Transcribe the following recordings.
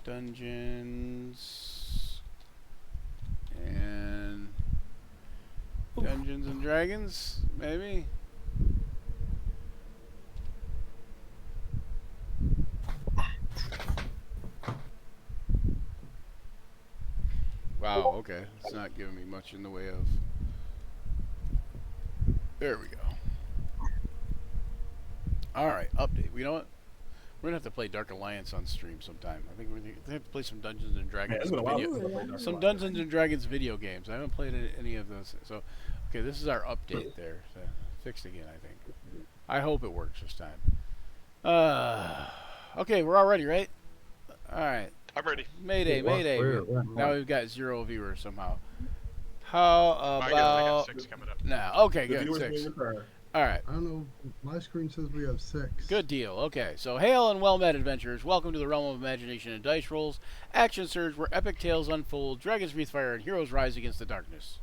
Dungeons and Dungeons and Dragons, maybe. Wow, okay. It's not giving me much in the way of. There we go. Alright, update. You know what? We're gonna have to play Dark Alliance on stream sometime. I think we're gonna have to play some Dungeons and Man, Dragons it's been a while video. since I played Dark Some Alliance. Dungeons and Dragons video games. I haven't played any of those. So, okay, this is our update there. So, fixed again, I think. I hope it works this time. Okay, we're all ready, right? All right. I'm ready. Mayday, mayday. Now we've got 0 viewers somehow. How I got about 6 coming up. now? Okay, The good. viewers 6. being returned. All right. I don't know. My screen says we have 6. Good deal. Okay, so hail and well-met adventurers. Welcome to the realm of imagination and dice rolls. Action surge where epic tales unfold, dragons breathe fire, and heroes rise against the darkness.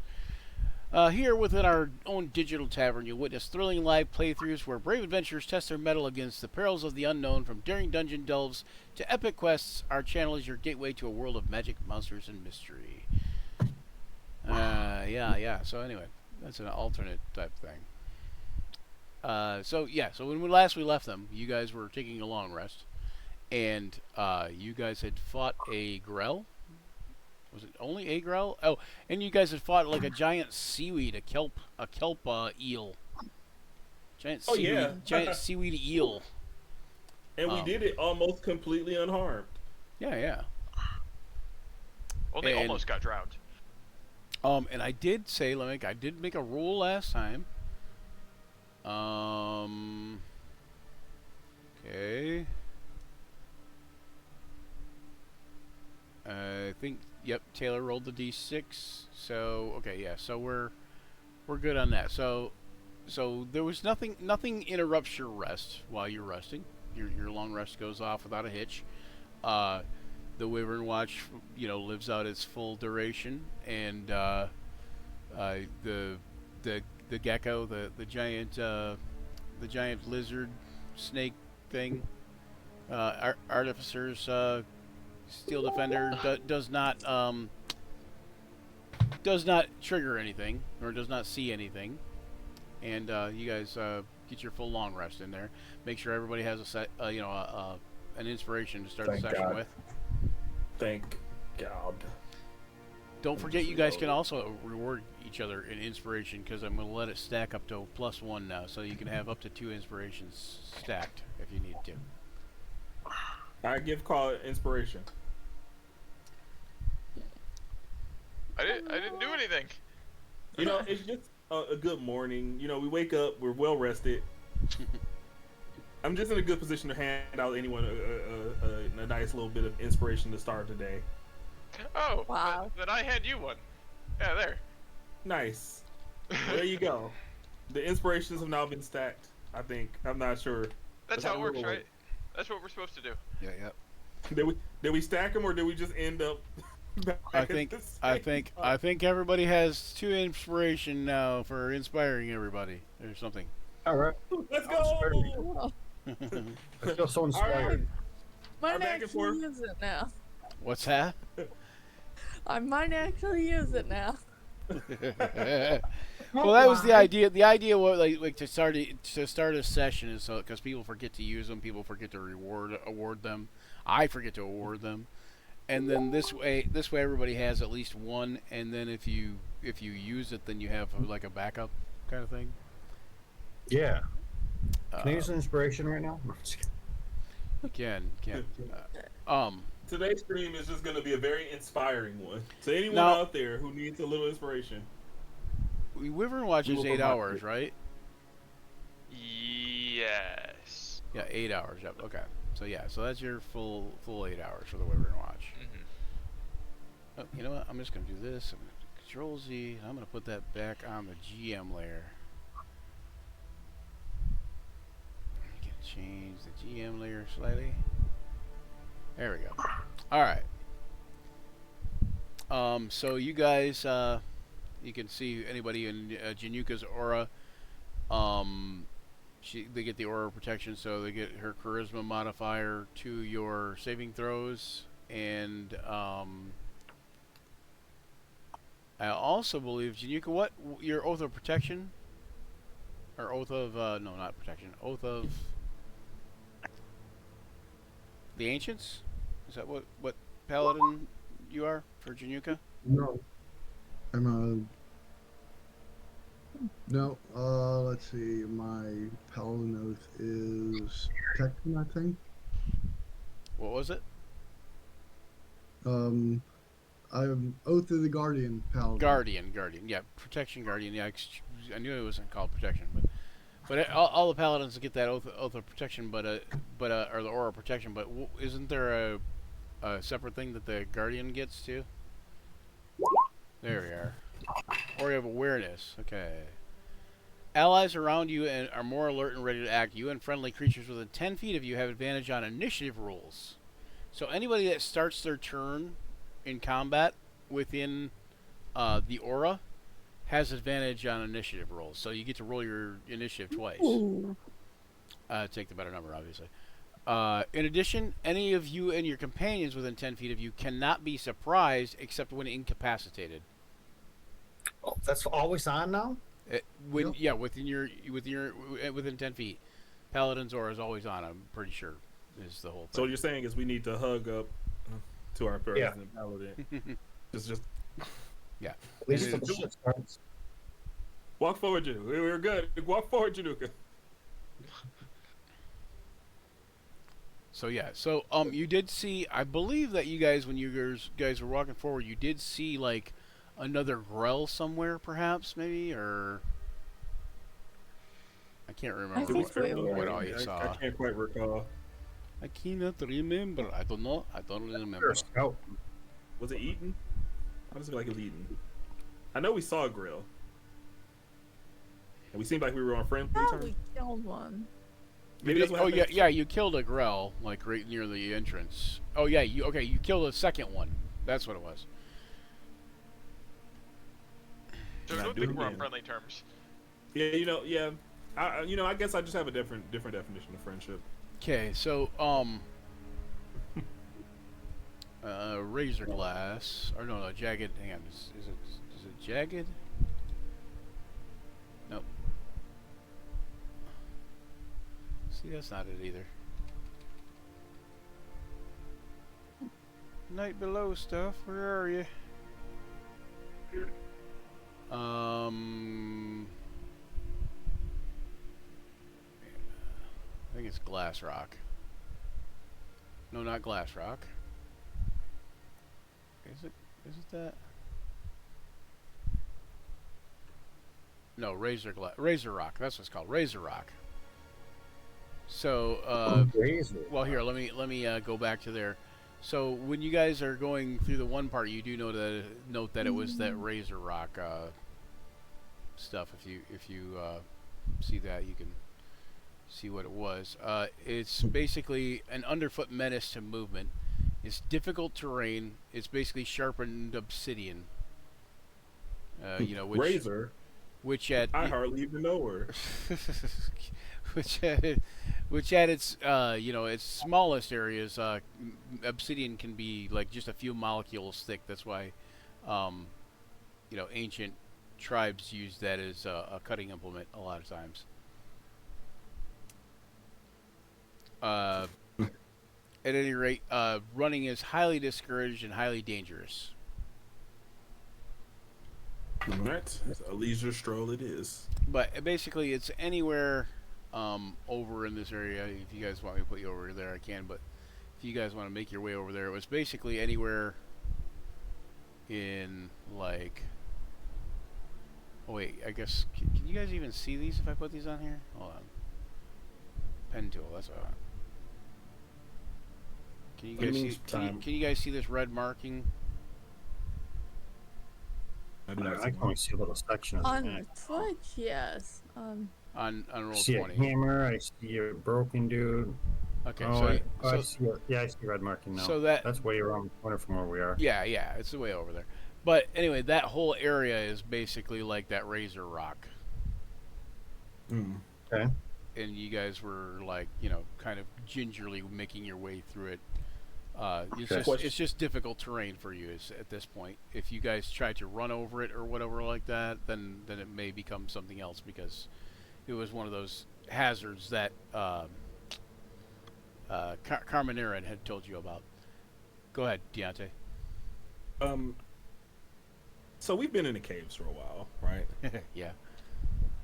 Here within our own digital tavern, you'll witness thrilling live playthroughs where brave adventurers test their mettle against the perils of the unknown. From daring dungeon delves to epic quests, our channel is your gateway to a world of magic, monsters, and mystery. Yeah. So anyway, that's an alternate type thing. So when we left them, you guys were taking a long rest, and you guys had fought a Grell. Was it only a Grell? Oh, and you guys had fought like a giant seaweed, a kelp eel. Giant seaweed eel. And we did it almost completely unharmed. Yeah. Well, they almost got drowned. And I did say, I did make a roll last time. Okay. I think, yep, Taylor rolled the d6. So, okay, yeah, so we're good on that. So there was nothing interrupts your rest while you're resting. Your long rest goes off without a hitch. The Wyvern Watch, lives out its full duration, and the gecko, the giant lizard snake thing, Artificer's Steel Defender does not trigger anything or does not see anything, and you guys get your full long rest in there. Make sure everybody has an inspiration to start the session with. Thank God. Don't forget, you guys can also reward each other in inspiration, because I'm going to let it stack up to +1 now, so you can have up to 2 inspirations stacked if you need to. I give call inspiration. I didn't do anything. It's just a good morning. We wake up, we're well rested. I'm just in a good position to hand out anyone a nice little bit of inspiration to start the day. Oh, wow. Then I had you one. Yeah, there. Nice. There you go. The inspirations have now been stacked, I think. I'm not sure. That's how it works, right? That's what we're supposed to do. Yeah. Did we stack them, or did we just end up I think everybody has 2 inspiration now for inspiring everybody or something. All right. Let's go! Oh, I feel so inspired. might back and forth. actually use it now. What's that? I might actually use it now. Well, that was the idea. The idea was like to start a session is so because people forget to use them, people forget to award them. I forget to award them, and then this way everybody has at least one. And then if you use it, then you have like a backup kind of thing. Yeah. Can I use an inspiration right now? You can. Today's stream is just going to be a very inspiring one. So anyone Now- out there who needs a little inspiration. Wyvern Watch is 8 hours, right? Yes. Yeah, 8 hours. Yep. Okay. So that's your full 8 hours for the Wyvern Watch. Mm-hmm. Oh, you know what? I'm just gonna do this. I'm gonna Control Z, and I'm gonna put that back on the GM layer. I can change the GM layer slightly. There we go. All right. So you guys, you can see anybody in Januka's aura. They get the aura protection, so they get her charisma modifier to your saving throws. and I also believe Januka. What your oath of protection, or oath of no, not protection. Oath of the ancients. Is that what paladin you are for Januka? No. I'm a. No, let's see. My paladin oath is protection, I think. What was it? I'm Oath of the Guardian paladin. Guardian. Yeah, protection guardian. Yeah, I knew it wasn't called protection, but all the paladins get that oath of protection, or the aura of protection. But isn't there a separate thing that the guardian gets too? There we are. Aura of awareness. Okay. Allies around you and are more alert and ready to act. You and friendly creatures within 10 feet of you have advantage on initiative rolls. So anybody that starts their turn in combat within the aura has advantage on initiative rolls. So you get to roll your initiative twice. Ooh. Take the better number, obviously. In addition, any of you and your companions within 10 feet of you cannot be surprised except when incapacitated. Oh, that's always on now? Within 10 feet. Paladin's aura is always on, I'm pretty sure, is the whole So what thing. you're saying is we need to hug up to our president paladin. Just Yeah. At least It till the is. shit starts. walk forward, Januka. We're good. Walk forward, Januka. So yeah, you did see, I believe that you guys, when you guys were walking forward, you did see like another Grell somewhere, perhaps, maybe, or I can't remember think we were. what all you I saw. can't quite recall. I cannot remember. I don't know. I don't remember. You're a scout. Was it Eaton? How does it look like it was Eaton? I know we saw a grill. And we seemed like we were on friendly Thought terms. we killed one. Maybe that's what Oh yeah, happened. yeah. You killed a Grell, like right near the entrance. Oh yeah, you killed a second one. That's what it was. So I Not don't doing think we're on it. friendly terms. Yeah. I guess I just have a different definition of friendship. Okay, so razor glass, or no, jagged. Hang on, is it jagged? Nope. See, that's not it either. Night below stuff. Where are you? I think it's glass rock. No, not glass rock. Is it that? No, razor rock. That's what it's called. Razor rock. So, Razor. well, here, let me go back to there. So when you guys are going through the one part, you do note that it was that razor rock stuff. If you see that, you can see what it was. It's basically an underfoot menace to movement. It's difficult terrain. It's basically sharpened obsidian. Razor. Which at I hardly even know her. which at its its smallest areas, obsidian can be like just a few molecules thick. That's why ancient tribes use that as a cutting implement a lot of times. At any rate, running is highly discouraged and highly dangerous. Alright, a leisure stroll it is. But basically, it's anywhere over in this area. If you guys want me to put you over there, I can. But if you guys want to make your way over there, it was basically anywhere in, like... Oh, wait, I guess... Can you guys even see these if I put these on here? Hold on. Pen tool, that's what I want. Can you What do guys you mean see... time? Can you guys see this red marking? I do not I can only see a little section of the On neck. Twitch, yes. On I roll see 20. a hammer. I see a broken dude. Okay, I see I see red marking now. so that... That's way around the corner from where we are. Yeah, it's the way over there. But anyway, that whole area is basically like that razor rock. Okay. And you guys were like, kind of gingerly making your way through it. Okay. It's just difficult terrain for you at this point. If you guys try to run over it or whatever like that, then it may become something else because it was one of those hazards that Carmeneren had told you about. Go ahead, Deontay. So we've been in the caves for a while, right? Yeah.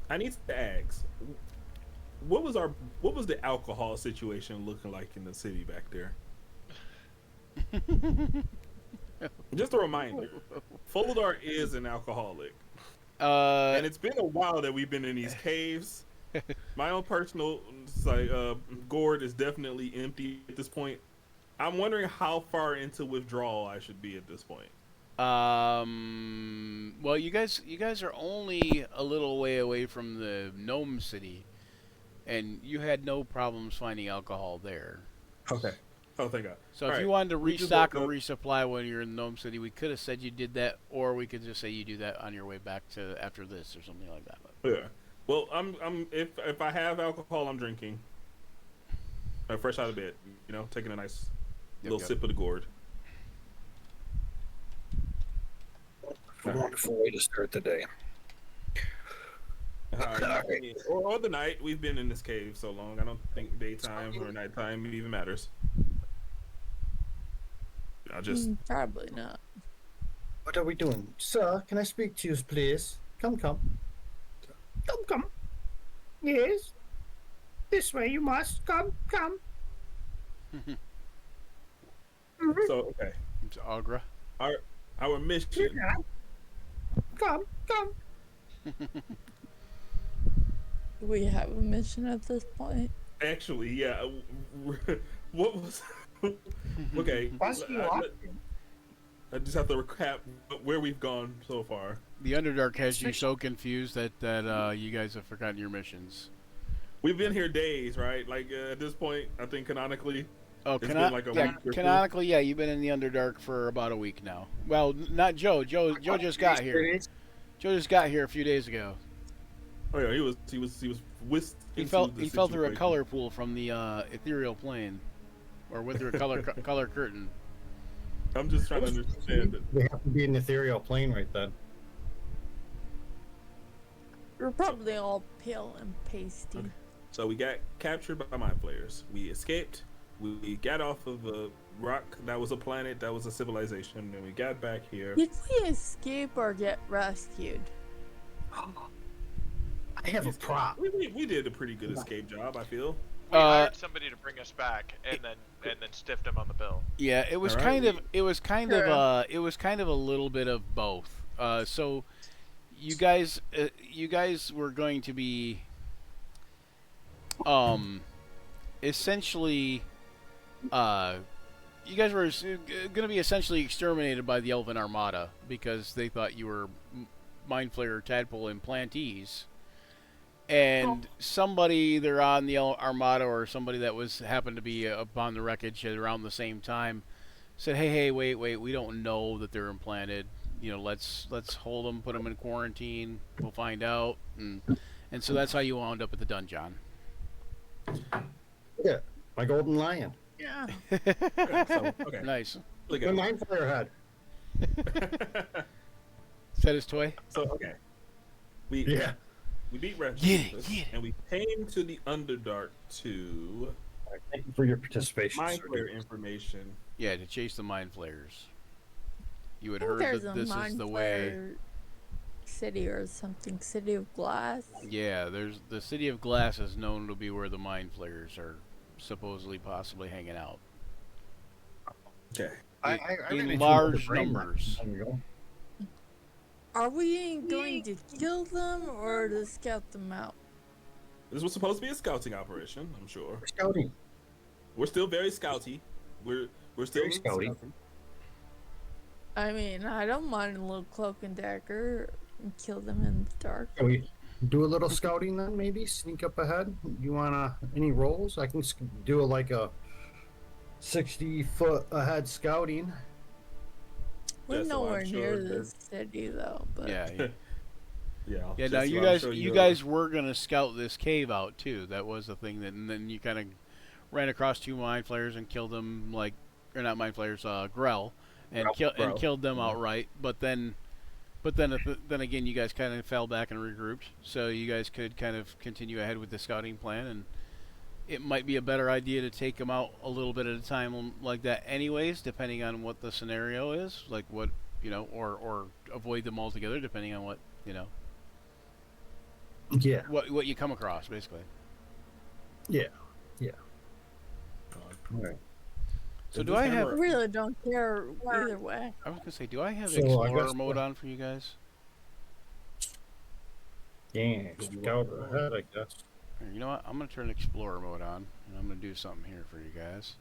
I need to ask, what was the alcohol situation looking like in the city back there? Just a reminder, Foldar is an alcoholic, and it's been a while that we've been in these caves. My own personal gourd is definitely empty at this point. I'm wondering how far into withdrawal I should be at this point. Well, you guys are only a little way away from the Gnome City, and you had no problems finding alcohol there. Okay. Oh, thank God. So All if right. you wanted to We just restock or woke up- resupply when you're in Gnome City, we could have said you did that, or we could just say you do that on your way back to after this or something like that. Yeah. Well, if I have alcohol, I'm drinking. Fresh out of bed, taking a nice little Yep. sip of the gourd. A wonderful way to start the day. Or the night. We've been in this cave so long. I don't think daytime or nighttime even matters. I just Probably not. What are we doing? Sir, can I speak to you, please? Come. Come. Yes. This way you must. Come. so okay. It's Agra. Our mission. Come. Do we have a mission at this point? Actually, yeah. What was? Okay. I just have to recap where we've gone so far. The Underdark has you so confused that you guys have forgotten your missions. We've been here days, right? Like at this point, I think canonically. Oh, It's been like a week or two. canonically, yeah, you've been in the Underdark for about a week now. Well, not Joe. Joe just got here. Joe just got here a few days ago. Oh yeah, he was whisked. He into fell the through a situation. color pool from the ethereal plane, or went through a color curtain. I'm just trying to understand it. We have to be an ethereal plane right then. We're probably all pale and pasty. Okay. So we got captured by mind flayers. We escaped. We got off of a rock that was a planet, that was a civilization, and we got back here. Did we escape or get rescued? I have a prop. We did a pretty good escape job, I feel. We hired somebody to bring us back, and then stiffed him on the bill. Yeah, it was All right, kind of it was kind of Sure. a little bit of both. So you guys were going to be essentially you guys were going to be essentially exterminated by the Elven Armada because they thought you were Mind Flayer Tadpole implantees. And somebody either on the Armada or somebody that happened to be upon the wreckage around the same time said, "Hey, wait, we don't know that they're implanted. Let's hold them, put them in quarantine. We'll find out." And so that's how you wound up at the dungeon. Yeah, my golden lion. Yeah. So, okay. Nice. Look My at mind flayer head. Is that his toy? So okay. We beat Red Get it. and we came to the Underdark to Thank you for your participation. mind sir. flayer information. Yeah, to chase the Mind Flayers. You had I think heard there's that a this is Mind the way. Flayer city or something. City of Glass. Yeah, there's the City of Glass is known to be where the Mind Flayers are supposedly possibly hanging out. Okay. I In ran into large another brain numbers. not too long ago. Are we going to kill them or to scout them out? This was supposed to be a scouting operation, I'm sure. We're scouting. We're still very scouty. We're still Very scouty. scouting. I mean, I don't mind a little cloak and dagger and kill them in the dark. Can we do a little scouting then? Maybe sneak up ahead. You wanna any rolls? I can do like a 60-foot ahead scouting. We're Just so I'm nowhere sure near that- this city though. But Yeah. Yeah. Yeah, just now so you I'm guys sure you you're- guys were gonna scout this cave out too. That was the thing that, and then you kind of ran across two Mind Flayers and killed them like or not mind flayers, Grell, and Grell. killed them outright. But then again, you guys kind of fell back and regrouped, so you guys could kind of continue ahead with the scouting plan, and it might be a better idea to take them out a little bit at a time like that, anyways, depending on what the scenario is, like what or avoid them altogether, depending on what Yeah. what you come across, basically. Yeah. All right. So Is do this I have? I really don't care either way. I was gonna say, do I have So, I Explorer guess- mode on for you guys? Yeah. Scout ahead, I guess. Here, you know what? I'm gonna turn Explorer mode on, and I'm gonna do something here for you guys.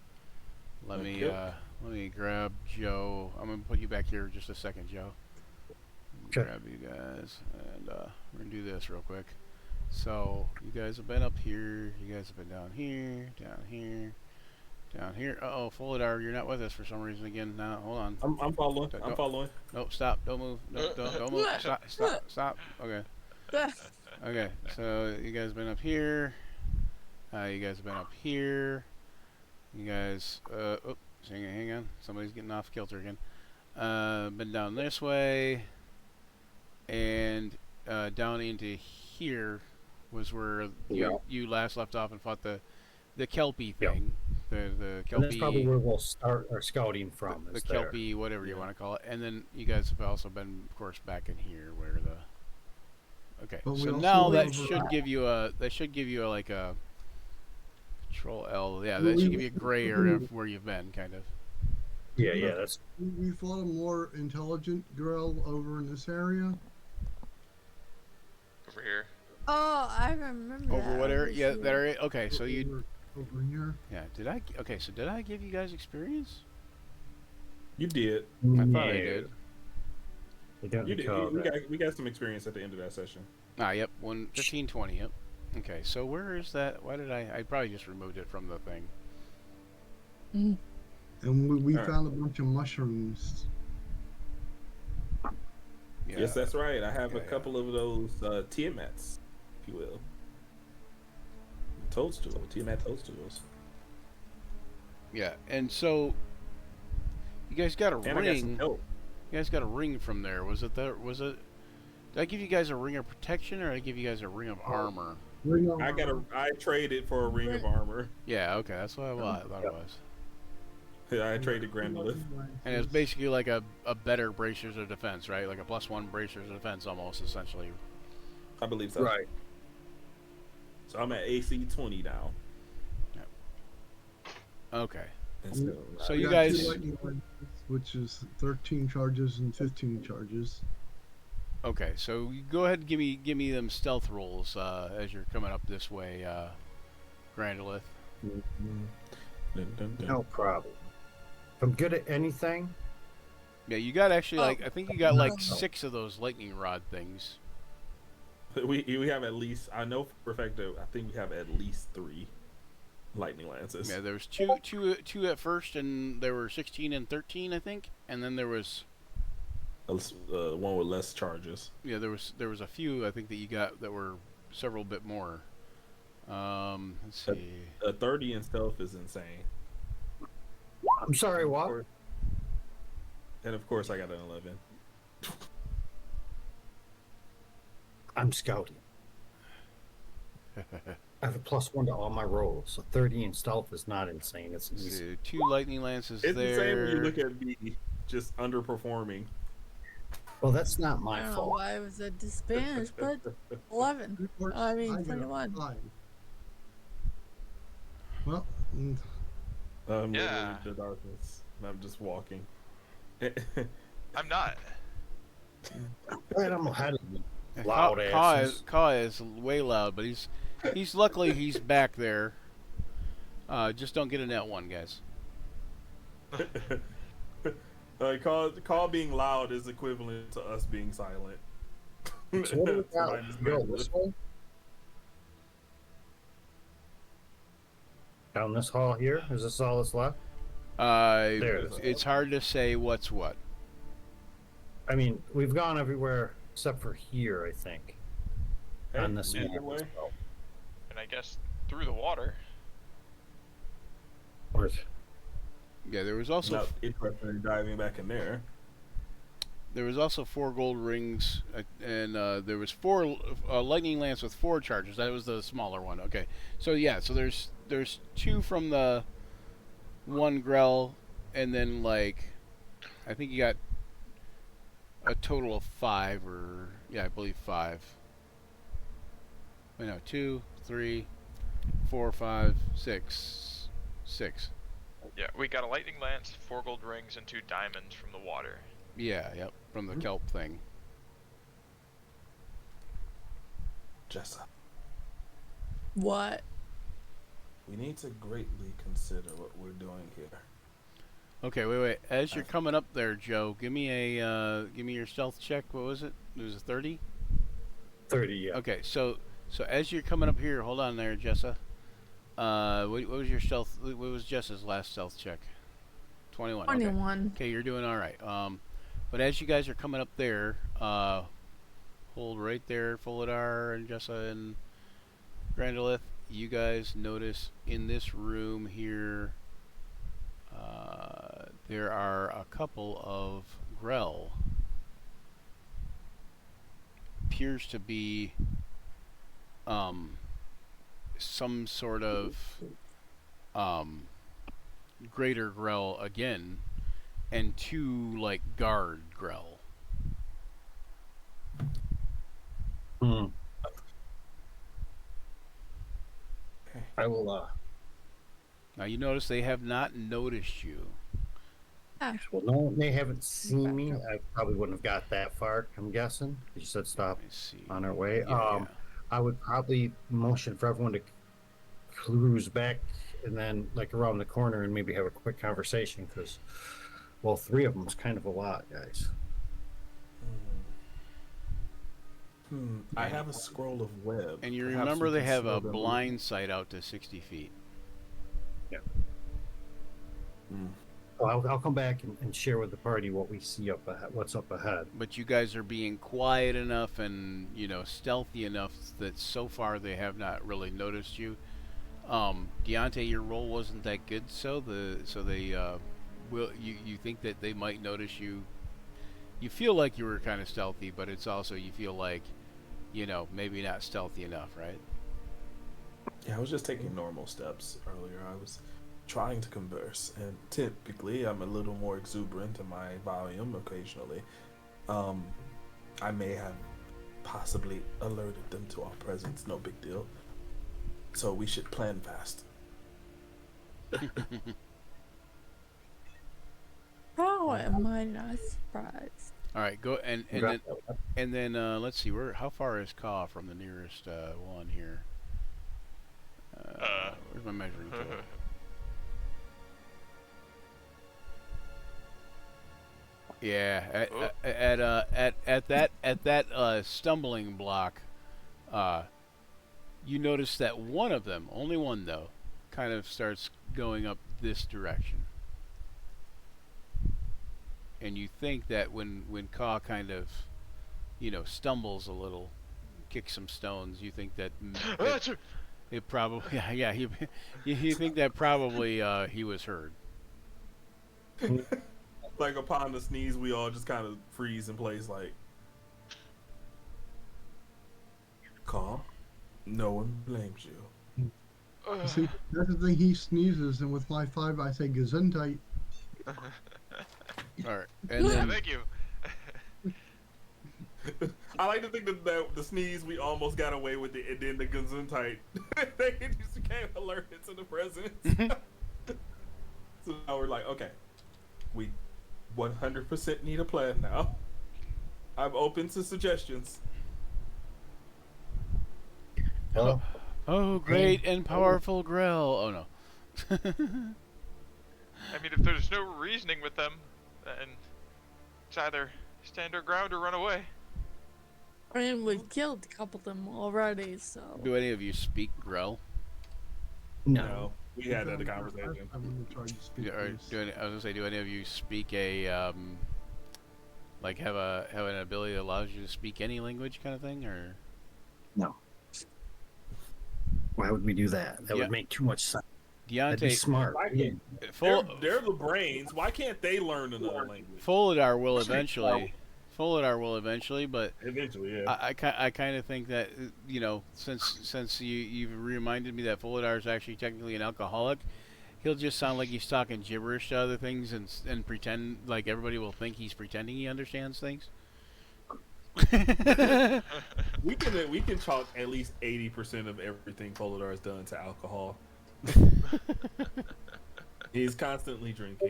Let me grab Joe. I'm gonna put you back here just a second, Joe. Okay. Grab you guys, and we're gonna do this real quick. So you guys have been up here. You guys have been down here, down here, down here. Uh-oh, Folidar, you're not with us for some reason again. No, hold on. I'm following. Don't- I'm following. Nope, stop. Don't move. No, don't move. Stop. Okay. Okay, so you guys been up here. You guys have been up here. You guys, oops, hang on. Somebody's getting off kilter again. Been down this way. And down into here was where you last left off and fought the Kelpie Yeah. thing. The And Kelpie. that's probably where we'll start our scouting from. the is there. Kelpie, whatever you Yeah. want to call it. And then you guys have also been, of course, back in here where the. Okay, But we so also now that went over- should give you a like a Control L. Yeah, Well, that we- should give you a gray area of where you've been, kind of. Yeah, that's We fought a more intelligent Grell over in this area. Over here. Oh, I remember that. Over what area? Yeah, here. that area. Okay, so you. over here. Yeah, did I? Okay, so did I give you guys experience? You did. I thought I did. You don't You did. recall that. We got some experience at the end of that session. Ah, yep, 1520. Yep. Okay, so where is that? Why did I probably just removed it from the thing. And we Alright. found a bunch of mushrooms. Yeah. Yes, that's right. I have Yeah, a couple of those Tiamats, if you will. Toadstool, Tiamat toadstools. Yeah, and so you guys got a And I got some ring. help. You guys got a ring from there. Was it there? Was it? Did I give you guys a ring of protection, or did I give you guys a ring of armor? I traded for a ring of armor. Yeah. Okay, that's what I thought it was. I traded Grandolith. And it's basically like a better bracers of defense, right? Like a +1 bracers of defense, almost essentially. I believe so. Right. So I'm at AC 20 now. Okay. And so, So We you got two guys. lightning lances, which is 13 charges and 15 charges. Okay, so you go ahead and give me them stealth rolls as you're coming up this way, Grandolith. dun, dun, dun. No problem. If I'm good at anything, Yeah, you got actually Oh. like I think you got like 6 of those lightning rod things. We have at least, I know for a fact that I think we have at least 3 lightning lances. Yeah, there was two at first, and there were 16 and 13, I think, and then there was One with less charges. yeah there was a few I think that you got that were several bit more. Let's see. A 30 in stealth is insane. I'm sorry, what? And of course, I got an 11. I'm scouting. I have a +1 to all my rolls, so 30 in stealth is not insane. It's Let's easy. see, 2 lightning lances It's there. insane when you look at me just underperforming. Well, that's not I my don't know fault. why it was a disadvantage, but 11. I mean, got 21. 5. Well, I'm Yeah. literally in the darkness. And I'm just walking. I'm not. Right, I'm ahead of you. Yeah, Loud asses. Ka is way loud, but he's luckily he's back there. Just don't get in that one, guys. Call being loud is equivalent to us being silent. So what do we That's what I got? just Go meant. this way? Down this hall here? Is this all that's left? There it is. It's hard to say what's what. I mean, we've gone everywhere except for here, I think. Hey, on this either map. way. And I guess through the water. Or Yeah, there was also Not interested in diving back in there. there was also 4 gold rings, and there was 4 lightning lance with 4 charges. That was the smaller one. Okay, so yeah, so there's 2 from the 1 Grell, and then like I think you got a total of 5, or yeah, I believe 5. Wait, no, 2, 3, 4, 5, 6, 6. Yeah, we got a lightning lance, 4 gold rings, and 2 diamonds from the water. Yeah, yep, from the kelp thing. Jessa, What? we need to greatly consider what we're doing here. Okay, wait. As you're coming up there, Joe, give me your stealth check. What was it? It was a 30. 30, yeah. Okay, so as you're coming up here, hold on there, Jessa. What was your stealth? What was Jessa's last stealth check? 21. Okay. 21. Okay, you're doing all right. But as you guys are coming up there, hold right there, Folidar and Jessa and Grandolith. You guys notice in this room here, there are a couple of Grell. Appears to be some sort of greater Grell again, and 2 like guard Grell. Hmm. I will, Now you notice they have not noticed you. well, no, they haven't seen me. I probably wouldn't have got that far, I'm guessing. You said stop Let me see. on our way. Yeah. I would probably motion for everyone to cruise back and then, like, around the corner and maybe have a quick conversation because, well, 3 of them is kind of a lot, guys. I have a scroll of web. And you Perhaps remember we they can have slow a them blind sight out to 60 feet. Well, I'll come back and share with the party what we see up ahead, what's up ahead. But you guys are being quiet enough and, stealthy enough that so far they have not really noticed you. Deontay, your roll wasn't that good, so they will you think that they might notice you. You feel like you were kind of stealthy, but it's also you feel like, maybe not stealthy enough, right? Yeah, I was just taking normal steps earlier. I was trying to converse, and typically I'm a little more exuberant in my volume occasionally. I may have possibly alerted them to our presence, no big deal. So we should plan fast. How am I not surprised? All right, go and then let's see how far is Ka from the nearest one here? Where's my measuring tool? Yeah, at that stumbling block, you notice that one of them, only one though, kind of starts going up this direction. And you think that when Ka kind of, stumbles a little, kicks some stones, you think that it probably, yeah, you think that probably he was heard. Like upon the sneeze, we all just kind of freeze in place, like, calm. No one blames you. See, that's the thing. He sneezes, and with my 5, I say Gesundheit. All right, and then Thank you. I like to think that the sneeze, we almost got away with it, and then the Gesundheit, they just became alerted to the presence. So now we're like, okay, we 100% need a plan now. I'm open to suggestions. Well, oh, great and powerful Grell. Oh no. I mean, if there's no reasoning with them, then it's either stand our ground or run away. I mean, we've killed a couple of them already, so. Do any of you speak Grell? no. We had that conversation. I'm gonna try to speak Or this. I was gonna say, do any of you speak a like have an ability that allows you to speak any language, kind of thing, or? No. Why would we do that? That Yeah. would make too much sense. That'd be Deontay, smart. Why can't Fol- they're the brains? Why can't they learn another language? Folidar will eventually. Folidar will eventually, but Eventually, yeah. I kind of think that you know, since you've reminded me that Folidar is actually technically an alcoholic, he'll just sound like he's talking gibberish to other things and pretend like everybody will think he's pretending he understands things. We can chalk at least 80% of everything Polidar has done to alcohol. He's constantly drinking.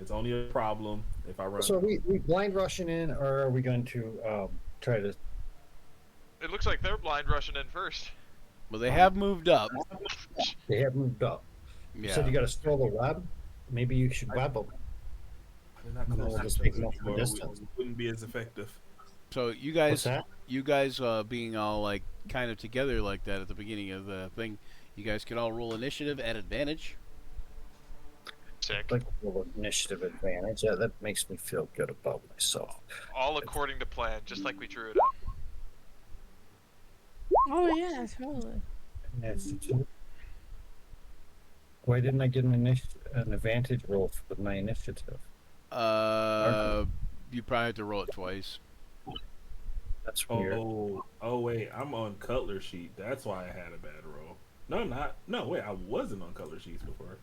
It's only a problem if I run. So are we blind rushing in, or are we going to try to? It looks like they're blind rushing in first. Well, they have moved up. They have moved up. You said Yeah. you got to scroll the web. Maybe you should web them. They're not No, close we'll to just each make other them from a anymore. distance. Wouldn't be as effective. So you What's guys, that? being all like kind of together like that at the beginning of the thing, you guys could all roll initiative at advantage. Sick. Like a little initiative advantage. Yeah, that makes me feel good about myself. All according to plan, just like we drew it up. Oh yeah, totally. Initiative. Why didn't I get an advantage roll with my initiative? You probably have to roll it twice. That's weird. Oh wait, I'm on Cutler sheet. That's why I had a bad roll. No, I'm not. No, wait, I wasn't on Cutler sheets before.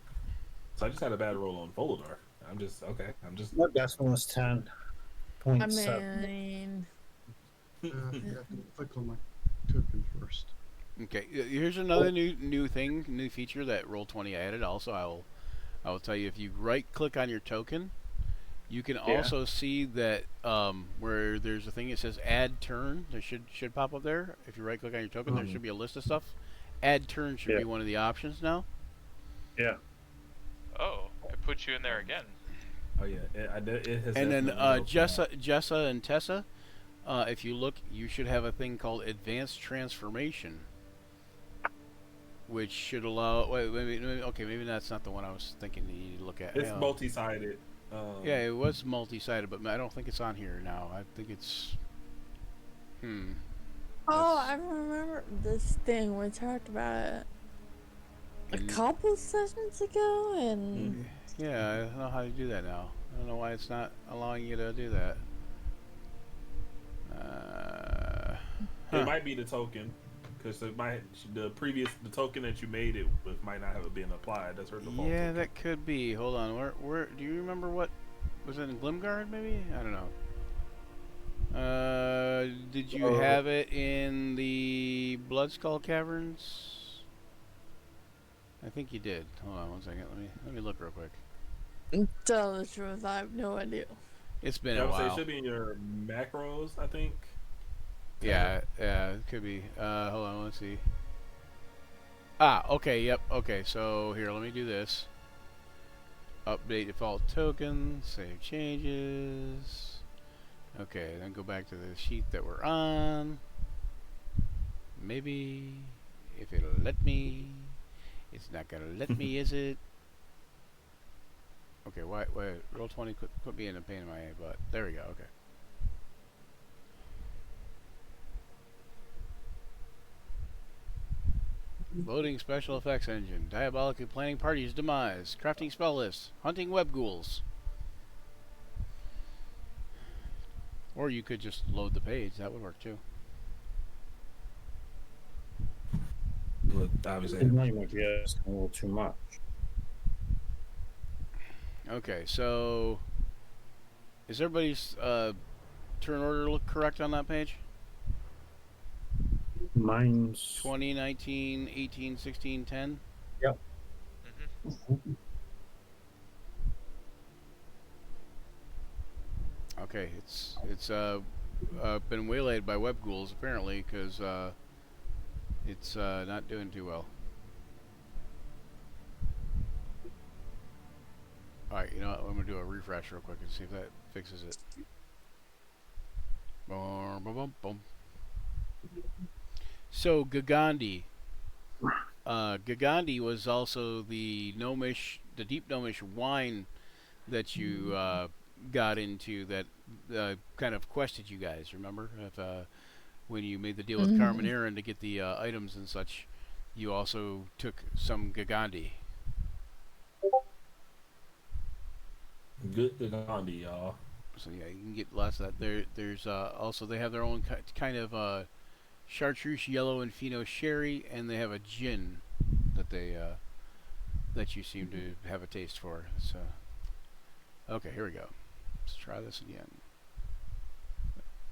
So I just had a bad roll on Folidar. I'm just okay. I'm just. My best one was 10.7. I mean, I have to click on my token first. Okay, here's another new feature that Roll20 added. Also, I will tell you, if you right click on your token, you can also see that where there's a thing that says add turn. There should pop up there. If you right click on your token, there should be a list of stuff. Add turn should be one of the options now. Yeah. Oh, it puts you in there again. Oh yeah, it has. And then definitely Jessa and Tessa, if you look, you should have a thing called advanced transformation, which should allow. Wait, maybe that's not the one I was thinking you need to look at. It's Hang on. multi-sided. Yeah, it was multi-sided, but I don't think it's on here now. I think it's. oh, I remember this thing we talked about it a couple sessions ago, and Yeah, I don't know how to do that now. I don't know why it's not allowing you to do that. It might be the token, because the token that you made it with might not have been applied. That's her default. Yeah, token. that could be. Hold on. Where do you remember what was it in Glimgard? Maybe I don't know. Did you have it in the Bloodskull Caverns? I think you did. Hold on one second. Let me look real quick. tell the truth, I have no idea. It's been I a would say it while. should be in your macros, I think. Yeah, it could be. Hold on. Let's see. Ah, okay. Yep. Okay. So here, let me do this. Update default token. Save changes. Okay, then go back to the sheet that we're on. Maybe if it'll let me. It's not gonna let me, is it? Okay, why Roll20 quit being a pain in my butt. There we go. Okay. Loading special effects engine. Diabolically planning party's demise. Crafting spell lists. Hunting web ghouls. Or you could just load the page. That would work too. Look, obviously. It might be asking a little too much. Okay, so is everybody's turn order look correct on that page? Mine's 20, 19, 18, 16, 10? Okay, it's been waylaid by web ghouls apparently because it's not doing too well. Alright, you know what? I'm gonna do a refresh real quick and see if that fixes it. Boom, boom, boom, boom. So Gagandi. Gagandi was also the deep gnomish wine that you got into that kind of quested you guys. Remember? If when you made the deal with Carmen Aaron to get the items and such, you also took some Gagandi. Good Gandhi, y'all. So yeah, you can get lots of that. There's also they have their own kind of chartreuse yellow and Fino sherry, and they have a gin that they that you seem to have a taste for. So okay, here we go. Let's try this again.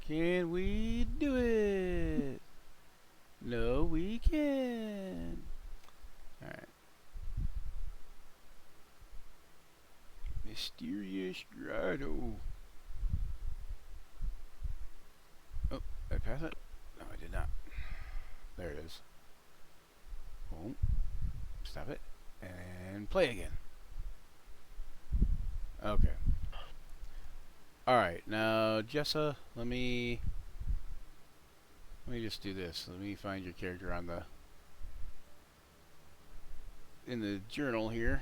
Can we do it? No, we can. All right. Mysterious Grotto. Oh, did I pass it? No, I did not. There it is. Boom. Stop it. And play again. Okay. Alright, now Jessa, let me just do this. Let me find your character on the in the journal here.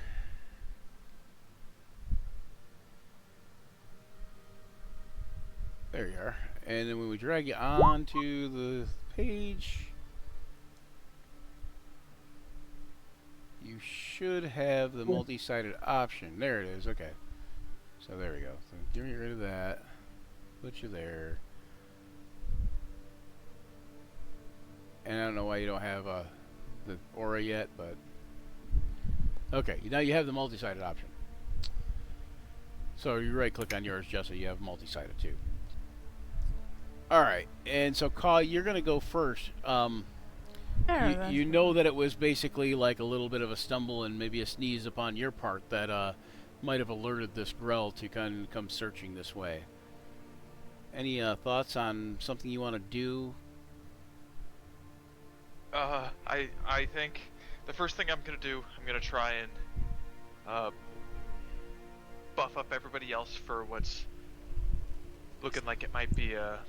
There you are. And then when we drag you onto the page, you should have the multi-sided option. There it is. Okay. So there we go. So get rid of that. Put you there. And I don't know why you don't have the aura yet, but okay. Now you have the multi-sided option. So you right-click on yours, Jessa. You have multi-sided too. All right, and so Kaw, you're gonna go first. You know that it was basically like a little bit of a stumble and maybe a sneeze upon your part that might have alerted this Grell to kind of come searching this way. Any thoughts on something you want to do? I think the first thing I'm gonna do, I'm gonna try and buff up everybody else for what's looking like it might be a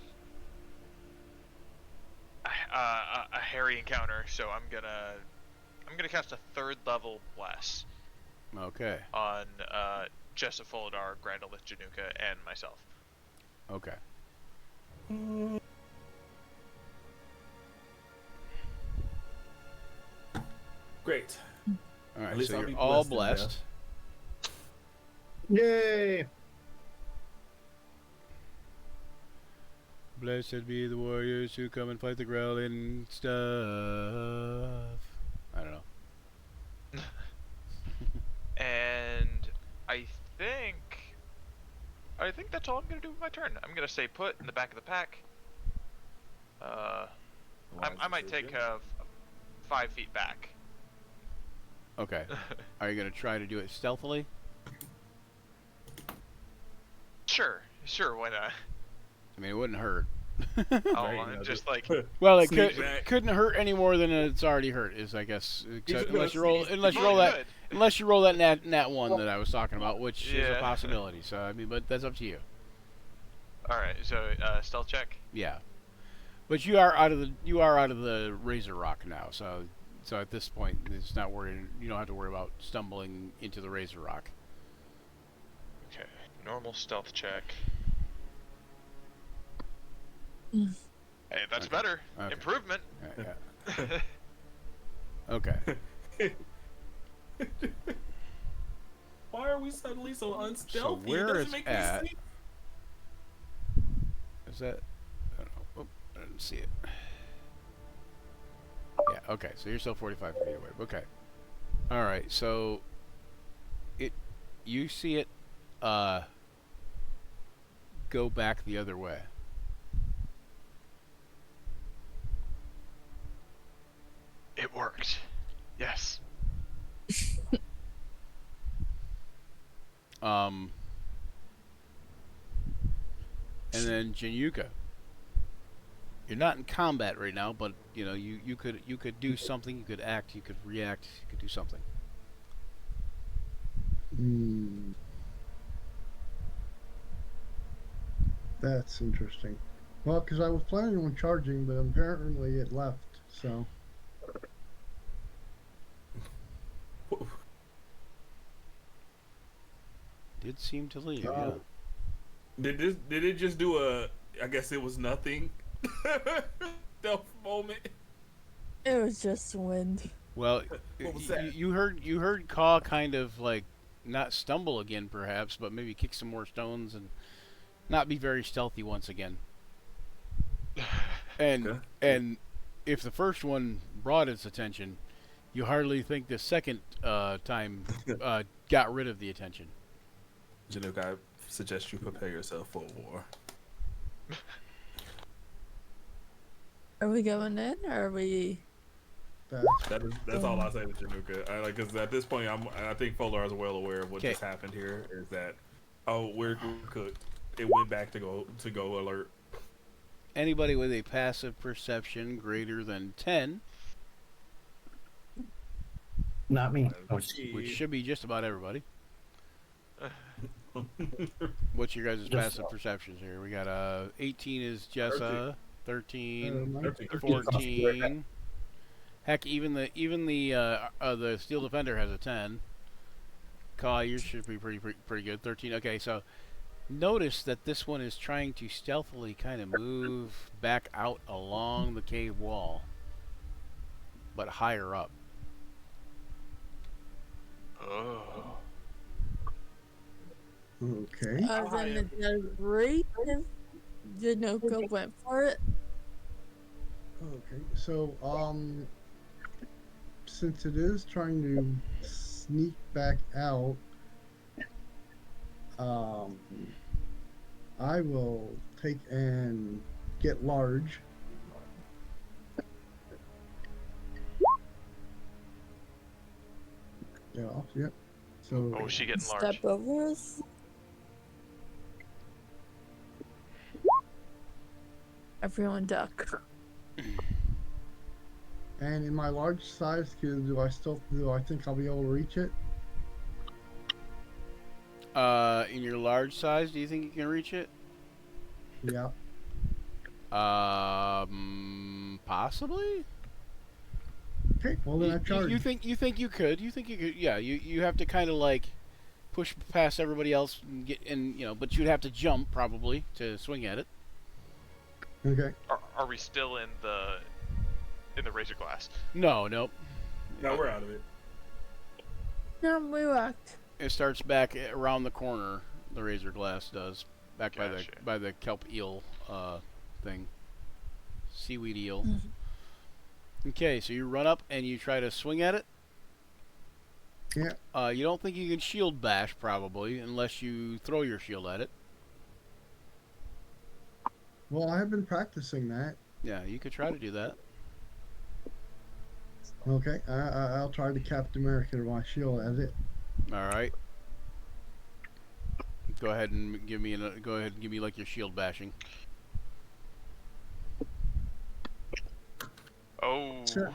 hairy encounter. So I'm gonna cast a 3rd level bless. Okay. On Jessa Folidar, Grandalith Januka, and myself. Okay. Great. All right, At least so I'll you're be all blessed in blessed. Yay! Blessed be the warriors who come and fight the Grell and stuff. I don't know. And I think that's all I'm gonna do with my turn. I'm gonna stay put in the back of the pack. I might take 5 feet back. Okay. Are you gonna try to do it stealthily? Sure, why not? I mean, it wouldn't hurt. Oh, just like Well, it Sneak back. couldn't hurt any more than it's already hurt. Is I guess just unless you gonna roll sneak- unless you roll that nat 1 that I was talking about, which is a Yeah. possibility. So I mean, but that's up to you. all right. So stealth check. Yeah. But you are out of the Razor Rock now. So at this point, it's not worrying. You don't have to worry about stumbling into the Razor Rock. Okay, normal stealth check. Hey, that's Okay. better. Okay. Improvement. Yeah. Okay. Why are we suddenly so unstealthy? So where it doesn't it's make at- any sense. Is that? I don't know. Oh, I didn't see it. Yeah. Okay. So you're still 45 feet away. Okay. All right. So you see it go back the other way. It worked. Yes. And then Januka. You're not in combat right now, but you know you could do something. You could act. You could react. You could do something. That's interesting. Well, because I was planning on charging, but apparently it left. So Did seem to leave. Yeah. Did it just do a? I guess it was nothing. Stealth moment. It was just wind. Well, What was that? you heard Caw kind of like not stumble again, perhaps, but maybe kick some more stones and not be very stealthy once again. And Okay. and if the first one brought its attention, you hardly think the second time got rid of the attention. Janook, I suggest you prepare yourself for war. Are we going in or are we? That's all I say to Januka. Because at this point, I think Folar is well aware of what 'Kay. just happened here. Is that we're cooked. It went back to go alert. Anybody with a passive perception greater than 10, Not me. which should be just about everybody. What's your guys' passive perceptions here? We got 18 is Jessa, 13, 14. Heck, even the Steel Defender has a 10. Caw, yours should be pretty good. 13. Okay, so notice that this one is trying to stealthily kind of move back out along the cave wall, but higher up. Oh. Okay. Then it does great if Janoka went for it. Okay. So, since it is trying to sneak back out, I will take and get large. Yeah. Yep. So. Oh, is she getting Step large? over us. Everyone duck. And in my large size, do I think I'll be able to reach it? In your large size, do you think you can reach it? Yeah. Possibly. Okay. Well, then I charge. You think you could? You think you could? Yeah. You have to kind of like push past everybody else and get in. But you'd have to jump probably to swing at it. Okay. Are we still in the razor glass? No, nope. No, we're out of it. No, we walked. It starts back around the corner. The razor glass does back Gotcha. by the kelp eel thing, seaweed eel. Okay, so you run up and you try to swing at it. Yeah. You don't think you can shield bash probably unless you throw your shield at it. Well, I have been practicing that. Yeah, you could try to do that. Okay. I'll try to Captain America my shield as it. All right. Go ahead and give me like your shield bashing. Oh. Sure.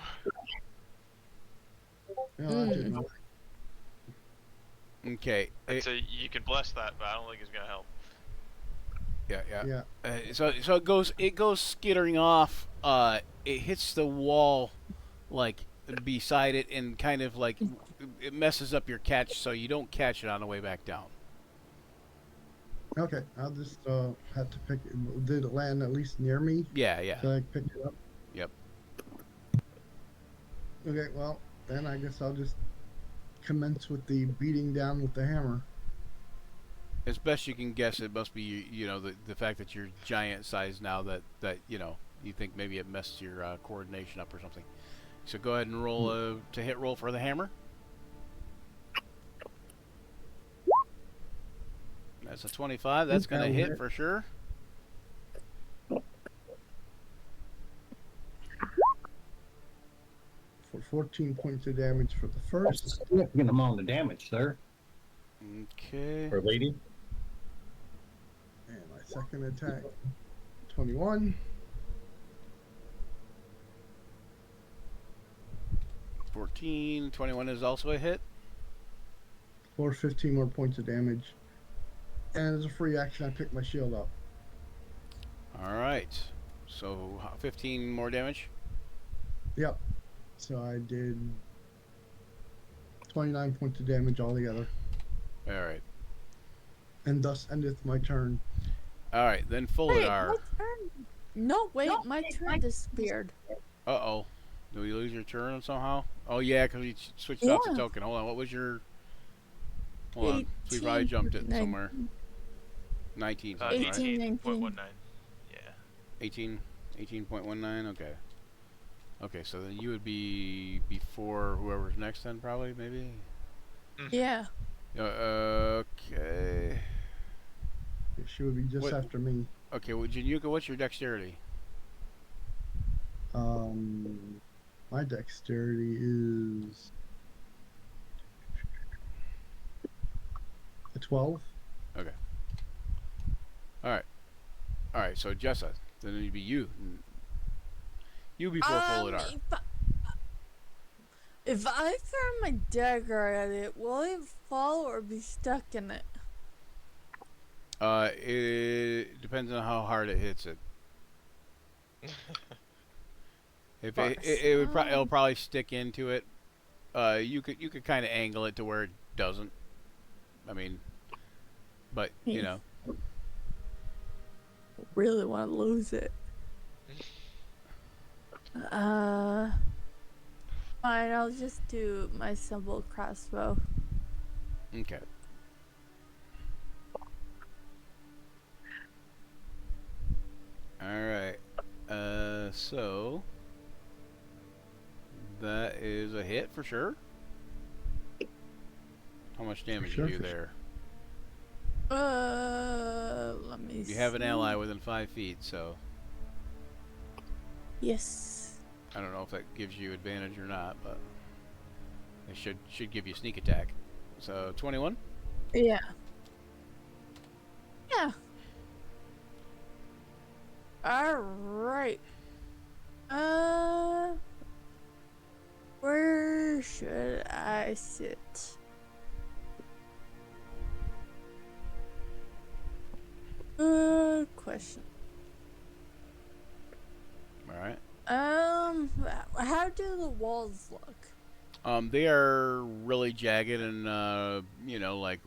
No, I didn't. Okay. I'd say you can bless that, but I don't think it's gonna help. Yeah. Yeah. So it goes skittering off. It hits the wall, like beside it, and kind of like it messes up your catch, so you don't catch it on the way back down. Okay. I'll just have to pick it. Did it land at least near me? Yeah. So I can pick it up. Yep. Okay. Well, then I guess I'll just commence with the beating down with the hammer. As best you can guess, it must be the fact that you're giant size now that you think maybe it messed your coordination up or something. So go ahead and roll to hit roll for the hammer. That's a 25. That's gonna hit for sure. For 14 points of damage for the That's a first. significant amount of damage, sir. Okay. Or lady. And my second attack, 21. $14. 21 is also a hit. For 15 more points of damage. And as a free action, I pick my shield up. All right. So 15 more damage. Yep. So I did 29 points of damage altogether. All right. And thus endeth my turn. All right. Then Wait, Fulidar. what turn? No, wait, my turn disappeared. Uh-oh. Do we lose your turn somehow? Oh, yeah, because we switched off the Yeah. token. Hold on, what was your... Hold on. So we probably 18, jumped it 19, somewhere. 19 something, right? 18, 18.19. Yeah. 18, 18.19, okay. Okay, so then you would be before whoever's next then, probably, maybe? Yeah. Okay. She would be just What- after me. Okay, well, Januka, what's your dexterity? My dexterity is a 12. Alright, so Jessa, then it'd be you. You before Folidar. If I throw my dagger at it, will it fall or be stuck in it? It depends on how hard it hits it. If it would it'll probably stick into it. You could kind of angle it to where it doesn't. I mean, but you know. Really want to lose it. Fine, I'll just do my simple crossbow. Okay. Alright. So that is a hit for sure. How much damage sure, you do for there? Let me see. You have an ally within 5 feet, so Yes. I don't know if that gives you advantage or not, but it should give you sneak attack. So 21. Yeah. Yeah. Alright. Where should I sit? Good question. All right. How do the walls look? They are really jagged and you know, like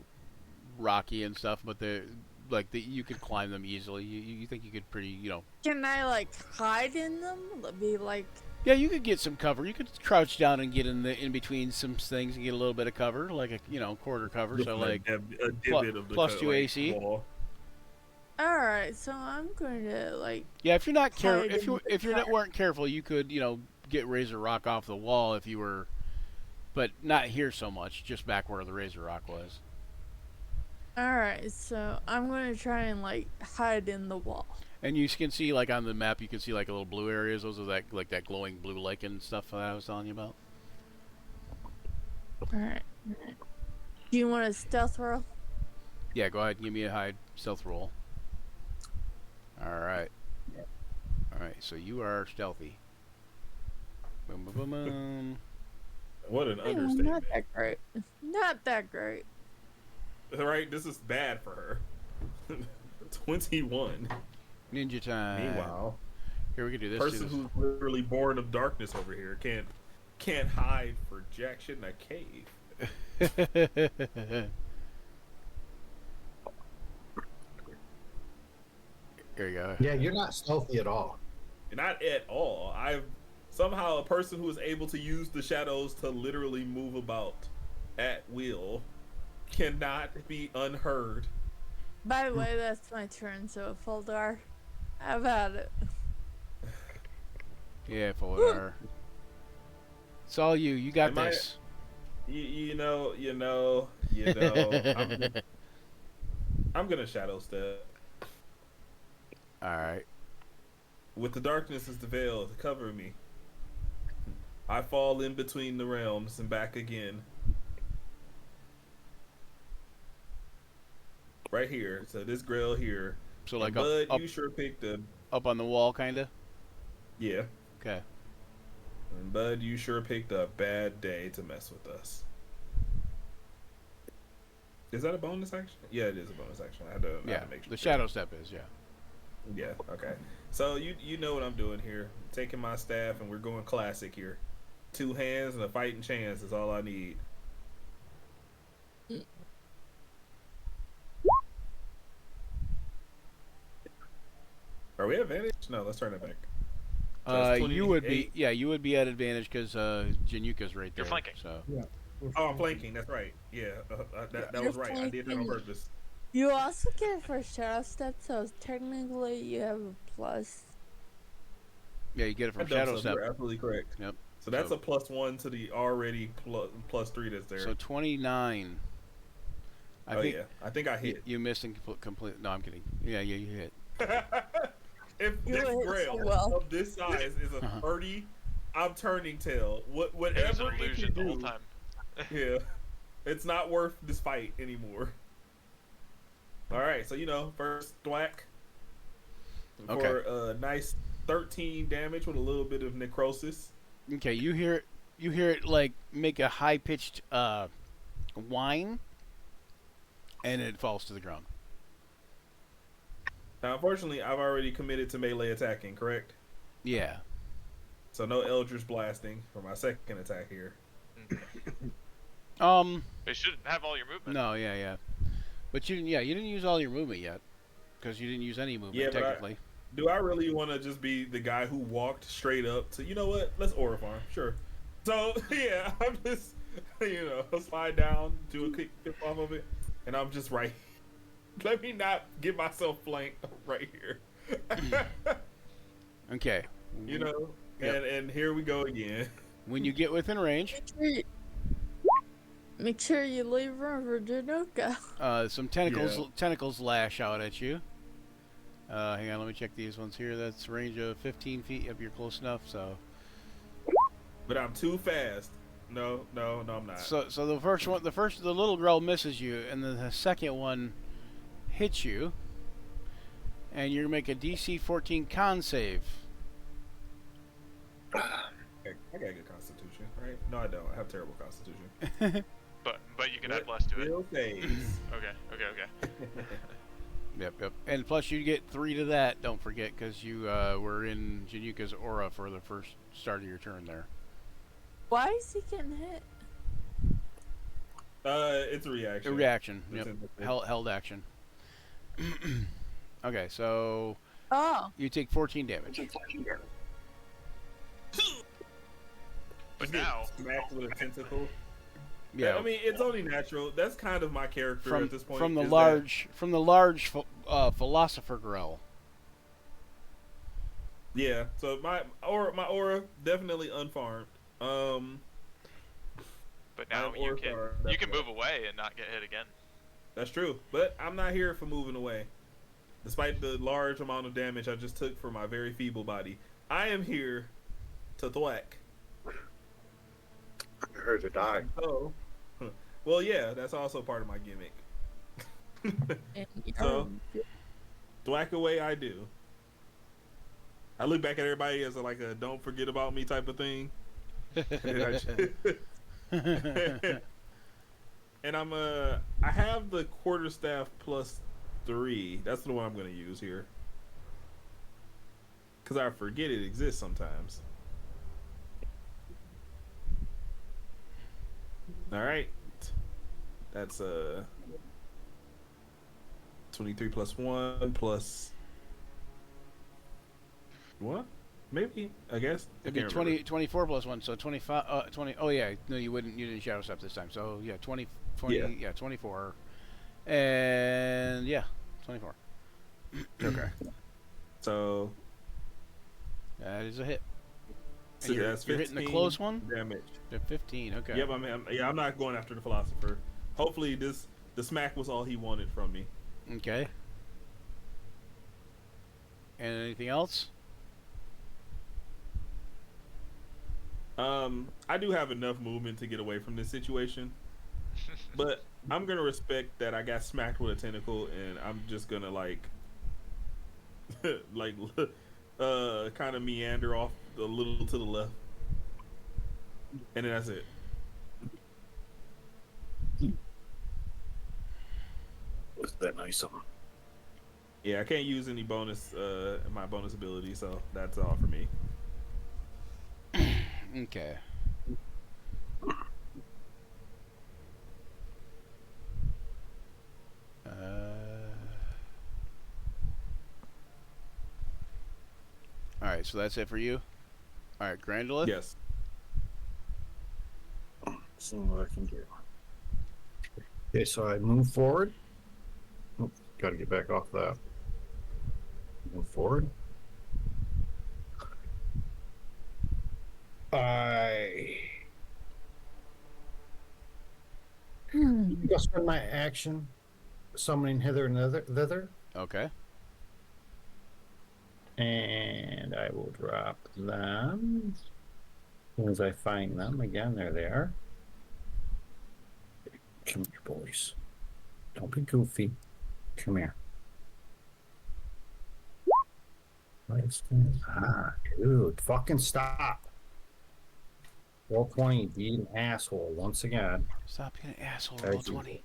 rocky and stuff, but they're like you could climb them easily. You think you could pretty, you know. Can I like hide in them? Be like. Yeah, you could get some cover. You could crouch down and get in between some things and get a little bit of cover, like a quarter cover. So like a divot of the plus 2 AC. wall. All right, so I'm going to like. Yeah, if you're not hide if in you the weren't careful, you could get Razor Rock off the wall if you were, but not here so much. Just back where the Razor Rock was. All right, so I'm going to try and like hide in the wall. And you can see, like, on the map, you can see, like, little blue areas. Those are, that glowing blue lichen stuff that I was telling you about. All right. Do you want a stealth roll? Yeah, go ahead and give me a hide stealth roll. Alright. Alright, so you are stealthy. Boom, boom, boom, boom. What an Not understatement. that great. Not that great. Right? This is bad for her. 21. Ninja time. Meanwhile, Here, we can do this. person who's literally born of darkness over here can't hide for jack shit in a cave. Here you go. Yeah, you're not stealthy at all. Not at all. I've somehow a person who is able to use the shadows to literally move about at will cannot be unheard. By the way, that's my turn, so Foldar, have at it. Yeah, Folidar. It's all you. You got Am I- this. You know. I'm gonna shadow step. Alright. With the darkness as the veil to cover me, I fall in between the realms and back again. Right here. So this grill here. So, like, Bud, up you sure picked a on the wall, kind of? yeah. Okay. And Bud, you sure picked a bad day to mess with us. Is that a bonus action? Yeah, it is a bonus action. I had to Yeah, make sure. the shadow step is, yeah. Yeah, okay. So you know what I'm doing here. Taking my staff and we're going classic here. 2 hands and a fighting chance is all I need. Are we at advantage? No, let's turn it back. So that's You would be 28. you would be at advantage because Januka's right there. You're flanking. So Oh, I'm flanking. That's right. Yeah, that You're was right. I did that on flanking. purpose. You also get it for Shadow Step, so technically you have a plus. yeah, you get it from That dumb Shadow stuff, Step. You're absolutely correct. Yep. So that's So- a +1 to the already plus 3 that's there. So 29. I oh think yeah, I think I hit. you missed and complete. No, I'm kidding. Yeah, you hit. If You this hit so grail well. of this size is a Uh-huh. 30, I'm turning tail. It was Whatever an it illusion can the whole do, time. yeah, it's not worth this fight anymore. All right, so first thwack for a nice 13 damage with a little bit of necrosis. Okay, you hear it like make a high pitched whine, and it falls to the ground. Now, unfortunately, I've already committed to melee attacking, correct? Yeah. So no Eldritch blasting for my second attack here. They shouldn't have all your movement. No, yeah. But you didn't use all your movement yet, because you didn't use any movement Yeah, but technically. Do I really want to just be the guy who walked straight up to, you know what? Let's Aura Farm. Sure. So, yeah, I'm just, slide down, do a quick flip off of it, and I'm just right. Let me not get myself flanked right here. Okay. And here we go again. When you get within range, Make sure you leave room for Januka. some tentacles lash out at you. Hang on, let me check these ones here. That's range of 15 feet if you're close enough. So, But I'm too fast. No, I'm not. so the first one, the little girl misses you, and then the second one hits you, and you make a DC 14 con save. I got a good constitution, right? No, I don't. I have terrible constitution. But you can add plus to it. Still saves. Okay. Yep. And plus, you get 3 to that. Don't forget, because you were in Januka's aura for the first start of your turn there. Why is he getting hit? It's a reaction. A reaction. It's Yep. in the- Held action. Okay, so Oh, you take 14 damage. But now, Smacked with a tentacle. Yeah. I mean, it's only natural. That's kind of my character at this point. from the is large philosopher grell. that- yeah. So my aura definitely unfarmed. but now I'm you Orthar, can definitely. move away and not get hit again. That's true, but I'm not here for moving away. Despite the large amount of damage I just took for my very feeble body, I am here to thwack. I heard to die. Oh, well, yeah, that's also part of my gimmick. and So- Thwack away, I do. I look back at everybody as like a "don't forget about me" type of thing. And I have the quarterstaff +3. That's the one I'm gonna use here. Cause I forget it exists sometimes. Alright. That's 23 + 1 plus what? Maybe, I guess. It'd be I can't remember. 24 plus 1, so 25. 20. Oh yeah, no, you didn't shadow step this time. So yeah, 20. Yeah. 24. And yeah, 24. Okay. So That is a hit. So And that's you're hitting the 15 close one? damage. At 15, okay. Yep, I'm not going after the philosopher. Hopefully, the smack was all he wanted from me. Okay. And anything else? I do have enough movement to get away from this situation, but I'm gonna respect that I got smacked with a tentacle, and I'm just gonna like kind of meander off a little to the left, and then that's it. Was that nice of him? Yeah, I can't use any bonus my bonus ability, so that's all for me. Okay. right, so that's it for you. All right, Grandolith. Yes. See what I can do. Okay, so I move forward. Oh, got to get back off that. Move forward. I just spend my action summoning hither and thither, Okay. and I will drop them as soon as I find them. Again, there they are. Come here, boys. Don't be goofy. Come here. Dude, fucking stop. Roll 20, be an asshole once again. Stop being an asshole. As Roll usual. 20.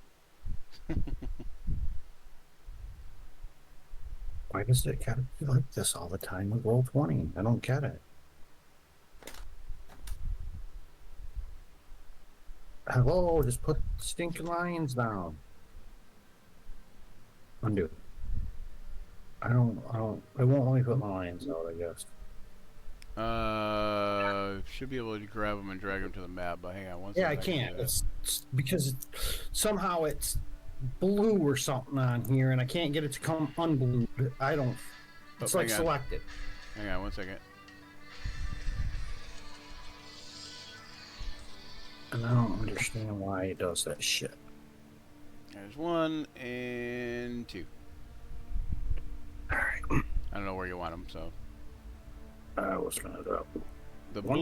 Why does it gotta be like this all the time with roll 20? I don't get it. Hello, just put stinking lions down. Undo. I won't let me put my lions out, I guess. Should be able to grab them and drag them to the map, but hang on one Yeah, second. I can can't. do that. It's because somehow it's blue or something on here, and I can't get it to come unblued. I don't. It's Oh, like hang on. selected. Hang on one second. And I don't understand why it does that shit. There's 1 and 2. Alright. I don't know where you want them, so. I was gonna drop. The One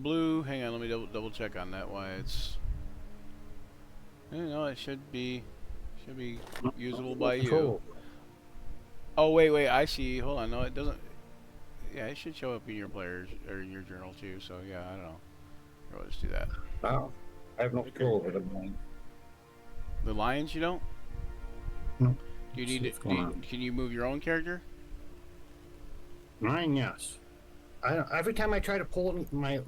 blue, hang on, let me double check on that, why it's. No, it should be usable by you. Control. Oh, wait, I see. Hold on, no, it doesn't. Yeah, it should show up in your players, or in your journal too, so yeah, I don't know. I'll just do that. Wow. I have no control over the mind. The lions, you don't? No. Do you need What's it? going on? Can you move your own character? Mine, yes. I don't, every time I try to pull my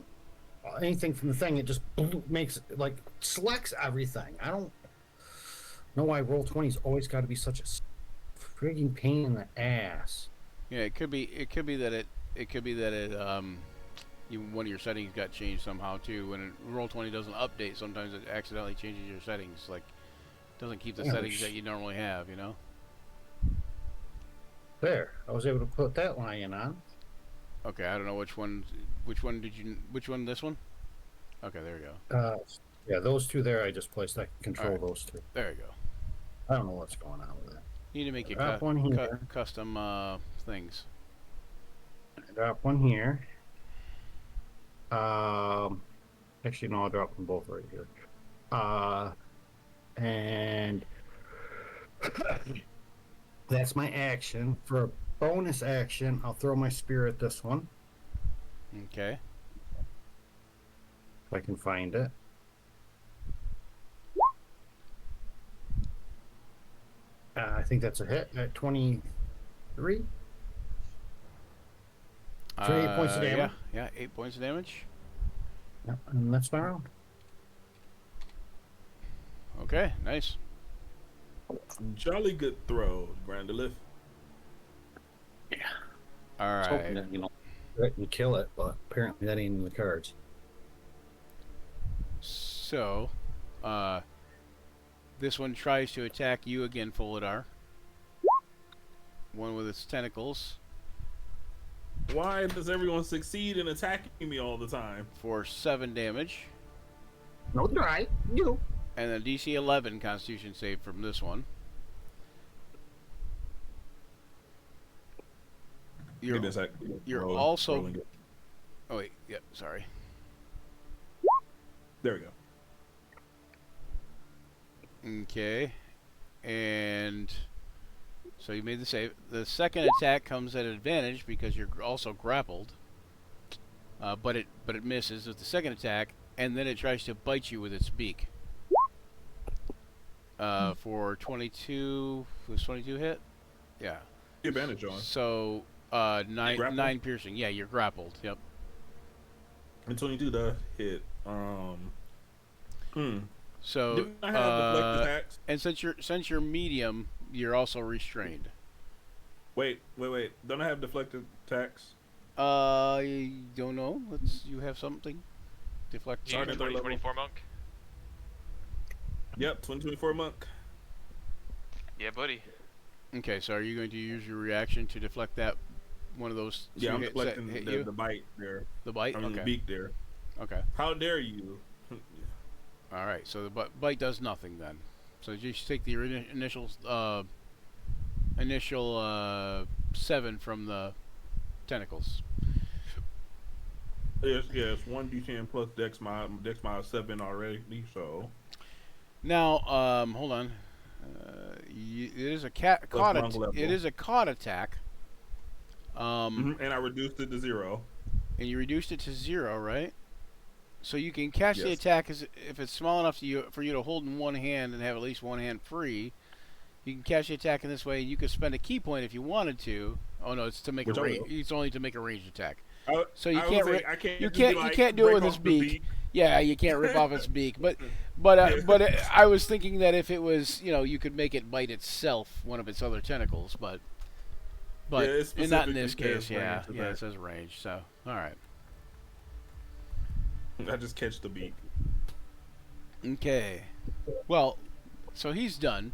anything from the thing, it just makes like selects everything. I don't know why roll 20's always got to be such a frigging pain in the ass. Yeah, it could be that one of your settings got changed somehow too. When Roll20 doesn't update, sometimes it accidentally changes your settings. Like, doesn't keep the Yeah, settings that you normally have. You know. There, I was able to put that lion on. Okay, I don't know which one. Which one did you? Which one? This one? Okay, there you go. Yeah, those two there, I just placed. I can control Alright. those two. There you go. I don't know what's going on with that. You need to make your Drop one here. custom things. I drop one here. Actually, no, I'll drop them both right here. And that's my action. For a bonus action, I'll throw my spear at this one, Okay. if I can find it. I think that's a hit at 23. For 8 points of damage. Yeah, 8 points of damage. Yep, and that's my round. Okay, nice. Jolly good throw, Brandolith. All I was hoping right. that, threaten to kill it, but apparently that ain't in the cards. So, this one tries to attack you again, Folidar. One with its tentacles Why does everyone succeed in attacking me all the time? for 7 damage. No, try. You. And then DC 11 Constitution save from this one. Give me a sec. you're Rolling- also- rolling it. Oh wait, yep, sorry. There we go. Okay, and so you made the save. The second attack comes at advantage because you're also grappled. But it misses with the second attack, and then it tries to bite you with its beak. For 22, was 22 hit? Yeah. The advantage on. So nine Grappled? piercing. Yeah, you're grappled. Yep. And 22 does hit. So Didn't I have deflect attacks? and since you're medium, you're also restrained. Wait. Don't I have deflected attacks? I don't know. You have something? Deflect. You Started at third level. 2024 monk. Yep, 2024 monk. Yeah, buddy. Okay, so are you going to use your reaction to deflect that one of those two Yeah, I'm hits that deflecting hit the, you? the bite there. The bite? I mean, the Okay. beak there. Okay. How dare you? All right. So the bite does nothing then. So just take the initial 7 from the tentacles. Yes, 1d10 plus dex mod 7 already. So Now, hold on. It is a caught. wrong level. It is a caught attack. and I reduced it to 0. And you reduced it to 0, right? So you can catch the Yes. attack if it's small enough for you to hold in one hand and have at least one hand free. You can catch the attack in this way. You could spend a key point if you wanted to. Oh no, it's to make Which a I range. will. It's only to make a ranged attack. I, So you I can't would say ri- I can't you just can't- be you like, can't do it break with his off the beak. Yeah, you can't rip off its beak, but I was thinking that if it was, you could make it bite itself, one of its other tentacles, but Yeah, it and not in this specifically case. says Yeah, range yeah, attack. it says range. So all right, I just catch the beak. okay. Well, so he's done,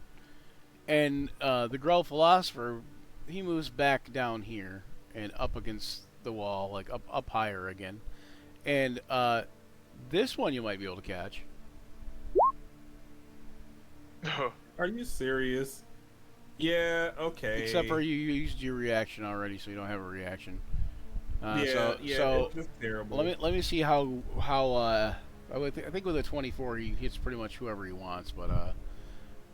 and the Grell Philosopher, he moves back down here and up against the wall, like up higher again, and this one you might be able to catch. Are you serious? Yeah. Okay. Except for you used your reaction already, so you don't have a reaction. yeah. So It's just terrible. let me see how I think with a 24 he hits pretty much whoever he wants, but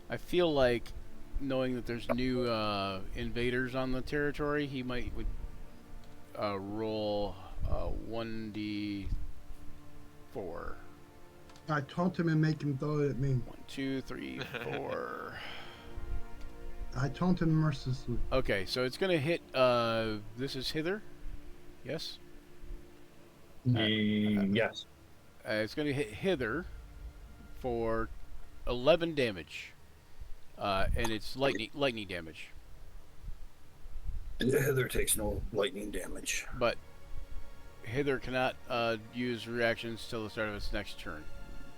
I feel like knowing that there's new invaders on the territory, he would roll 1d4. I taunt him and make him throw it at me. 1, 2, 3, 4. I taunt him mercilessly. Okay, so it's gonna hit. This is hither. Yes. Yes. It's going to hit hither for 11 damage, and it's lightning damage. Heather takes no lightning damage. But hither cannot use reactions till the start of its next turn.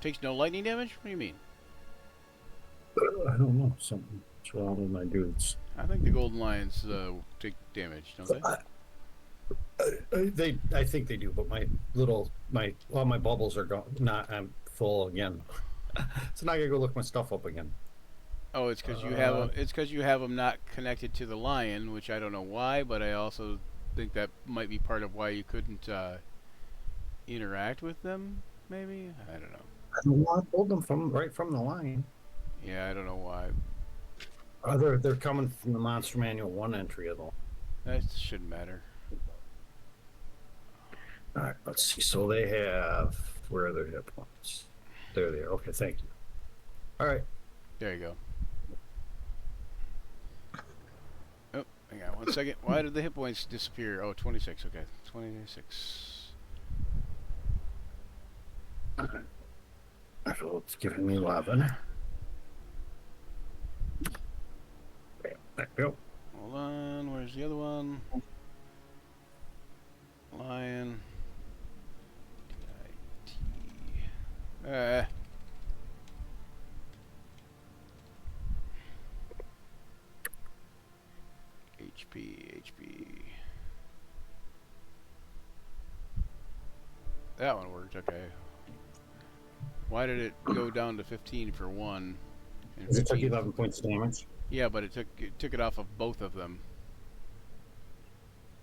Takes no lightning damage? What do you mean? I don't know. Something's wrong with my dudes. I think the Golden Lions take damage, don't they? I think they do, but all my bubbles are gone. I'm full again. So now I gotta go look my stuff up again. Oh, it's because you have them not connected to the lion, which I don't know why, but I also think that might be part of why you couldn't interact with them. Maybe, I don't know. I don't know. I pulled them right from the line. Yeah, I don't know why. They're coming from the Monster Manual 1 entry of them. That shouldn't matter. All right, let's see. So they have, where are their hit points? There they are. Okay, thank you. All right. There you go. Oh, hang on 1 second. Why did the hit points disappear? Oh, 26. Okay, 26. So it's giving me 11. There we go. Hold on. Where's the other one? Lion. D-I-T. HP. That one worked. Okay. Why did it go down to 15 for one? And It took 15 11 points of damage. Yeah, but it took it off of both of them.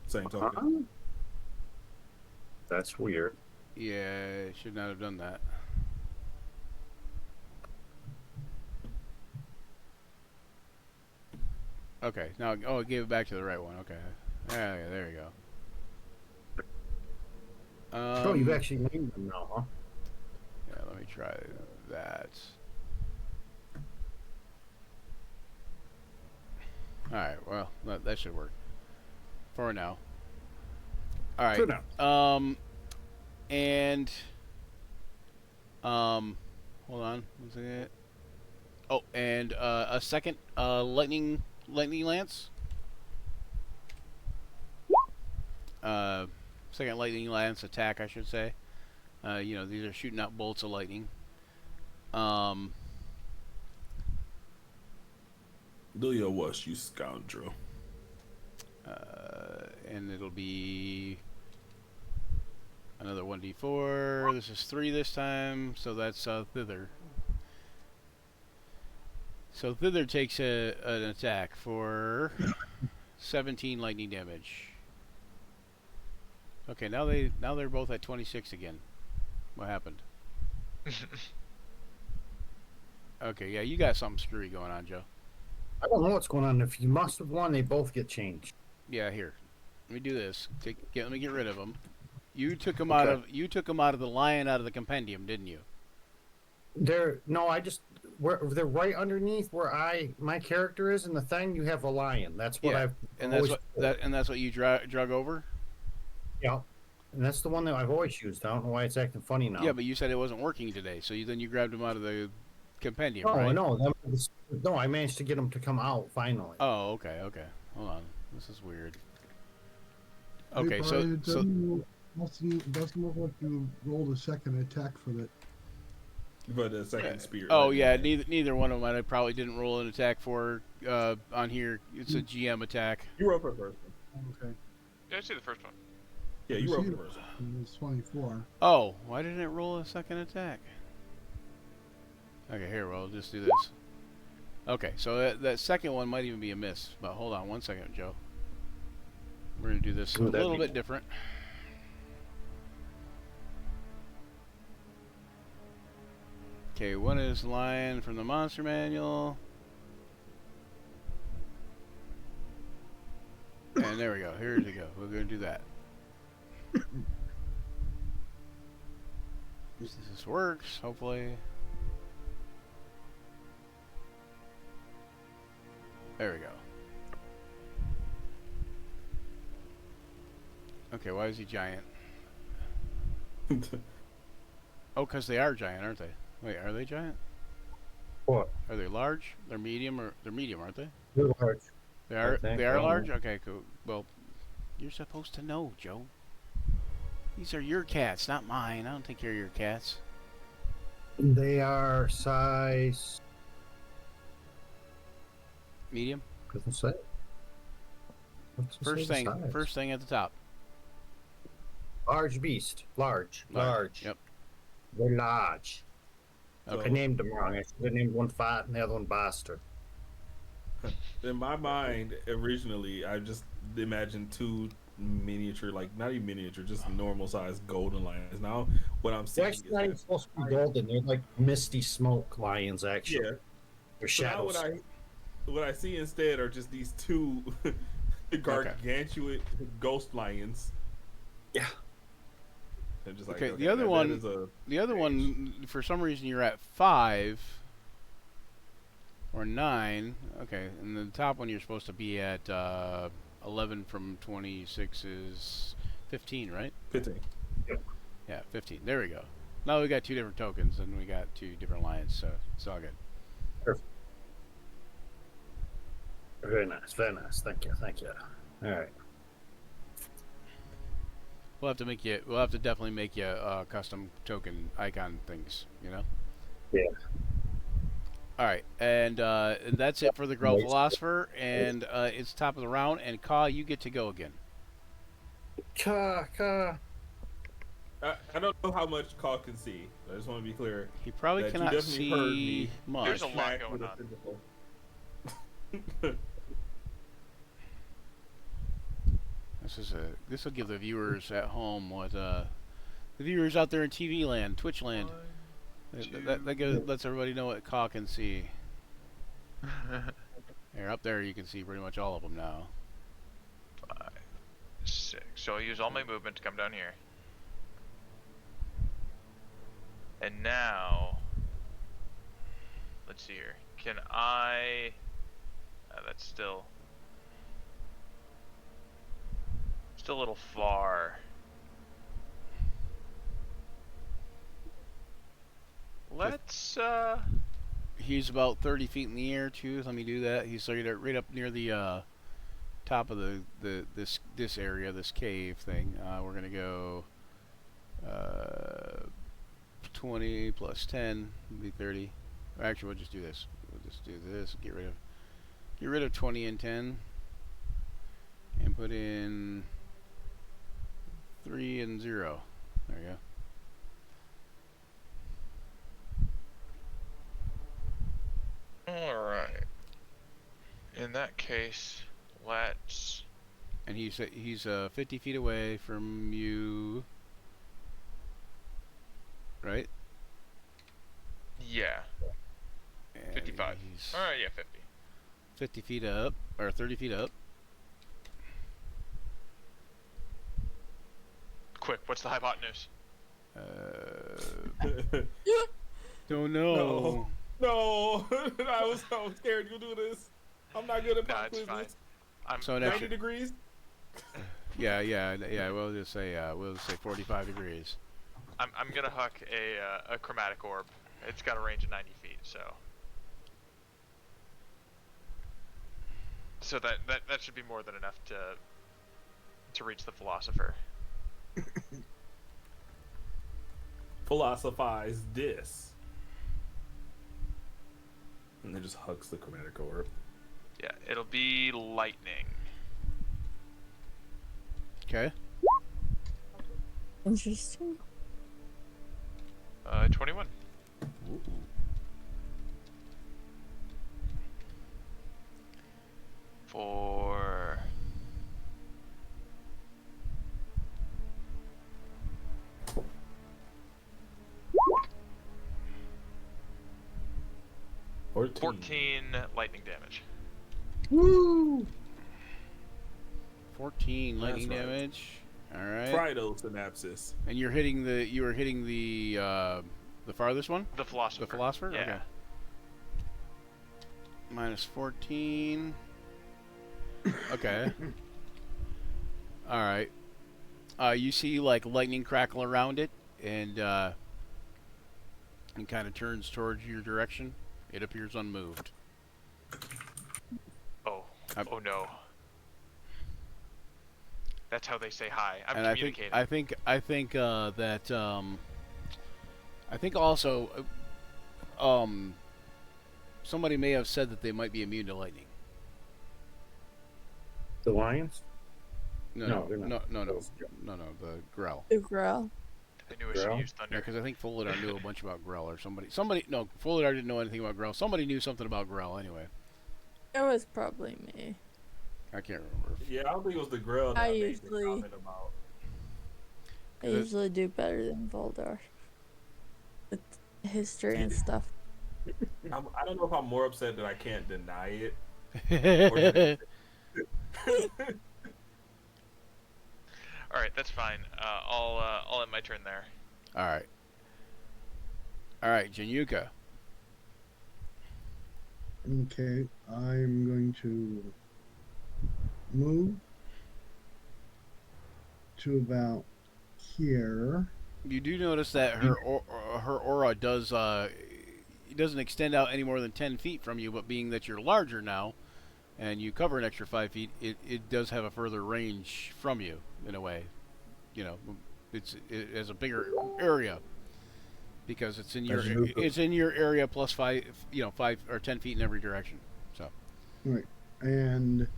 Same token. That's weird. Yeah, it should not have done that. Okay, now it gave it back to the right one. Okay, yeah, there you go. Oh, you've actually named them now, huh? Yeah, let me try that. All right, well that should work for now. All right. For now. And hold on, what's it? Oh, and a second lightning lance. second lightning lance attack, I should say. You know, these are shooting out bolts of lightning. Do your worst, you scoundrel. And it'll be another 1d4. This is 3 this time, so that's Thither. So Thither takes an attack for 17 lightning damage. Okay, now they're both at 26 again. What happened? Okay, yeah, you got something screwy going on, Joe. I don't know what's going on. If you must have won, they both get changed. Yeah, here. Let me do this. Let me get rid of them. You took them out of the lion out of the compendium, didn't you? They're right underneath where my character is in the thing. You have a lion. That's what I've And always that's what you drug over. Yeah, and that's the one that I've always used. I don't know why it's acting funny now. Yeah, but you said it wasn't working today, so then you grabbed them out of the compendium, no, right? no, I managed to get them to come out finally. Oh, okay. Hold on, this is weird. Hey, Okay, Brian, it doesn't look like you rolled a second attack for that. But the second spear. Oh right? yeah, neither one of them. I probably didn't roll an attack for on here. It's a GM attack. You rolled for the first one. Okay. Yeah, I see the first one. Yeah, you rolled for the first one. It's 24. Oh, why didn't it roll a second attack? Okay, here, we'll just do this. Okay, so that second one might even be a miss. But hold on one second, Joe. We're going to do this a little bit different. Okay, one is lion from the monster manual. And there we go. Here we go. We're going to do that. This works, hopefully. There we go. Okay, why is he giant? Oh, because they are giant, aren't they? Wait, are they giant? What? Are they large? They're medium, aren't they? They're large. They are. think, They I are don't large. know. Okay, cool. Well, you're supposed to know, Joe. These are your cats, not mine. I don't take care of your cats. They are size. Medium. Doesn't say. What's it say the size? First thing at the top. Large beast. Large. Yep. They're large. Okay. I named them wrong. I should have named one fat and the other one bastard. In my mind, originally, I just imagined two miniature, like not even miniature, just normal sized golden lions. Now, what I'm They're seeing actually not even supposed to be golden. They're like misty smoke lions, actually. yeah. They're So now shadows. what I see instead are just these two gargantuan ghost lions. Yeah. They're just like, Okay, the that- other that one- is a- The other one, for some reason, you're at 5 or 9. Okay, and the top one you're supposed to be at 11 from 26 is 15, right? 15. Yeah, 15. There we go. Now we got 2 different tokens, and we got 2 different lions, so it's all good. Very nice. Very nice. Thank you. Thank you. All right. We'll have to definitely make you custom token icon things, you know? Yeah. All right, and that's it for the Grell Philosopher, and it's top of the round, and Ka, you get to go again. Ka. I don't know how much Caw can see. I just want to be clear. He probably That you cannot definitely heard see me. much. There's a lot Smack going with a on. physical. This will give the viewers at home what the viewers out there in TV land, Twitch land. That lets everybody know what Ka can see. Here, up there, you can see pretty much all of them now. 5, 6. So I use all my movement to come down here. And now, let's see here. Can I? That's still a little far. Let's He's about 30 feet in the air too. Let me do that. He's right up near the top of this area, this cave thing. We're gonna go 20 plus 10 would be 30. Actually, we'll just do this. We'll just do this. Get rid of 20 and 10, and put in 3 and 0. There you go. Alright. In that case, let's... And he's 50 feet away from you, right? Yeah, And 55. He's Alright, yeah, 50. 50 feet up, or 30 feet up. Quick, what's the hypotenuse? Don't know. No, I was scared you do this. I'm not good at Nah, pop it's fine. quizzes. So an 90 extra, degrees? yeah. We'll just say 45 degrees. I'm gonna huck a chromatic orb. It's got a range of 90 feet, so that should be more than enough to reach the philosopher. Philosophize this. And then just hugs the chromatic orb. Yeah, it'll be lightning. Okay. Interesting. 21. Ooh. For 14 lightning damage. Woo! 14 lightning That's right. damage. All right. Pridosynapsis. And you were hitting the farthest one, The philosopher. the philosopher. Yeah. Okay. Minus 14. Okay. All right. You see like lightning crackle around it, and kind of turns towards your direction. It appears unmoved. Oh. I'm- Oh no. That's how they say hi. I'm And communicating. I think also somebody may have said that they might be immune to lightning. The lions? No, No, no, they're not. no, the Grell. The growl. I knew I should Grell? use Yeah, thunder. because I think Folidar knew a bunch about Grell, or somebody. No, Folidar didn't know anything about Grell. Somebody knew something about Grell anyway. It was probably me. I can't remember. Yeah, I don't think it was the grill that I I made the usually- comment about. I Is it- usually do better than Voldar. With history and stuff. I don't know if I'm more upset that I can't deny it. All right, that's fine. I'll end my turn there. All right, Janyuka. Okay, I'm going to move to about here. You do notice that her aura does it doesn't extend out any more than 10 feet from you, but being that you're larger now, and you cover an extra 5 feet, it does have a further range from you in a way. You know, it has a bigger area because it's in your area plus 5 or 10 feet in every direction. So Right, and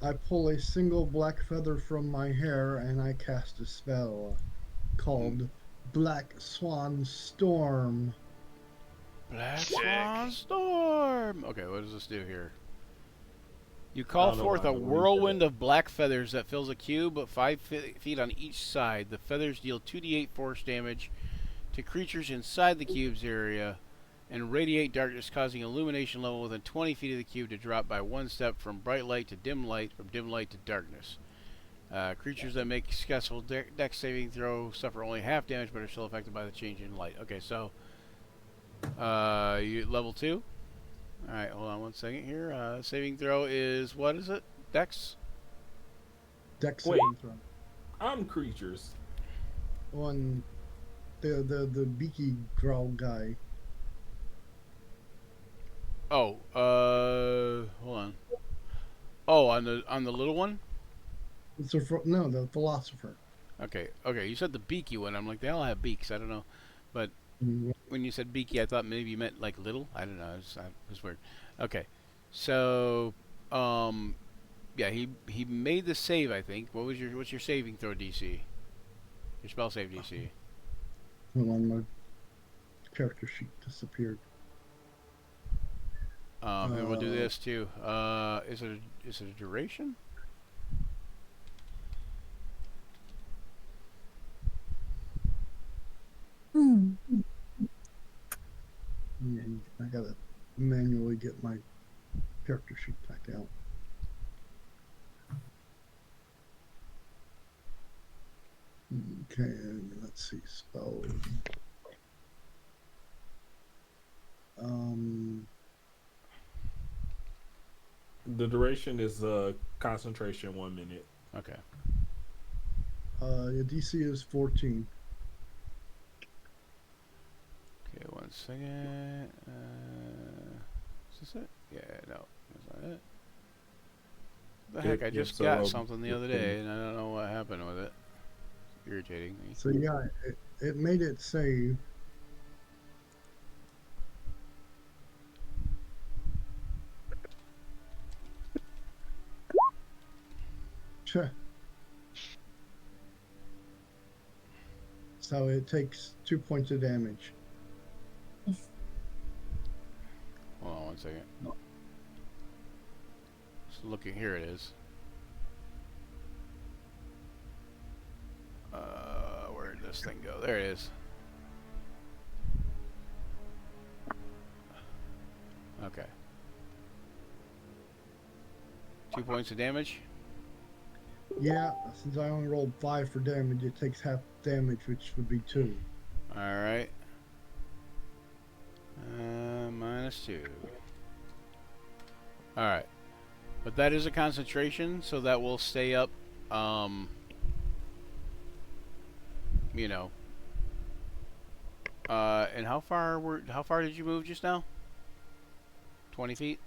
I pull a single black feather from my hair and I cast a spell called Black Swan Storm. Black Sick. Swan Storm. Okay, what does this do here? You I call don't know forth why a I'm gonna read whirlwind of black feathers that fills a cube, 5 feet on each side. The feathers deal 2d8 force damage to creatures inside the cube's area and radiate darkness, causing illumination level within 20 feet of the cube to drop by 1 step from bright light to dim light, from dim light to darkness. Creatures that make successful dex saving throw suffer only half damage but are still affected by the change in light. Okay, so you level 2. All right, hold on 1 second here. Saving throw is, what is it? Dex? Dex Wait. saving throw. I'm creatures. On the beaky growl guy. Oh, hold on. Oh, Oh, on the little one. It's no, the philosopher. Okay, okay. You said the beaky one. I'm like, they all have beaks. I don't know, but Mm, when you said beaky, I thought maybe you meant like little. I don't know. It was weird. Okay, so yeah, he made the save. I think. What's your saving throw DC? Your spell save DC. Hold on, my character sheet disappeared. And we'll do this too. Is it a duration? Hmm. I gotta manually get my character sheet back out. Okay, let's see. Spell. The duration is concentration 1 minute. Okay. Your DC is 14. Okay, 1 second. Is this it? Yeah, no, that's not it. The heck, I Yep, just so, got something the other day, and I don't know what happened with it. It's irritating me. So yeah, it made it save. Sure. So it takes 2 points of damage. Hold on 1 second. Just looking, here it is. Where did this thing go? There it is. Okay. 2 points of damage. Yeah, since I only rolled 5 for damage, it takes half damage, which would be 2. Alright. -2. Alright. But that is a concentration, so that will stay up, you know. And how far did you move just now? 20 feet?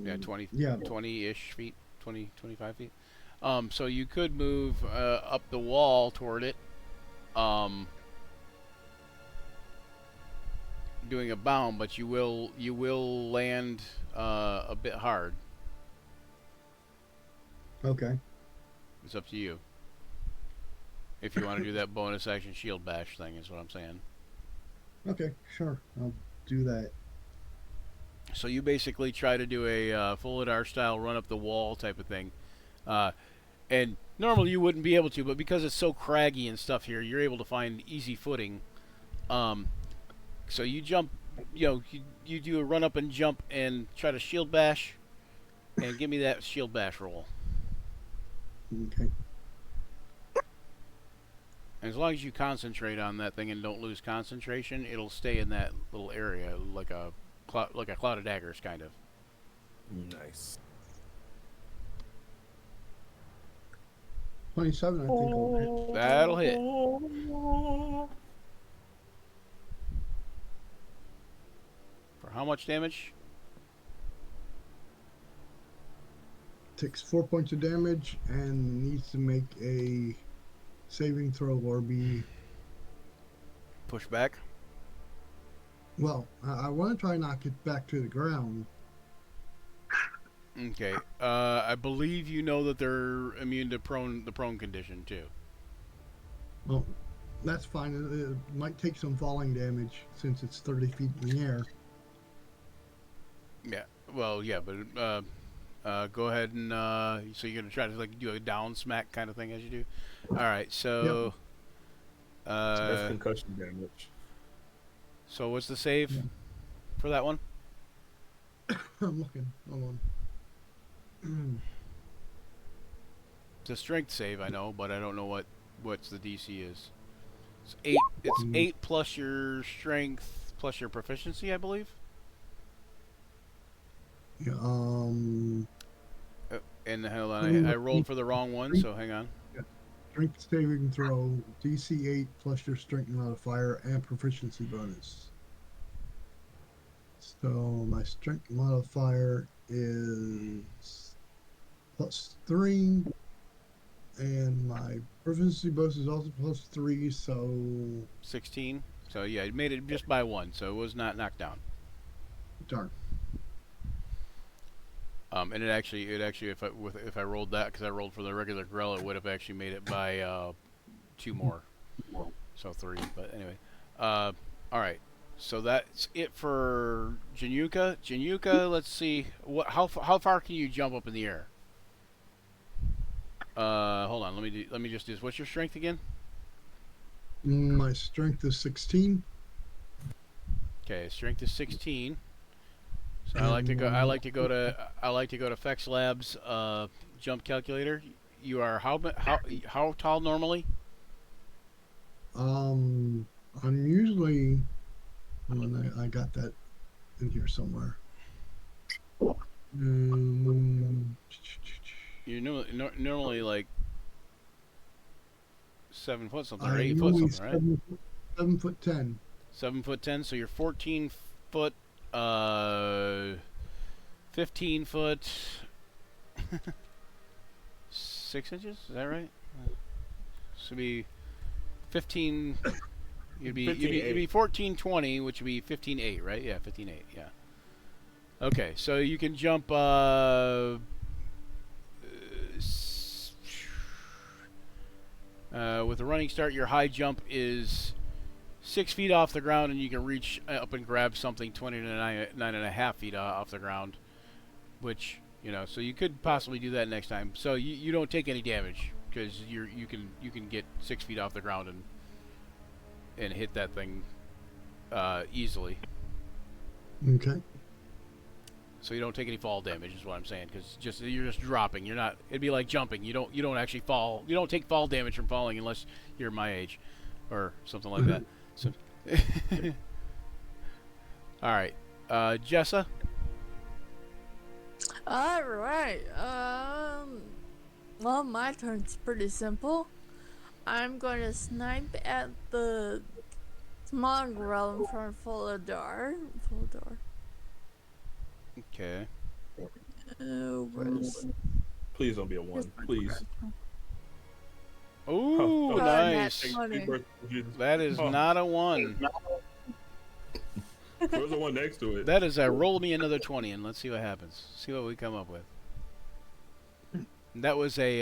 Yeah, 20, Yeah. 20-ish feet, 20, 25 feet. So you could move up the wall toward it, doing a bound, but you will land a bit hard. Okay. It's up to you. If you want to do that bonus action shield bash thing, is what I'm saying. Okay, sure. I'll do that. So you basically try to do a full Adar style run up the wall type of thing. And normally you wouldn't be able to, but because it's so craggy and stuff here, you're able to find easy footing. So you jump, you do a run up and jump and try to shield bash, and give me that shield bash roll. Okay. And as long as you concentrate on that thing and don't lose concentration, it'll stay in that little area like a cloud of daggers, kind of. Nice. 27, I think I'll hit. That'll hit. For how much damage? Takes 4 points of damage and needs to make a saving throw or be... Push back. Well, I want to try and knock it back to the ground. Okay. I believe you know that they're immune to the prone condition too. Well, that's fine. It might take some falling damage since it's 30 feet in the air. Yeah. Well, yeah, but go ahead and so you're gonna try to do a down smack kind of thing as you do. All right. So. That's concussion damage. So what's the save for that one? I'm looking. Hold on. It's a strength save, I know, but I don't know what's the DC is. It's 8. It's 8 plus your strength plus your proficiency, I believe. Yeah, And hold on, I rolled for the wrong one, so hang on. strength saving throw, DC 8 plus your strength modifier and proficiency bonus. So my strength modifier is +3, and my proficiency bonus is also +3. So 16. So yeah, it made it just by 1, so it was not knocked down. darn. And it actually, if I rolled that, because I rolled for the regular Grell, it would have actually made it by 2 more, so 3. But anyway, all right. So that's it for Januka. Januka, let's see, how far can you jump up in the air? Hold on, let me just do this. What's your strength again? My strength is 16. Okay, strength is 16. So I like to go to Fex Labs jump calculator. You are how tall normally? I'm usually. I got that in here somewhere. You're normally like 7 foot something, or I'm 8 foot usually something, right? 7'10". 7'10", so you're 14 foot, 15 foot, 6 inches. Is that right? So be 15. You'd be 14.20, which would be 15.8, right? Yeah, 15.8. Yeah. Okay, so you can jump. With a running start, your high jump is 6 feet off the ground, and you can reach up and grab something 9.5 feet off the ground, which, so you could possibly do that next time. So you don't take any damage because you can get 6 feet off the ground and hit that thing easily. Okay. So you don't take any fall damage, is what I'm saying, because you're just dropping. You're not. It'd be like jumping. You don't actually fall. You don't take fall damage from falling unless you're my age, or something like that. So, all right, Jessa. All right. Well, my turn's pretty simple. I'm going to snipe at the small Grell in front of Fuladar. Okay. Where's... Please don't be a 1. Please. Ooh, Oh, nice. Funny. That is not a 1. There's a 1 next to it. That is a roll me another 20, and let's see what happens. See what we come up with. That was a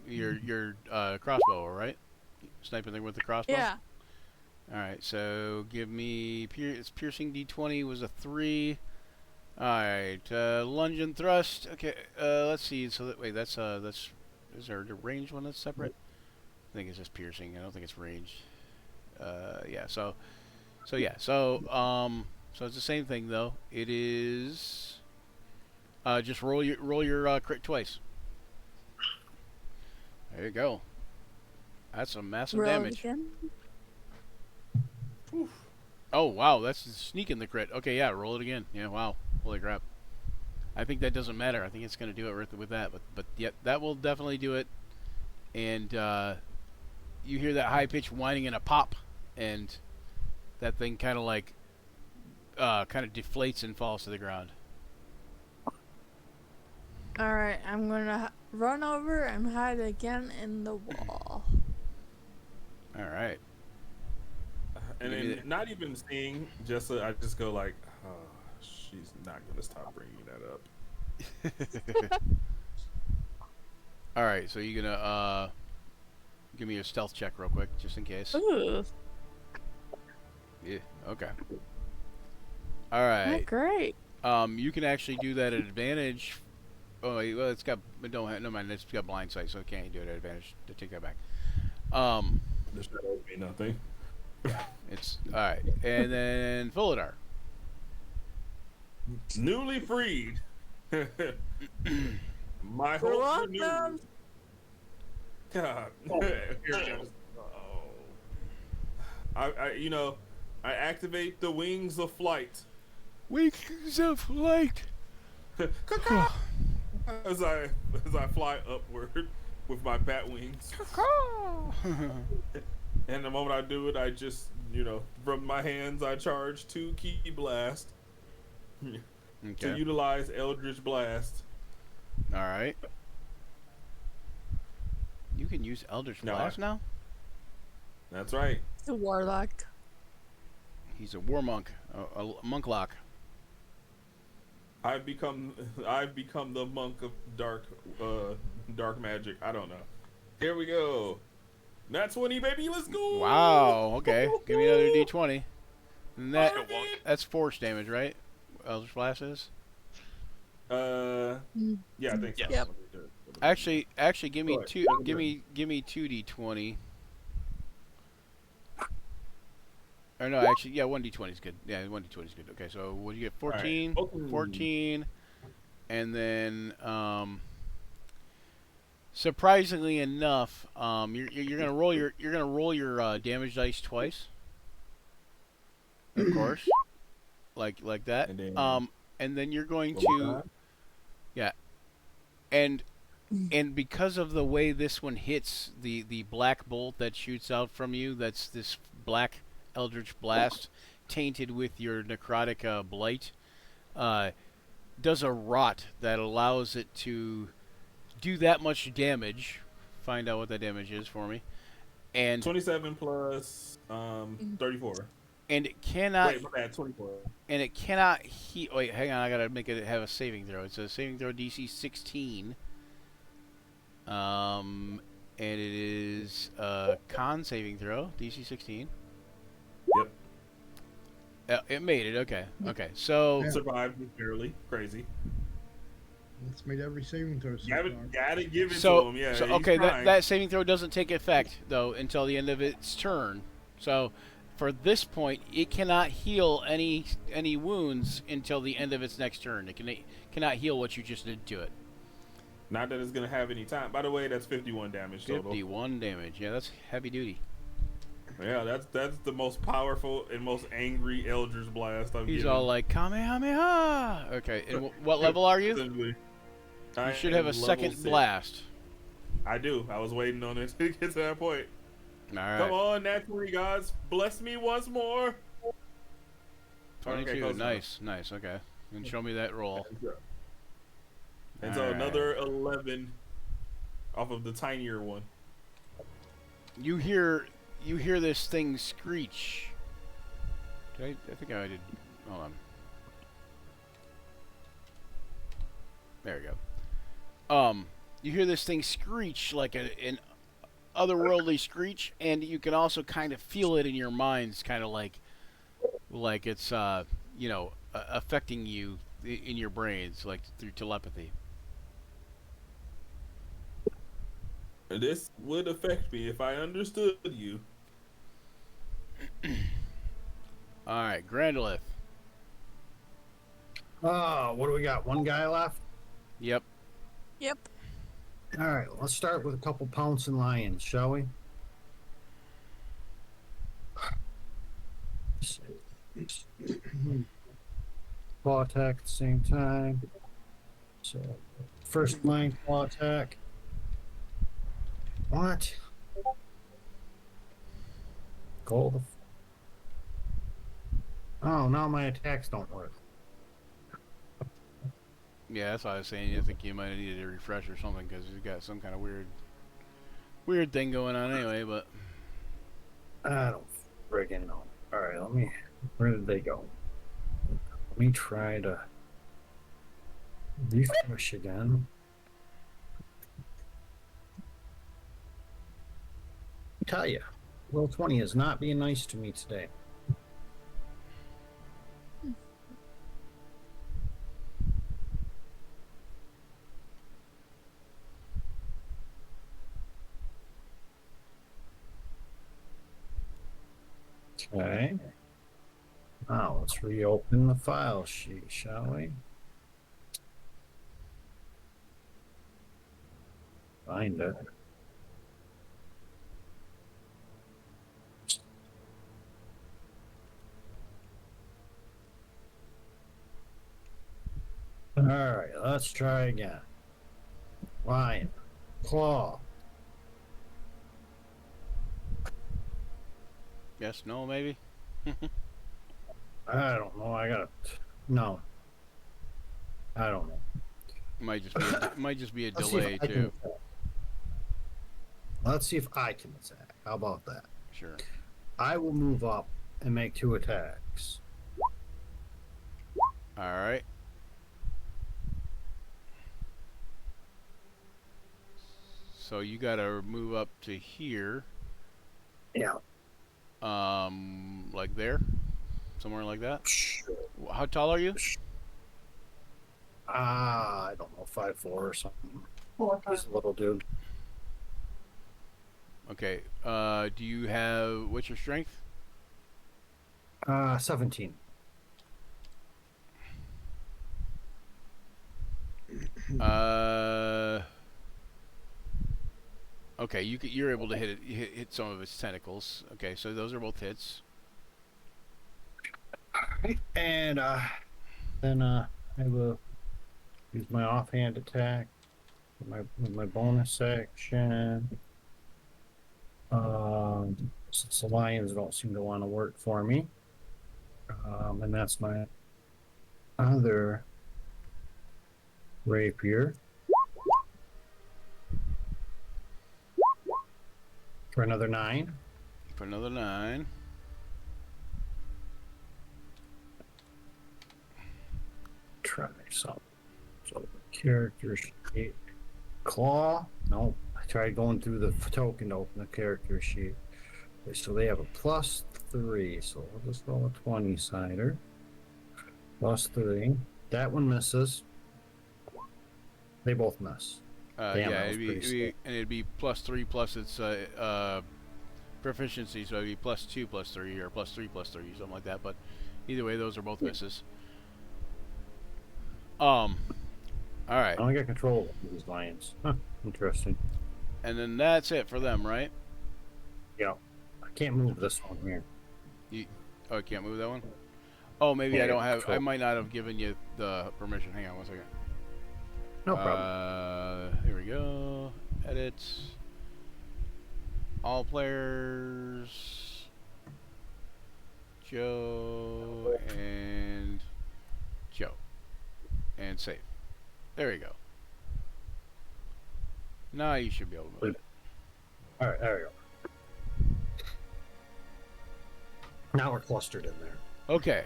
your crossbow, right? Sniping with the crossbow. Yeah. All right, so give me it's piercing D20 was a 3. All right, lunge and thrust. Okay, let's see. So that's is there a range one that's separate? I think it's just piercing. I don't think it's range. Yeah. So it's the same thing though. It is just roll your crit twice. There you go. That's some massive Roll damage. again. Oh wow, that's sneaking the crit. Okay, yeah, roll it again. Yeah, wow, holy crap. I think that doesn't matter. I think it's going to do it with that, but yeah, that will definitely do it. And you hear that high pitched whining and a pop, and that thing kind of deflates and falls to the ground. All right, I'm gonna run over and hide again in the wall. All right. And then not even seeing Jessa, I just go like, oh, she's not going to stop bringing that up. All right, so you're gonna give me a stealth check real quick, just in case. Ooh, Yeah. Okay. All right. great. You can actually do that at advantage. Oh, wait, well, no mind. It's got blind sight, so it can't do it at advantage. To take that back. This shadow mean nothing. It's all right, and then Fuladar. Newly freed. My You're hopes are new. welcome. God. Here it goes. Oh. I activate the wings of flight. Wings of flight. as I fly upward with my bat wings. And the moment I do it, I just, from my hands, I charge 2 Ki Blast. to Okay. utilize Eldritch Blast. All right. You can use Eldritch No, Blast now? That's right. The warlock. He's a war monk, a monk lock. I've become the monk of dark magic. I don't know. Here we go. Nat 20, baby. Let's go. Wow. Okay. Give me another D20. And Perfect. that's force damage, right? Eldritch Blast is. Yeah, I think so. Yes. Yep. Actually, give me Go ahead. two. Go Give ahead. me 2D20. Or no, actually, yeah, 1D20 is good. Yeah, 1D20 is good. Okay, so what do you get? 14, All right. 14, and then surprisingly enough, you're gonna roll your damage dice twice, of course, like that. And then you're going to and because of the way this one hits, the black bolt that shoots out from you, that's this black Eldritch Blast, tainted with your necrotic blight, does a rot that allows it to do that much damage. Find out what that damage is for me. And 27 plus 34. and it cannot Wait, my bad. 24. and it cannot heal. Wait, hang on, I gotta make it have a saving throw. It's a saving throw DC 16. And it is a con saving throw, DC 16. Yep. It made it. Okay. Okay. So Yeah. Survived barely. Crazy. It's made every saving throw so Gotta, far. gotta give it to so, him. Yeah. so he's okay. trying. That saving throw doesn't take effect though until the end of its turn. So for this point, it cannot heal any wounds until the end of its next turn. It cannot heal what you just did to it. Not that it's gonna have any time. By the way, that's 51 damage total. 51 damage. Yeah, that's heavy duty. Yeah, that's the most powerful and most angry Eldritch Blast I've He's given. all like Kamehameha. Okay. And what level are you? Simply. You I should have am a level second 6. blast. I do. I was waiting on it to get to that point. All right. Come on, Nat 20 gods, bless me once more. 22. Okay, close enough. Nice. Okay. And show me that roll. And so Alright. another 11 off of the tinier one. You hear this thing screech. I think I did. Hold on. There we go. You hear this thing screech like an otherworldly screech, and you can also kind of feel it in your minds, kind of like it's affecting you in your brains, like through telepathy. This would affect me if I understood you. All right, Grandolith. Oh, what do we got? One guy left? Yep. Yep. All right, let's start with a couple pouncing lions, shall we? Claw attack at the same time. So, first line claw attack. What? Gold. Oh, now my attacks don't work. Yeah, that's what I was saying. I think you might have needed a refresh or something because you've got some kind of weird thing going on anyway. But I don't friggin' know. All right, where did they go? Let me try to refresh again. I tell you, Roll 20 is not being nice to me today. Okay. Now let's reopen the file sheet, shall we? Find it. All right, let's try again. Lion, claw. yes, no, maybe. I don't know. I got no. I don't know. Might just be a Let's see if delay I can too. attack. Let's see if I can attack. How about that? Sure. I will move up and make 2 attacks. All right. So you gotta move up to here, Yeah. like there, somewhere like that. Sure. How tall are you? I don't know, 5'4" or something. He's a little dude. Okay. Do you have what's your strength? 17. Okay, you're able to hit some of its tentacles. Okay, so those are both hits. And then I will use my offhand attack with my bonus action. Since the lions don't seem to want to work for me. And that's my other rapier. For another 9. For another 9. Try something. So character sheet. Claw. No, I tried going through the token to open the character sheet. Okay, so they have a +3. So I'll just roll a 20-sider. +3. That one misses. They both miss. Damn, Yeah, that was pretty it'd be +3 plus its proficiency, so it'd be +2 +3 or +3 +3, something like that. But either way, those are both misses. All right, I only got control of these lions. Huh, interesting. and then that's it for them, right? Yeah. I can't move this one here. Oh, I can't move that one. Oh, maybe Yeah, I don't have. I control. might not have given you the permission. Hang on one second. No problem. Here we go. Edit. All players. Joe and Joe. And save. There you go. Now you should be able to move it. All right, there we go. Now we're clustered in there. Okay.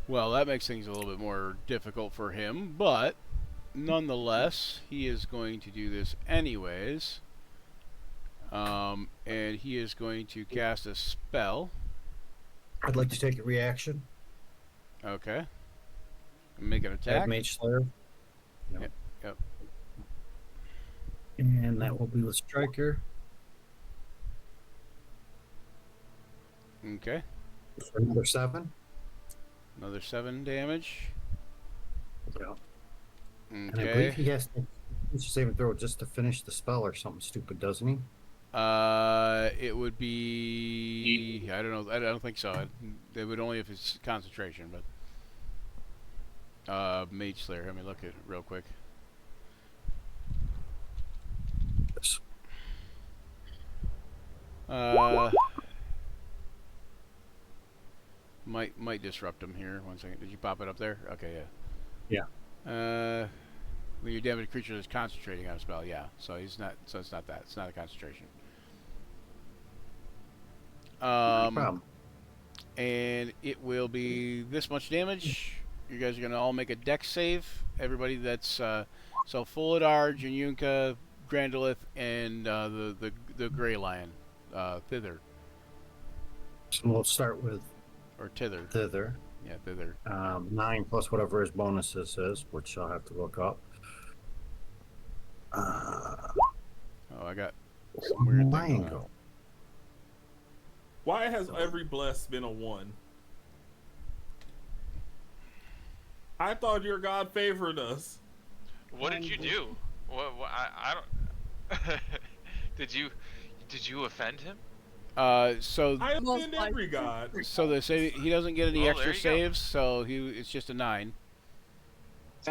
Well, that makes things a little bit more difficult for him, but nonetheless, he is going to do this anyways. And he is going to cast a spell. I'd like to take a reaction. Okay. Make an attack. Add Mage Slayer. Yep. And that will be with Striker. Okay. For another 7. Another 7 damage. Yeah. And I believe Okay. he has to save and throw just to finish the spell or something stupid, doesn't he? It would be. I don't know. I don't think so. It would only if it's concentration, but. Mage Slayer. Let me look at it real quick. Yes. Might disrupt him here. 1 second. Did you pop it up there? Okay, yeah. Yeah. When your damaged creature is concentrating on a spell, yeah. So he's not. So it's not that. It's not a concentration. No problem. And it will be this much damage. You guys are gonna all make a dex save. Everybody that's so Fuladar, Janyunka, Grandolith, and the Gray Lion, Thither So we'll start with or Tither. Thither. Yeah, Thither. 9 plus whatever his bonuses is, which I'll have to look up. Oh, I got some weird thing going on. Mango. Why has every bless been a 1? I thought your God favored us. What did you do? I don't. Did you offend him? So I Most offend every likely. God. so the save he doesn't get any Well, extra there you go. saves, so it's just a 9.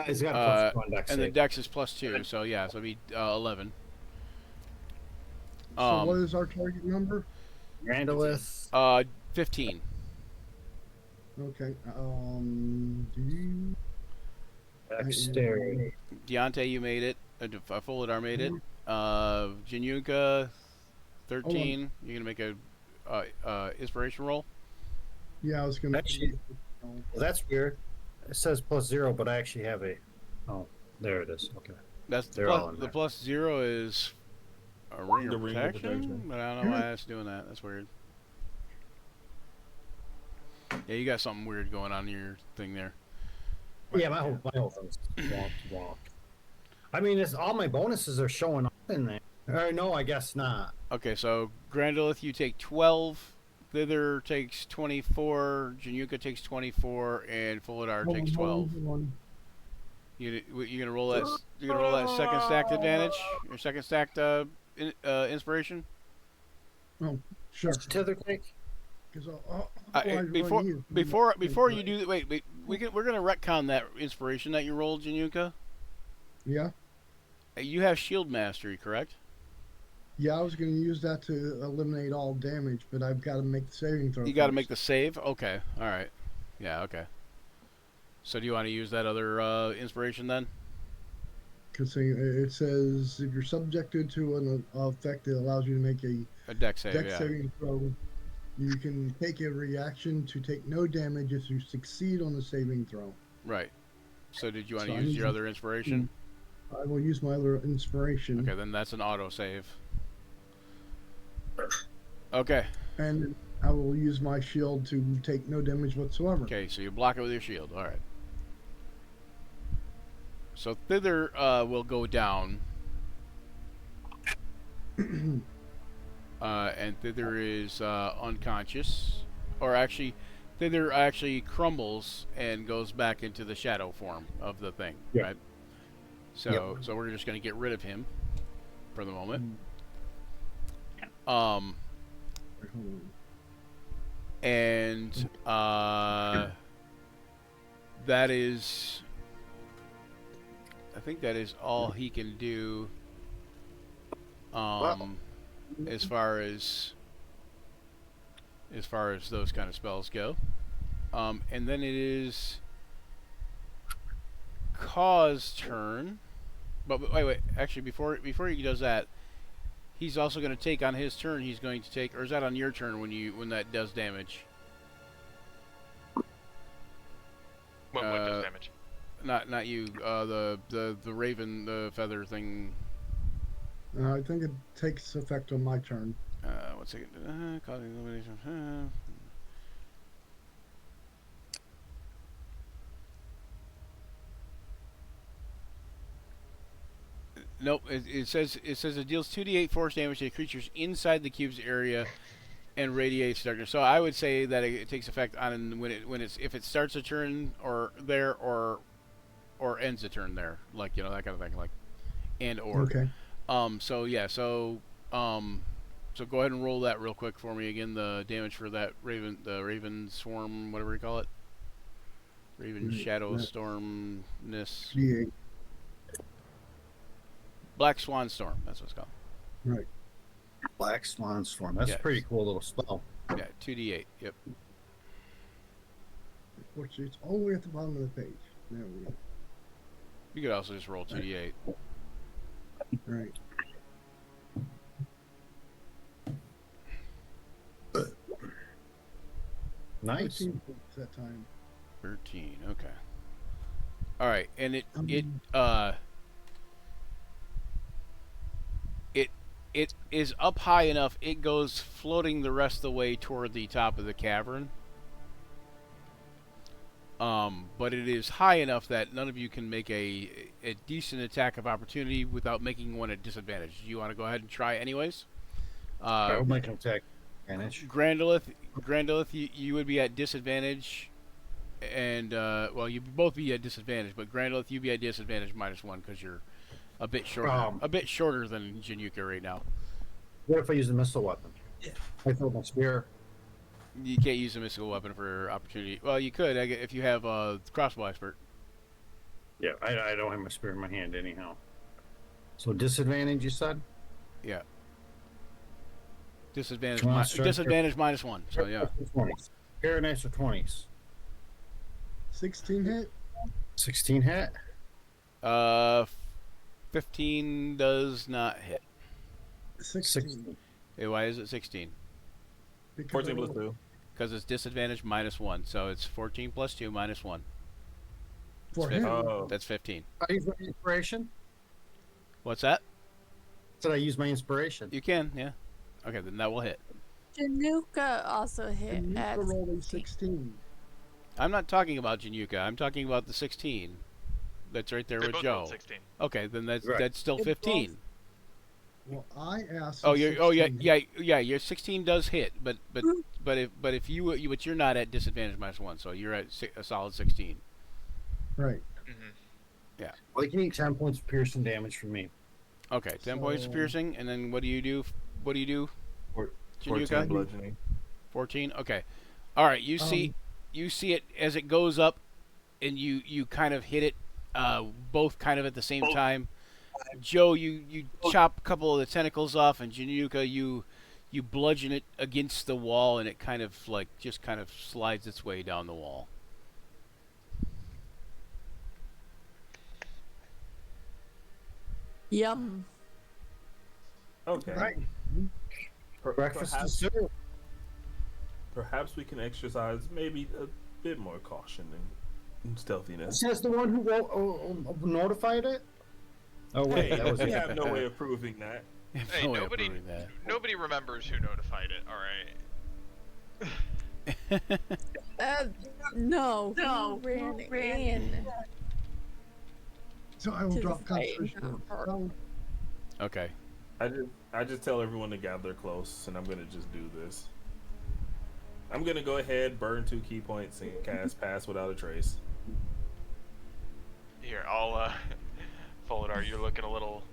He's got a +1 dex And the save. dex is +2, so yeah, so it'd be 11. So what is our target number? Grandolith. 15. Okay. Do you? Dexterity. Deontay, you made it. Foladar made it. Januka, 13. You're gonna make a inspiration roll. Yeah, I was gonna. Actually- Well, that's weird. It says +0, but I actually have a. Oh, there it is. Okay. That's They're all in the there. +0 is a ring The of ring of protection. protection. But I don't know why that's doing that. That's weird. Yeah, you got something weird going on in your thing there. Yeah, my whole thing's wonk. I mean, it's all my bonuses are showing up in there. No, I guess not. Okay, so Grandolith, you take 12. Thither takes 24. Januka takes 24, and Foladar takes 12. You gonna roll that? You gonna roll that second stacked advantage? Your second stacked inspiration? Sure. What's Tither take? Because Before you do that, wait, we're gonna retcon that inspiration that you rolled, Januka. Yeah. You have shield mastery, correct? Yeah, I was going to use that to eliminate all damage, but I've got to make the saving throw. You got to make the save. Okay, all right. Yeah, okay. So do you want to use that other inspiration then? Because it says if you're subjected to an effect that allows you to make a A deck save. dex Yeah. saving throw, you can take a reaction to take no damage if you succeed on the saving throw. Right. So did you want So to I use need your to- other inspiration? I will use my other inspiration. Okay, then that's an auto save. Okay. And I will use my shield to take no damage whatsoever. Okay, so you block it with your shield. All right. So Thither will go down. And Thither is unconscious. Or actually, Thither actually crumbles and goes back into the shadow form of the thing, Yeah. right? So we're just going to get rid of him for the moment. Hold on. And that is, I think that is all he can do. As far as those kind of spells go. And then it is Kaw's turn. But wait. Actually, before he does that, he's also going to take on his turn. He's going to take, or is that on your turn when that does damage? What does damage? Not you. The raven, the feather thing. I think it takes effect on my turn. 1 second. Causing elimination. Nope. It says it deals 2d8 force damage to creatures inside the cube's area and radiates darkness. So I would say that it takes effect on if it starts a turn or ends a turn there, like that kind of thing, like or. Okay. So go ahead and roll that real quick for me again. The damage for that raven swarm, whatever you call it, raven Right, shadow that- stormness, D8. black swan storm. That's what it's called. Right. Black Swan Storm. That's Yes. a pretty cool little spell. Yeah, 2d8. Yep. Unfortunately, it's all the way at the bottom of the page. There we go. You could also just roll 2d8. Right. Nice. 13 points that time. 13. Okay. All right, and it is up high enough. It goes floating the rest of the way toward the top of the cavern. But it is high enough that none of you can make a decent attack of opportunity without making one at disadvantage. Do you want to go ahead and try anyways? I will make an attack advantage. Grandolith, you would be at disadvantage, and you'd both be at disadvantage. But Grandolith, you'd be at disadvantage -1 because you're a bit shorter than Januka right now. What if I use a missile weapon? I throw my spear. You can't use a mystical weapon for opportunity. Well, you could if you have a crossbow expert. Yeah, I don't have my spear in my hand anyhow. So disadvantage, you said? Yeah. Disadvantage Come on, strike. disadvantage -1. So yeah. 20s. Pair of natural 20s. 16 hit. 16 hit. 15 does not hit. 16. Hey, why is it 16? Because 14 plus 2. Because it's disadvantage -1, so it's 14 plus 2 minus 1. For It's him. Oh. That's 15. I use my inspiration. What's that? Did I use my inspiration? You can, yeah. Okay, then that will hit. Januka also hit And at Yuka rolled a 16. 16. I'm not talking about Januka. I'm talking about the 16. That's right there They with both Joe. rolled 16. Okay, then that's Right. that's still It 15. Well, I asked. Oh, for yeah, 16. yeah. Your 16 does hit, but if you but you're not at disadvantage -1, so you're at a solid 16. Right. Mm-hmm. Well, you can eat 10 points of piercing damage from me. Okay, 10 points of So- piercing, and then what do you do? What do you do? 14 Januka? bludgeoning. 14. Okay. All right. You see it as it goes up, and you kind of hit it, both kind of at the same time. Joe, you chop a couple of the tentacles off, and Januka, you bludgeon it against the wall, and it kind of just kind of slides its way down the wall. Yum. Okay. Right. Per- Breakfast perhaps, is served. perhaps we can exercise maybe a bit more caution and stealthiness. Says the one who notified it. Oh wait, Hey, that was we have no way of proving that. Hey, No way of nobody, proving that. nobody remembers who notified it. All right. No, he ran in. So I will To the drop fight. concentration. Oh, Okay. I just tell everyone to gather close, and I'm gonna just do this. I'm gonna go ahead, burn 2 key points, and cast Pass Without a Trace. Here, I'll Foldar, you're looking a little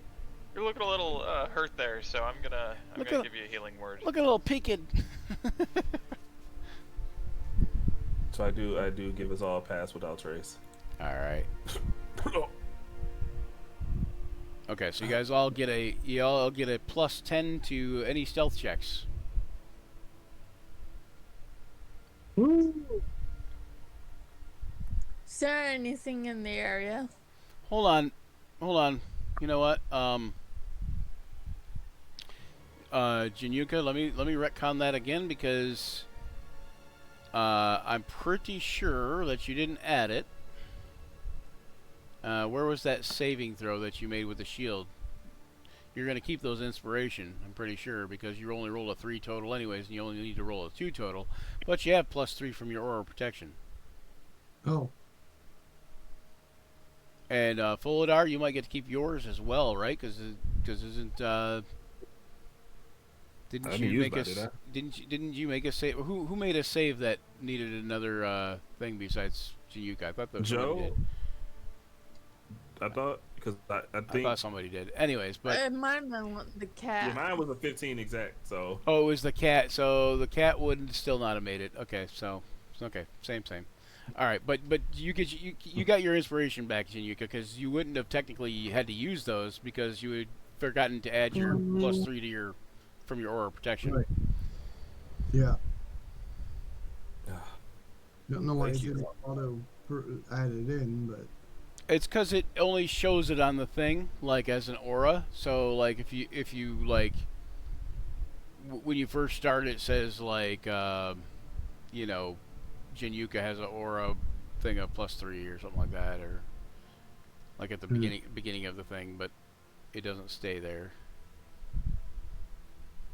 hurt there, so I'm gonna Look give at- you a healing word. Look at a little peaked. So I do give us all a Pass Without Trace. All right. Okay, so you all get a +10 to any stealth checks. Is there anything in the area? Hold on. You know what? Januka, let me retcon that again because I'm pretty sure that you didn't add it. Where was that saving throw that you made with the shield? You're going to keep those inspiration, I'm pretty sure, because you only rolled a 3 total anyways, and you only need to roll a 2 total. But you have +3 from your aura protection. oh, And Fulidar, you might get to keep yours as well, right? Because isn't didn't I you didn't make use a that, didn't you make a save? Who made a save that needed another thing besides Januka? I thought that somebody Joe, did. I thought because I I think thought somebody did. Anyways, but It might have been the cat. yeah, mine was a 15 exact. So oh, it was the cat. So the cat would still not have made it. Okay, so okay, same. All right, but you got your inspiration back, Januka, because you wouldn't have technically had to use those because you had forgotten to add your +3 to your from your aura protection. Right. yeah. Ah, Don't know why it Thank you. didn't auto add it in, but It's because it only shows it on the thing, like as an aura. So, like if you like, when you first start, it says like, you know, Januka has an aura thing of +3 or something like that, or like at the beginning of the thing, but it doesn't stay there.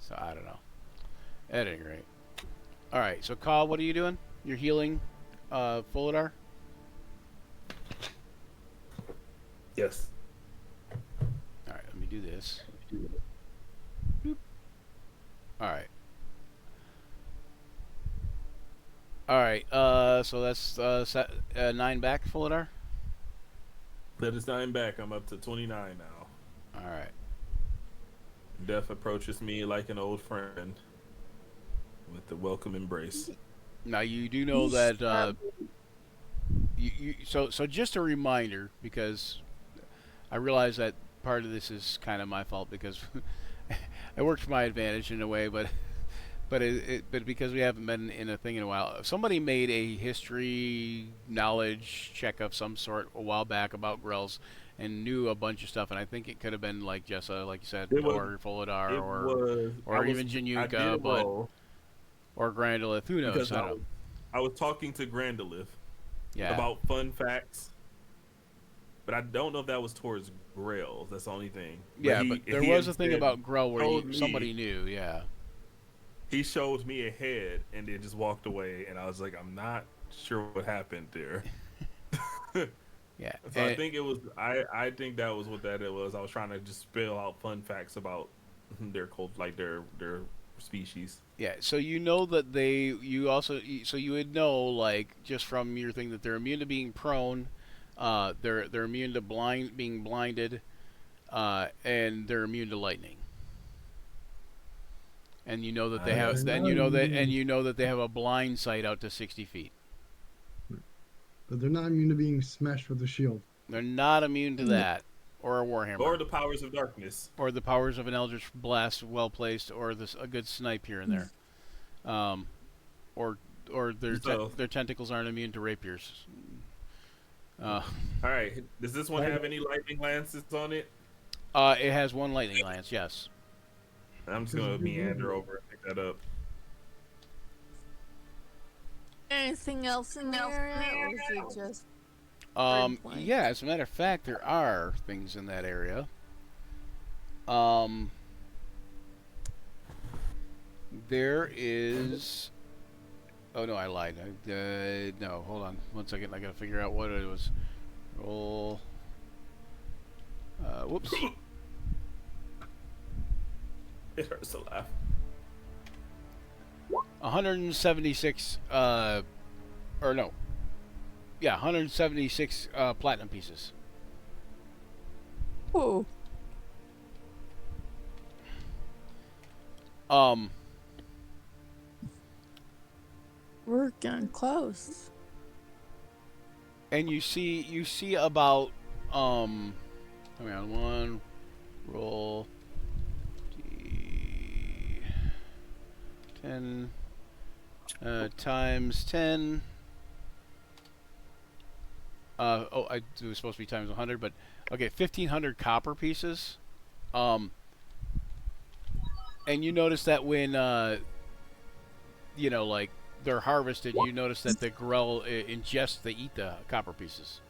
So I don't know. At any rate, all right. So, Ka, what are you doing? You're healing, Fulidar. yes. All right, let me do this. Boop. All right. All right. So that's 9 back, Fulidar. That is 9 back. I'm up to 29 now. All right. Death approaches me like an old friend with the welcome embrace. Now you do know that so just a reminder, because I realize that part of this is kind of my fault because it worked to my advantage in a way, but but because we haven't been in a thing in a while, if somebody made a history knowledge check of some sort a while back about Grells and knew a bunch of stuff, and I think it could have been like Jessa, like you said, It was- or Folidar, It or was, I even was, I Januka, did but roll or Grandolith. Who knows? because I don't. I was talking to Grandolith Yeah. about fun facts, but I don't know if that was towards Grails. That's the only thing. Yeah, he- but there he was a thing instead about Grell where told me- somebody knew. Yeah. He showed me a head and then just walked away, and I was like, I'm not sure what happened there. Yeah. So I And- think it was. I think that was what that it was. I was trying to just spell out fun facts about their cult, like their species. Yeah, so you know that so you would know, like, just from your thing, that they're immune to being prone, they're immune to being blinded, and they're immune to lightning. And you know that they have, and you know that they have a blind sight out to 60 feet. But they're not immune to being smashed with a shield. They're not immune to that, or a warhammer, Or the powers of darkness. or the powers of an eldritch blast well placed, or a good snipe here and there, or So- their tentacles aren't immune to rapiers. All right. Does this one have any lightning lances on it? It has one lightning lance, yes. I'm just gonna meander over and pick that up. Anything else in the area, or is it just blank? Yeah, as a matter of fact, there are things in that area. There is. Oh no, I lied. No, hold on 1 second. I gotta figure out what it was. Roll. Whoops. It hurts to laugh. 176. Or no. Yeah, 176 platinum pieces. Ooh. We're getting close. And you see about hang on, one roll D10 times 10. It was supposed to be times 100, but okay, 1,500 copper pieces. And you notice that when like they're harvested, you notice that the Grell they eat the copper pieces.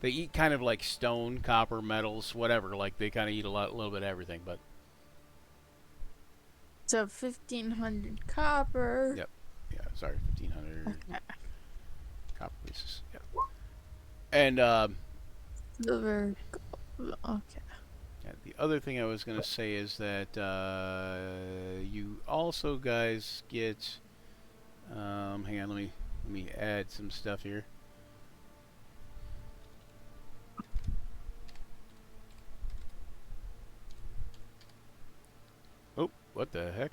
They eat kind of like stone, copper, metals, whatever. Like they kind of eat a little bit of everything. But So 1,500 copper. Yep. yeah, sorry, 1,500 Okay. copper pieces. Yeah. And Silver. Gold. Okay. yeah, the other thing I was gonna say is that you also guys get. Hang on, let me add some stuff here. Oh, what the heck?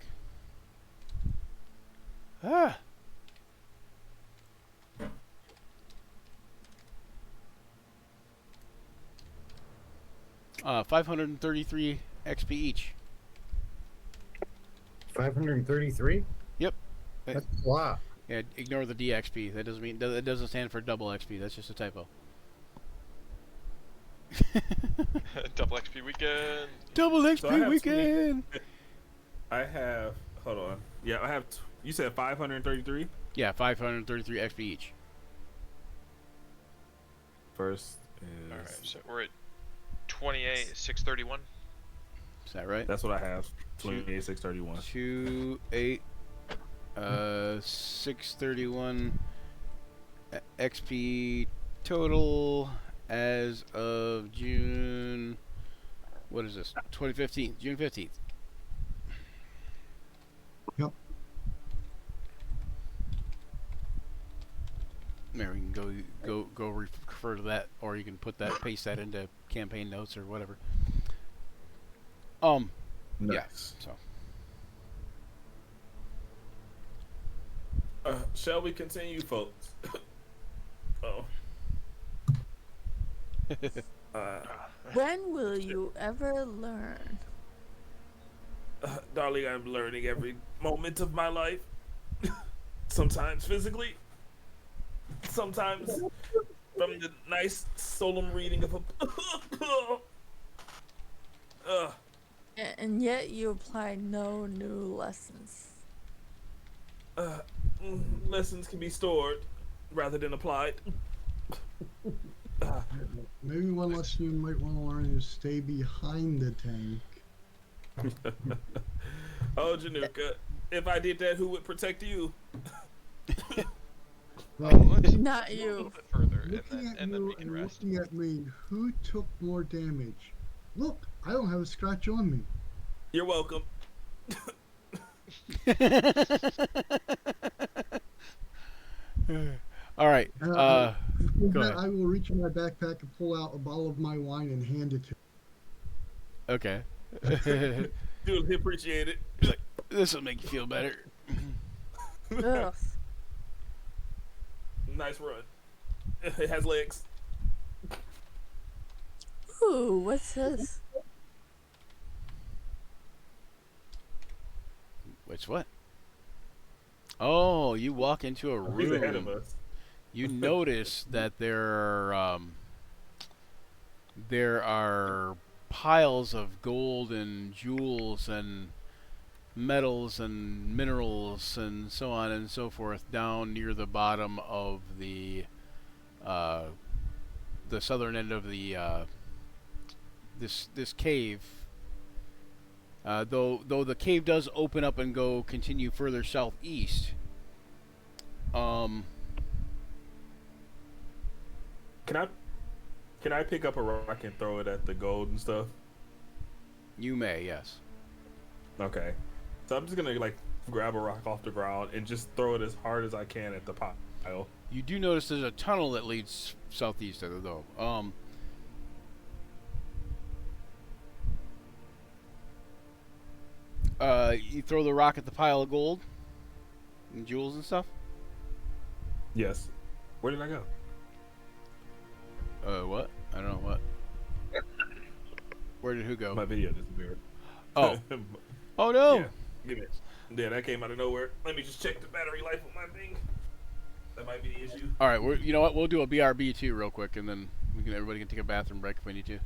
Ah! 533 XP each. 533? Yep. That's a lot. Yeah, ignore the DXP. That doesn't mean that doesn't stand for double XP. That's just a typo. Double XP weekend. Double XP So I have weekend. I have. Hold on. Yeah, I have. You said 533. Yeah, 533 XP each. First is. All right, so we're at 28, 631. Is that right? That's what I have. 28, 631. 28, 631 XP total as of June. What is this? 2015. June 15th. Yep. There, we can go refer to that, or you can paste that into campaign notes or whatever. Yeah. Nice. So. Shall we continue, folks? Oh. When will you ever learn? Darling, I'm learning every moment of my life. Sometimes physically, sometimes from the nice solemn reading of a. And yet you apply no new lessons. Lessons can be stored rather than applied. Maybe one lesson you might want to learn is stay behind the tank. Oh, Januka, if I did that, who would protect you? Well, Not A little you. bit further, looking at and then you we can and rest. looking at me, who took more damage? Look, I don't have a scratch on me. You're welcome. All right. For Go that, ahead. I will reach in my backpack and pull out a bottle of my wine and hand it to him. Okay. Dude, appreciate it. This will make you feel better. Ugh. Nice run. It has legs. Ooh, what's this? Which what? Oh, you walk into a He's ahead of room. us. You notice that there are piles of gold and jewels and metals and minerals and so on and so forth down near the bottom of the southern end of the this cave. Though the cave does open up and continue further southeast. Can I pick up a rock and throw it at the gold and stuff? You may, yes. Okay. So I'm just gonna like grab a rock off the ground and just throw it as hard as I can at the pile. You do notice there's a tunnel that leads southeast of it, though. You throw the rock at the pile of gold and jewels and stuff. Yes. Where did I go? What? I don't know what. Where did who go? My video disappeared. Oh. Oh no! Yeah. Give it. Yeah, that came out of nowhere. Let me just check the battery life on my thing. That might be the issue. All right, you know what? We'll do a BRB too real quick, and then everybody can take a bathroom break if we need to.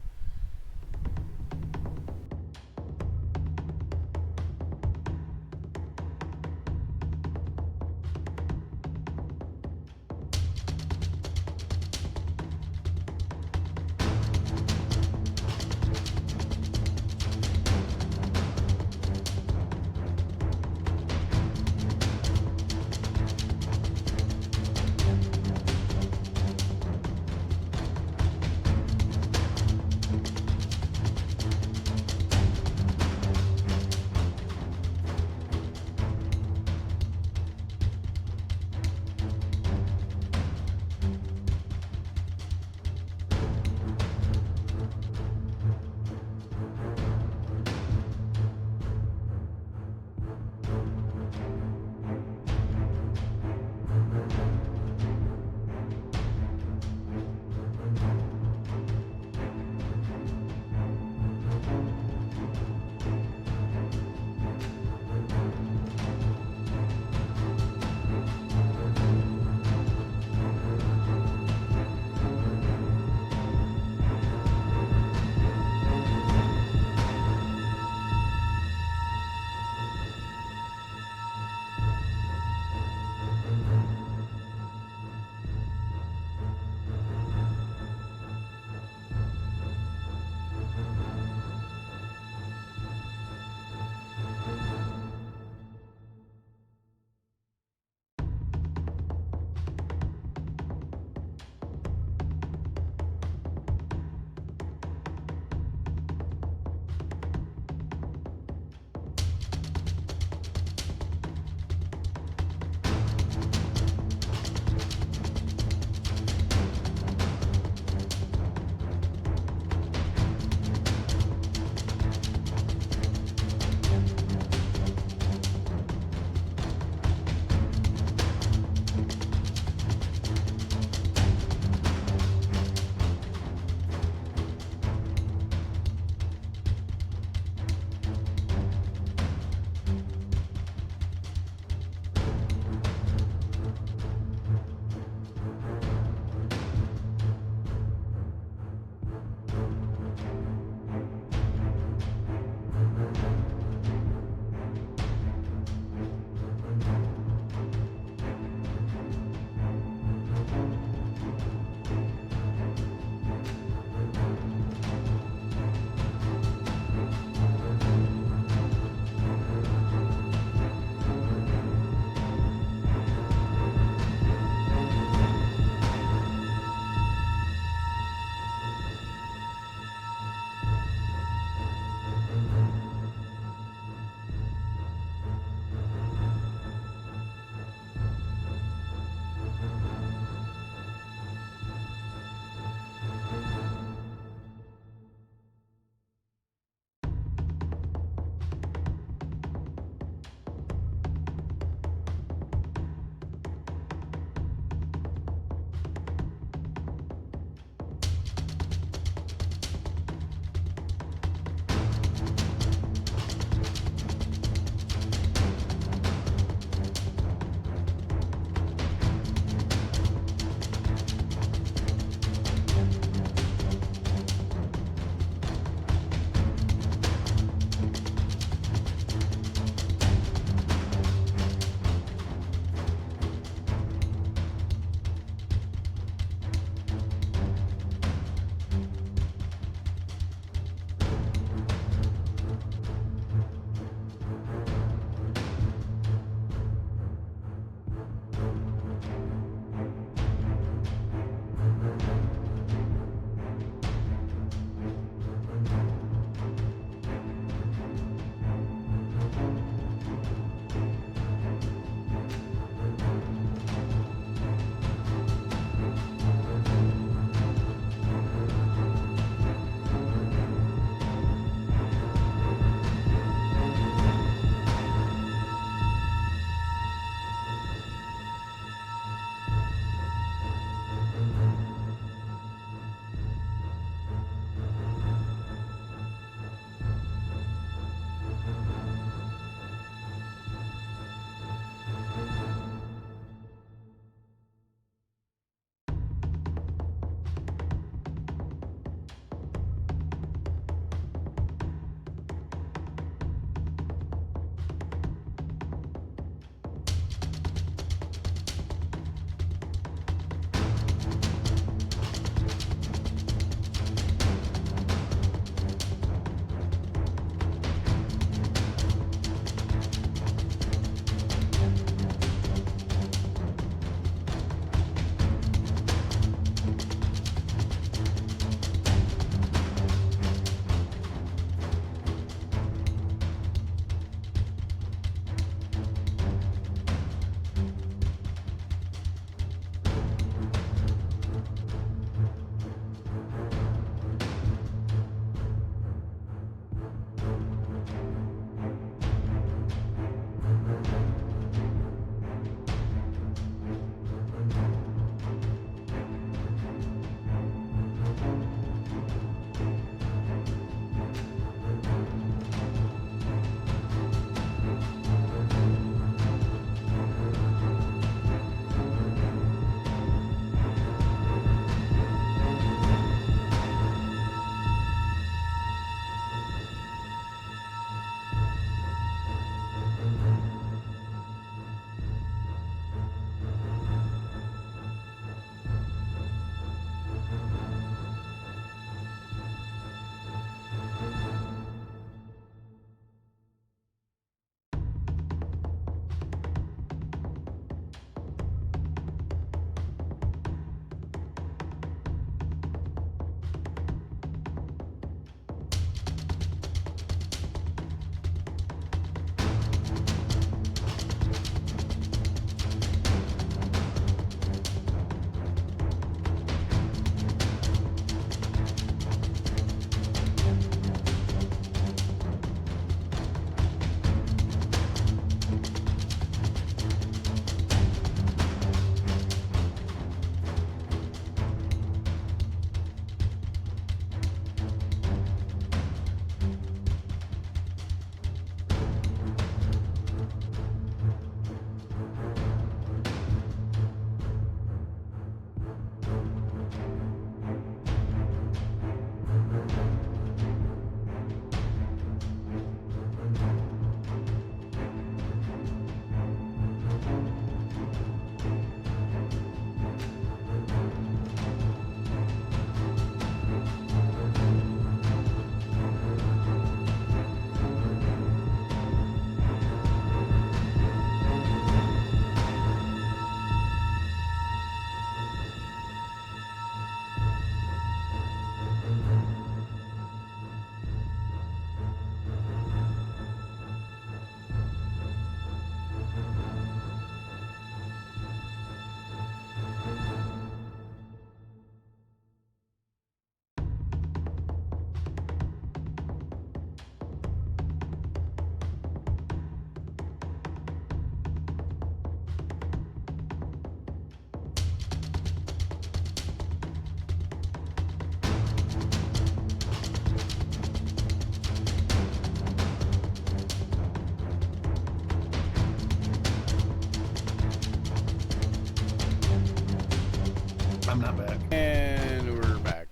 I'm not back. And we're back.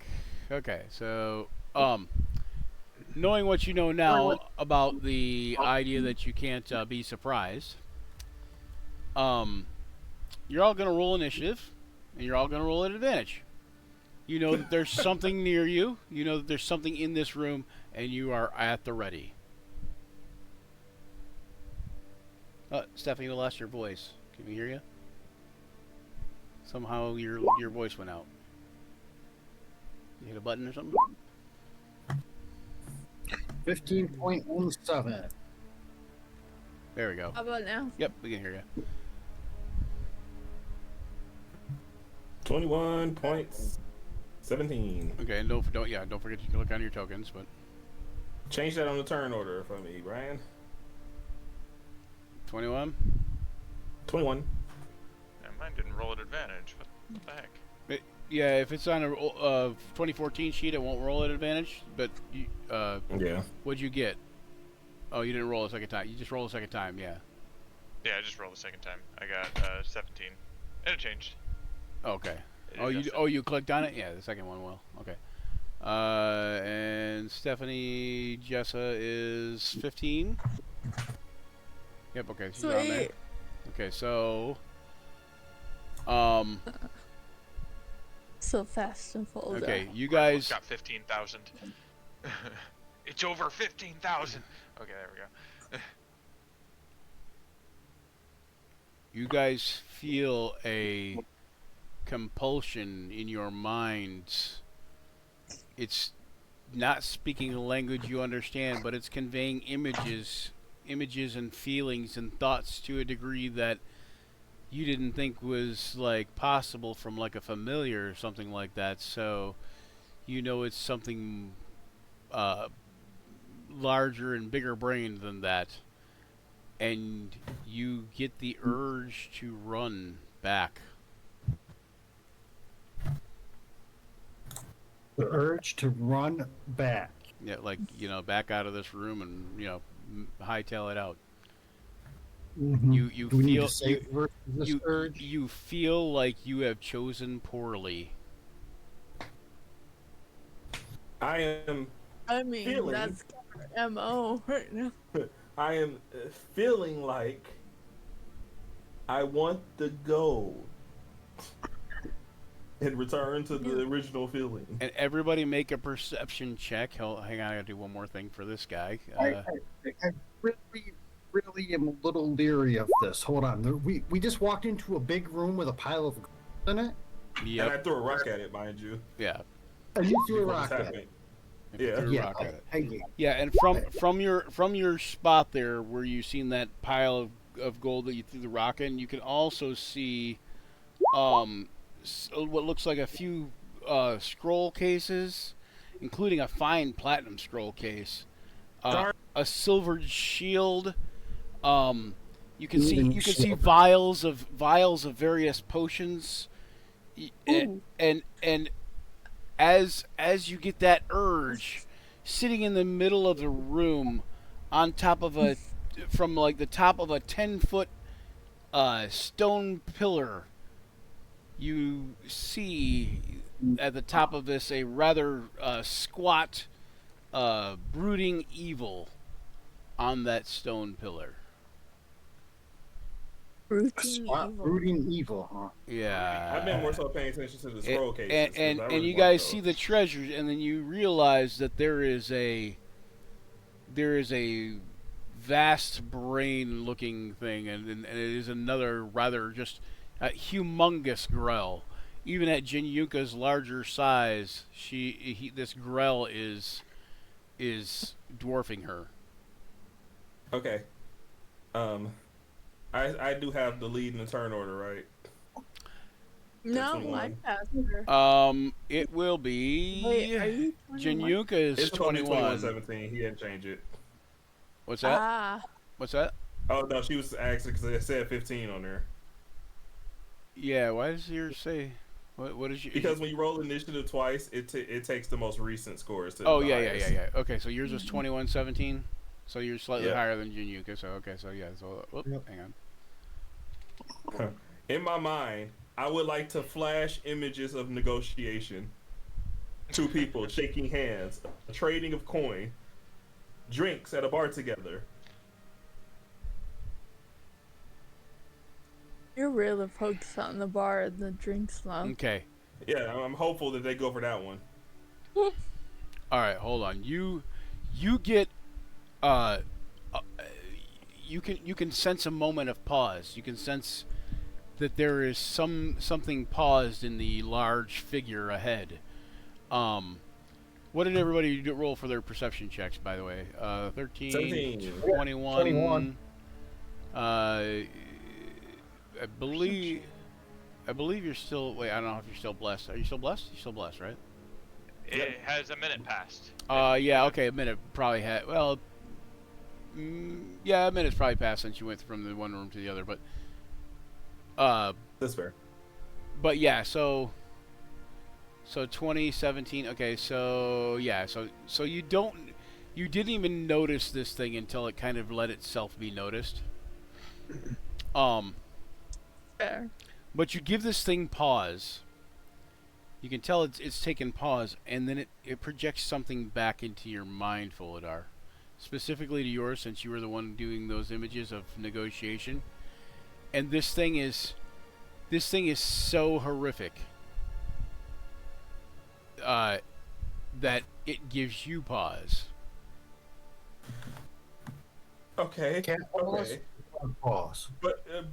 Okay, so knowing what you know now about the idea that you can't be surprised, you're all gonna roll initiative, and you're all gonna roll at advantage. You know that there's something near you. You know that there's something in this room, and you are at the ready. Stephanie, you lost your voice. Can we hear you? Somehow your voice went out. You hit a button or something? 15.17. There we go. How about now? Yep, we can hear you. 21.17. Okay, and don't forget to click on your tokens, but Change that on the turn order for me, Brian. 21. 21. Yeah, mine didn't roll at advantage. What the heck? Yeah, if it's on a 2014 sheet, it won't roll at advantage. But you, Yeah. what'd you get? Oh, you didn't roll a second time. You just rolled a second time. Yeah. Yeah, I just rolled the second time. I got 17. And it changed. Okay. It Oh, adjusted. you clicked on it. Yeah, the second one will. Okay. And Stephanie Jessa is 15. Yep. Okay, she's on there. Sweet. Okay, so So fast and fold. okay, you guys. Got 15,000. It's over 15,000. Okay, there we go. You guys feel a compulsion in your minds. It's not speaking a language you understand, but it's conveying images and feelings and thoughts to a degree that you didn't think was like possible from like a familiar or something like that. So you know it's something larger and bigger brained than that. And you get the urge to run back. The urge to run back. Yeah, like, back out of this room and, hightail it out. Mhm. You Do we need feel to save versus this urge? you feel like you have chosen poorly. I am I mean, feeling- that's our MO right now. feeling like I want the gold and return to the original feeling. And everybody make a perception check. Hang on, I gotta do one more thing for this guy. I really am a little leery of this. Hold on. We just walked into a big room with a pile of gold in it, And I Yep. threw a rock at it, mind you. Yeah. and you threw a before rock this at it. happened. Threw a Yeah. rock at it. Hey, Yeah, and from your spot there where you seen that pile of gold that you threw the rock in, you can also see what looks like a few scroll cases, including a fine platinum scroll case, a silvered shield. You can see vials of various potions, and as you get that urge, sitting in the middle of the room, on top of from like the top of a 10-foot stone pillar, you see at the top of this a rather squat, brooding evil on that stone pillar. Routine evil. Brooding evil, huh? Yeah. I've been more so paying attention to the scroll cases. And 'cause I really you want guys those. see the treasures, and then you realize that there is a vast brain looking thing, and it is another rather just humongous Grell. Even at Jin Yuka's larger size, this Grell is dwarfing her. Okay. I do have the lead in the turn order, right? No, 21. I passed her. It will be Wait, are you Jin 21? Yuka is It's supposed to be 21. 21-17. He didn't change it. What's that? Ah, What's that? Oh no, she was asking because it said 15 on there. Yeah, why does yours say? What is your? Because when you roll initiative twice, it takes the most recent scores. To Oh the yeah. highest. Okay, so yours was 21-17. So you're slightly Yeah. higher than Jin Yuka. So okay, so yeah. So In my mind, I would like to flash images of negotiation. Two people shaking hands, a trading of coin, drinks at a bar together. You're really focused on the bar and the drinks now. Okay. Yeah, I'm hopeful that they go for that one. All right, hold on. You get you can sense a moment of pause. You can sense that there is something paused in the large figure ahead. What did everybody roll for their perception checks, by the way? 13, 17. 21. 21. I believe you're still. Wait, I don't know if you're still blessed. Are you still blessed? You're still blessed, right? It has a minute passed. Yeah. Okay, a minute probably had. Well, yeah, a minute's probably passed since you went from the one room to the other. That's fair. But yeah. So 2017. Okay. So yeah. So you didn't even notice this thing until it kind of let itself be noticed. Fair. But you give this thing pause. You can tell it's taken pause, and then it projects something back into your mind, Folidar. Specifically to yours, since you were the one doing those images of negotiation. And this thing is so horrific that it gives you pause. Okay. Can't pause. Okay. Pause.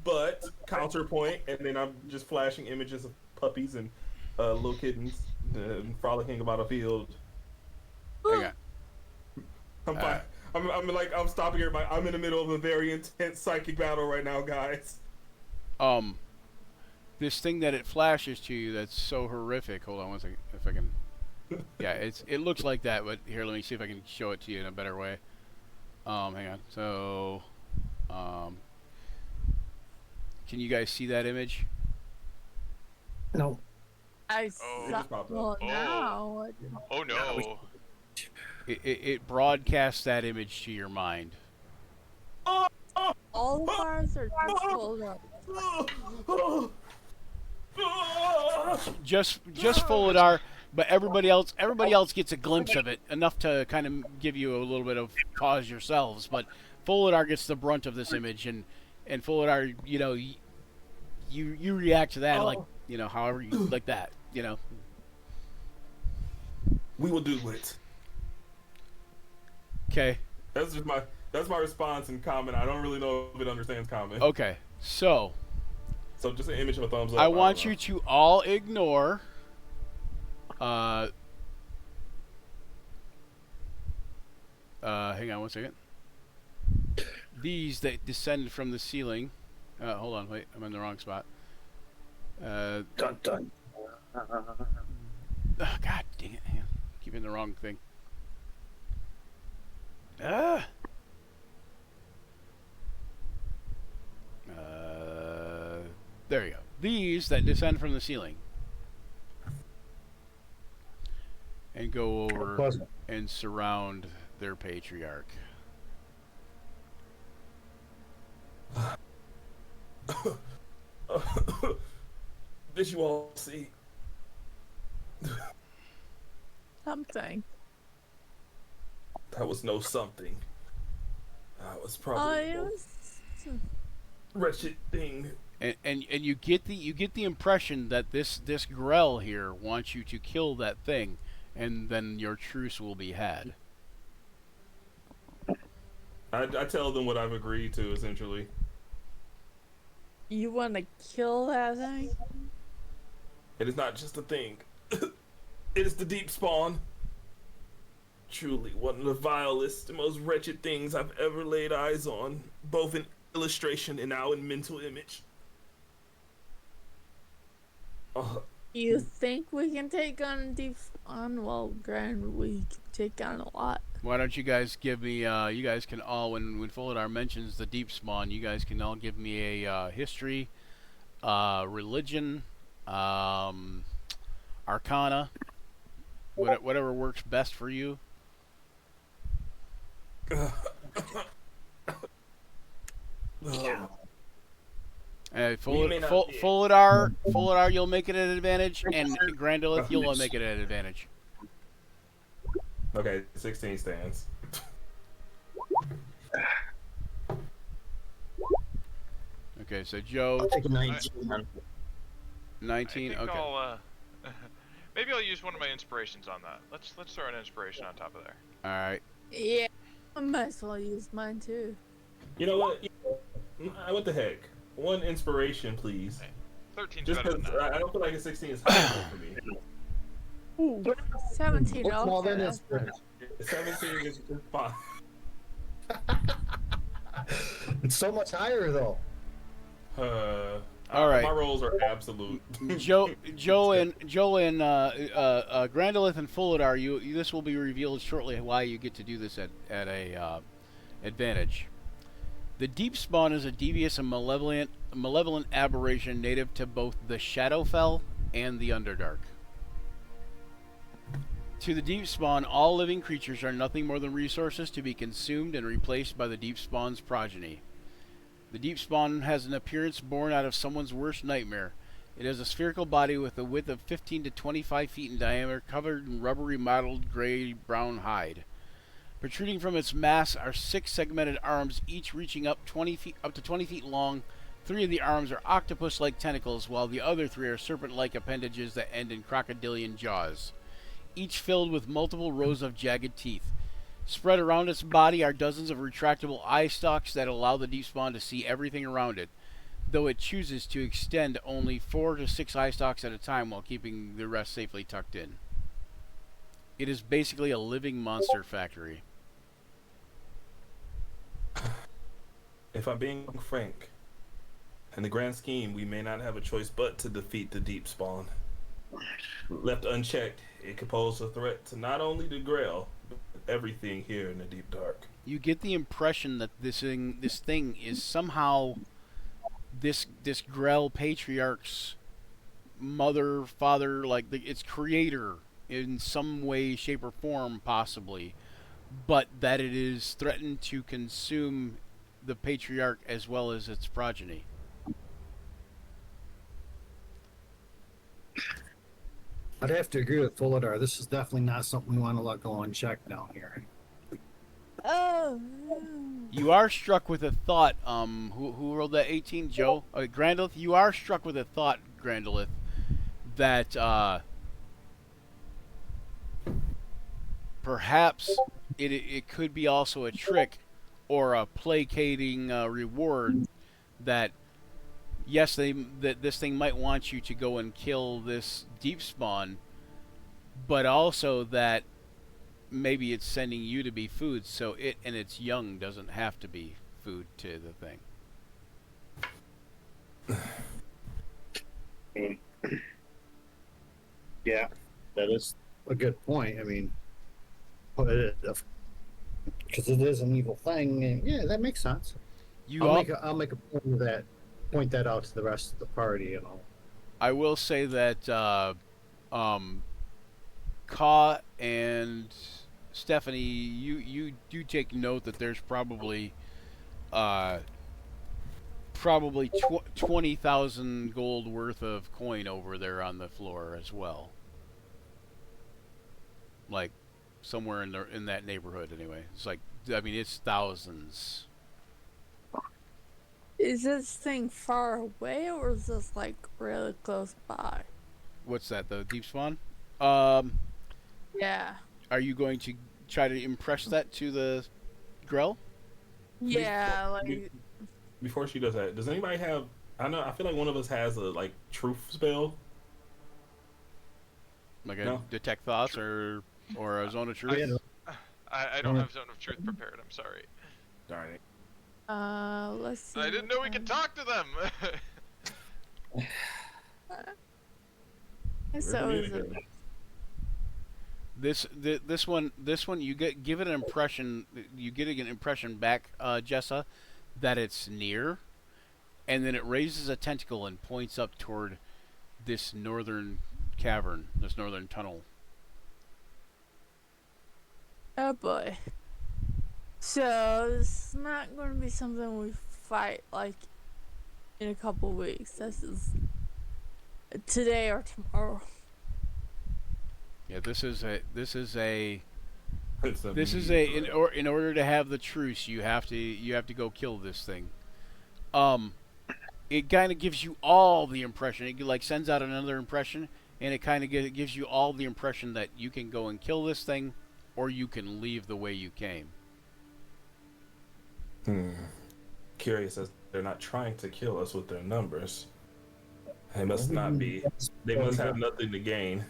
But counterpoint, and then I'm just flashing images of puppies and little kittens frolicking about a field. Hang on. I'm fine. I'm stopping everybody. I'm in the middle of a very intense psychic battle right now, guys. This thing that it flashes to you that's so horrific. Hold on one second, if I can. Yeah, it looks like that, but here, let me see if I can show it to you in a better way. Hang on. So, can you guys see that image? No. I Oh. saw. Just popped Well, up. now. Oh no. It broadcasts that image to your mind. All the bars are just full of. Just Folidar, but everybody else gets a glimpse of it, enough to kind of give you a little bit of pause yourselves. But Folidar gets the brunt of this image, and Folidar, you react to that like, however you like that, We will do it. Okay. That's my response in comment. I don't really know if it understands comment. Okay. So So just an image of a thumbs up. I want don't you know. to all ignore. Hang on one second. These that descend from the ceiling. Hold on, wait, I'm in the wrong spot. Dun dun. God dang it! Hang on. Keep in the wrong thing. There you go. These that descend from the ceiling and go over Pleasant. and surround their patriarch. Did you all see? Something. That was no something. That was Oh, probably it the was. wretched thing. And you get the impression that this Grell here wants you to kill that thing, and then your truce will be had. I tell them what I've agreed to, essentially. You want to kill that thing? It is not just a thing. It is the deep spawn. Truly one of the vilest and most wretched things I've ever laid eyes on, both in illustration and now in mental image. You think we can take on deep spawn? Well, granted, we can take on a lot. Why don't you guys give me? You guys can all, when Folidar mentions the deep spawn, you guys can all give me a history, religion, arcana, whatever works best for you. We may not be able- Fulidar, you'll make it an advantage, and Grandolith, you'll make it an advantage. Okay, 16 stands. Okay, so Joe, I'll take a 19. 19. I think Okay. I'll, maybe I'll use one of my inspirations on that. Let's throw an inspiration on top of there. All right. Yeah, I might as well use mine too. You know what? What the heck? One inspiration, please. 13's Just better because than that. I don't feel like a 16 is high enough for me. 17. Well, Okay, that that's is good. 17 is fine. It's so much higher though. All right. My rolls are absolute. Joe and Grandolith and Fulidar, you this will be revealed shortly why you get to do this at a advantage. The Deep Spawn is a devious and malevolent aberration native to both the Shadowfell and the Underdark. To the Deep Spawn, all living creatures are nothing more than resources to be consumed and replaced by the Deep Spawn's progeny. The Deep Spawn has an appearance born out of someone's worst nightmare. It has a spherical body with a width of 15 to 25 feet in diameter, covered in rubbery mottled gray-brown hide. Protruding from its mass are 6 segmented arms, each reaching up to 20 feet long. 3 of the arms are octopus-like tentacles, while the other 3 are serpent-like appendages that end in crocodilian jaws, each filled with multiple rows of jagged teeth. Spread around its body are dozens of retractable eye stalks that allow the Deep Spawn to see everything around it, though it chooses to extend only 4 to 6 eye stalks at a time while keeping the rest safely tucked in. It is basically a living monster factory. If I'm being frank, in the grand scheme, we may not have a choice but to defeat the Deep Spawn. Left unchecked, it could pose a threat to not only the Grail, but everything here in the Deep Dark. You get the impression that this thing is somehow this Grell patriarch's mother, father, like its creator in some way, shape, or form, possibly, but that it is threatened to consume the patriarch as well as its progeny. I'd have to agree with Fulidar. This is definitely not something we want to let go unchecked down here. Oh. You are struck with a thought. Who rolled that 18? Joe? Grandolith. You are struck with a thought, Grandolith, that perhaps it could be also a trick or a placating reward. That yes, that this thing might want you to go and kill this Deep Spawn, but also that maybe it's sending you to be food, so it and its young doesn't have to be food to the thing. Yeah, that is a good point. I mean, because it is an evil thing. And yeah, that makes sense. I'll make a point that out to the rest of the party. You know, I will say that Ka and Stephanie, you do take note that there's probably 20,000 gold worth of coin over there on the floor as well. Like somewhere in that neighborhood anyway. It's like, I mean, it's thousands. Is this thing far away or is this like really close by? What's that? The Deep Spawn? Yeah. Are you going to try to impress that to the Grell? Yeah, like Before she does that, does anybody have? I feel like one of us has a truth spell. Like a No. detect thoughts or a zone of truth? I don't have Zone of Truth prepared. I'm sorry. Darn it. let's see. I didn't know we could talk to them. So is it? This one you give it an impression. You get an impression back, Jessa, that it's near, and then it raises a tentacle and points up toward this northern cavern, this northern tunnel. Oh boy. So this is not going to be something we fight like in a couple weeks. This is today or tomorrow. Yeah, this is a It's a in order to have the truce, you have to go kill this thing. It kind of gives you all the impression. It like sends out another impression, and it kind of gives you all the impression that you can go and kill this thing, or you can leave the way you came. Curious as they're not trying to kill us with their numbers. They must not be. They must have nothing to gain.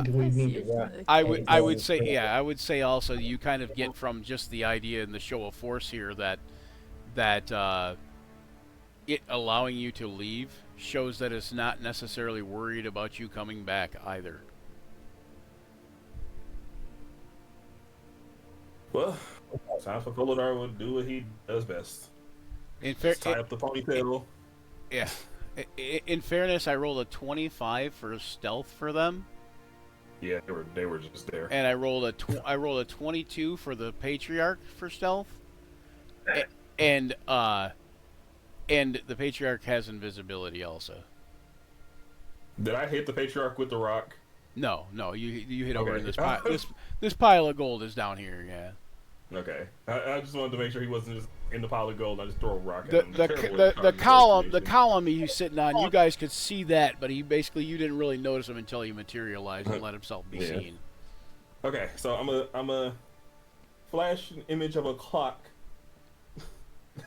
Do we need to wrap? I would say also you kind of get from just the idea in the show of force here that it allowing you to leave shows that it's not necessarily worried about you coming back either. Well, time for Polidar to do what he does best. In Tie up the ponytail. Yeah. In fairness, I rolled a 25 for stealth for them, Yeah, they were just there. and I rolled a 22 for the patriarch for stealth, and the patriarch has invisibility also. Did I hit the patriarch with the rock? No, you hit over Okay. in this pile. This pile of gold is down here. Yeah. Okay, I just wanted to make sure he wasn't just in the pile of gold. I just throw a rock The at him. the Terrible the, the column negotiation. he's sitting on, you guys could see that, but you didn't really notice him until he materialized and let himself be Yeah. seen. Okay, so I'm a flash an image of a clock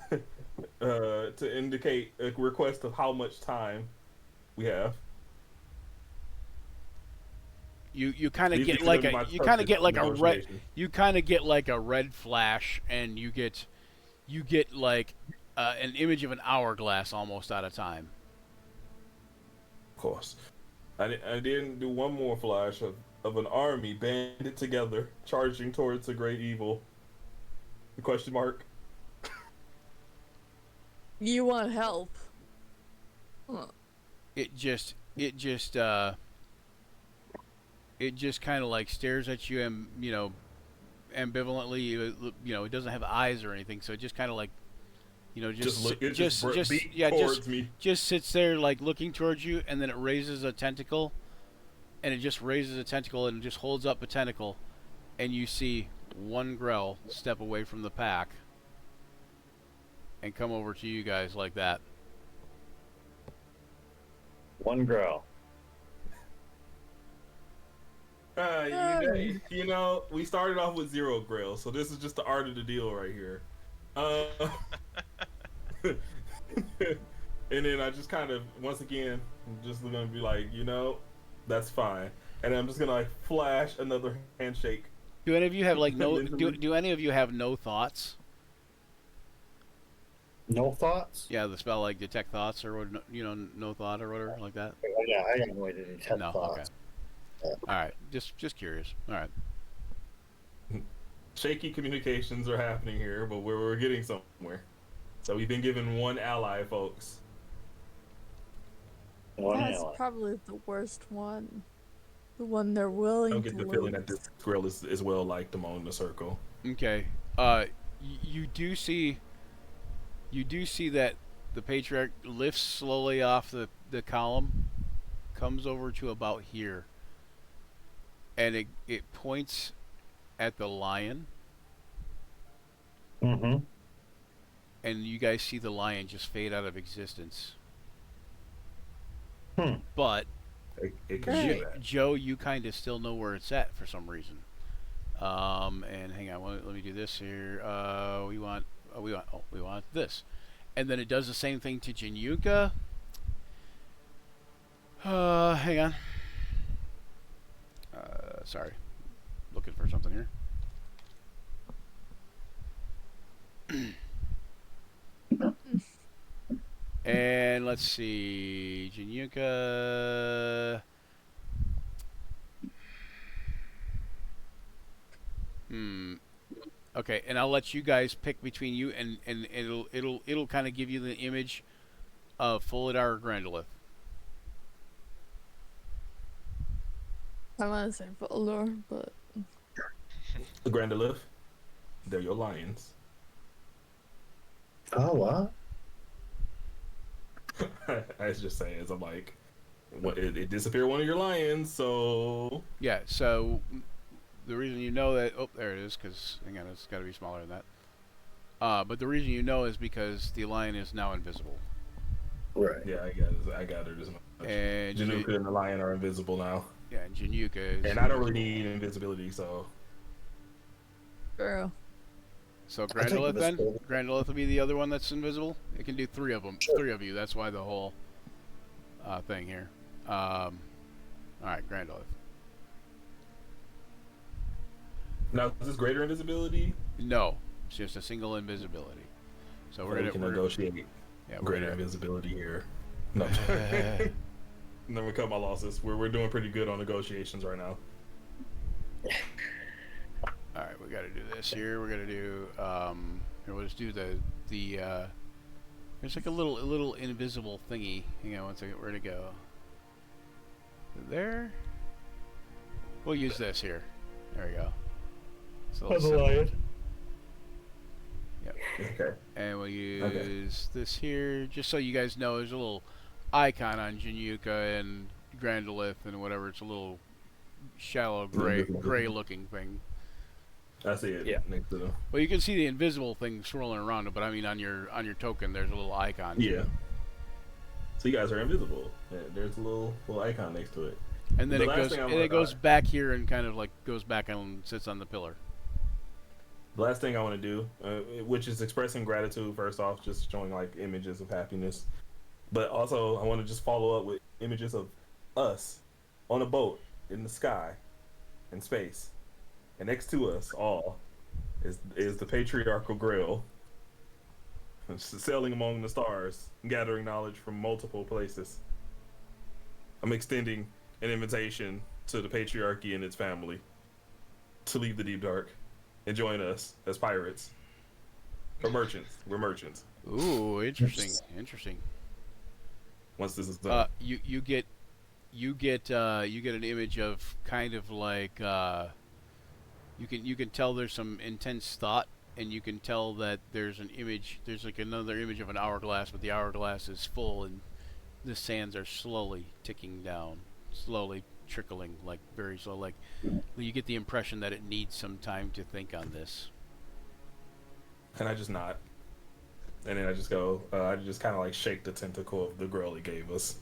to indicate a request of how much time we have. You kind of These get things like are my a you kind of get like a red negotiation. you kind of get like a red flash, and you get like an image of an hourglass almost at a time. Of course, I didn't do one more flash of an army banded together, charging towards the great evil. The question mark. You want help? Huh. It just kind of like stares at you, and ambivalently. It doesn't have eyes or anything, so it just kind of like towards me. just sits there like looking towards you, and then it raises a tentacle, and it just raises a tentacle and just holds up a tentacle, and you see one Grell step away from the pack and come over to you guys like that. One girl. We started off with 0 Grail, so this is just the art of the deal right here. And then I just kind of, once again, I'm just gonna be like, that's fine. And then I'm just gonna like flash another handshake. Do any of you have like no? Do any of you have no thoughts? No thoughts? Yeah, the spell like detect thoughts or what? No thought or whatever like that. Yeah, I got no way to detect No, thoughts. All right, just curious. All right. Shaky communications are happening here, but we're getting somewhere. So we've been given one ally, folks. One That's ally. probably the worst one. The one they're I willing don't to get the lose. feeling that this grill is well liked among the circle. Okay. You do see that the patriarch lifts slowly off the column, comes over to about here, and it points at the lion, Mm-hmm. and you guys see the lion just fade out of existence. Hmm. But It can do that. Joe, you kind of still know where it's at for some reason. And hang on, let me do this here. We want this, and then it does the same thing to Jinyuka. Hang on. Sorry, looking for something here. And let's see, Jinyuka. Okay, and I'll let you guys pick between you, and it'll kind of give you the image of Fulidar or Grandolith. I want to say Voldor, but The Grandolith, they're your lions. Oh, what? I was just saying, I'm like, it disappeared one of your lions, so Yeah, so the reason you know that... Oh, there it is, because, again, it's got to be smaller than that. But the reason you know is because the lion is now invisible. Right. yeah, I gathered as much. And Januka and the lion are invisible now, yeah, and Januka is... and I don't really need invisibility, so True. So I take Grandolith then? invisibility. Grandolith will be the other one that's invisible? It can do three of them. Sure. Three of you, that's why the whole thing here. Alright, Grandolith. now is this greater invisibility? No, it's just a single invisibility. So We can negotiate yeah, greater invisibility here. No, never cut my losses. We're doing pretty good on negotiations right now. Alright, we gotta do this here. We're gonna do here, we'll just do the there's like a little invisible thingy. Hang on one second, where'd it go? There? We'll use this here. There we go. So let's lion. Yep. Okay. And we'll use this here, just so you guys know there's a little icon on Januka and Grandolith and whatever. It's a little shallow gray looking thing. I see it. Yeah. Next to the... Well, you can see the invisible thing swirling around it, but I mean on your token there's a little icon. Yeah. So you guys are invisible. Yeah, there's a little icon next to it. And then The it last goes thing I'm and gonna- it goes back here and kind of like goes back and sits on the pillar. The last thing I want to do, which is expressing gratitude first off, just showing like images of happiness, but also I want to just follow up with images of us on a boat in the sky, in space, and next to us all is the patriarchal Grail, sailing among the stars, gathering knowledge from multiple places. I'm extending an invitation to the patriarchy and its family to leave the deep dark and join us as pirates or merchants. We're merchants. Ooh, interesting. Once this is done, You get an image of kind of like you can tell there's some intense thought, and you can tell that there's like another image of an hourglass, but the hourglass is full and the sands are slowly ticking down, slowly trickling, like very slow. Like you get the impression that it needs some time to think on this. and I just nod, and then I just go. I just kind of like shake the tentacle of the Grail he gave us.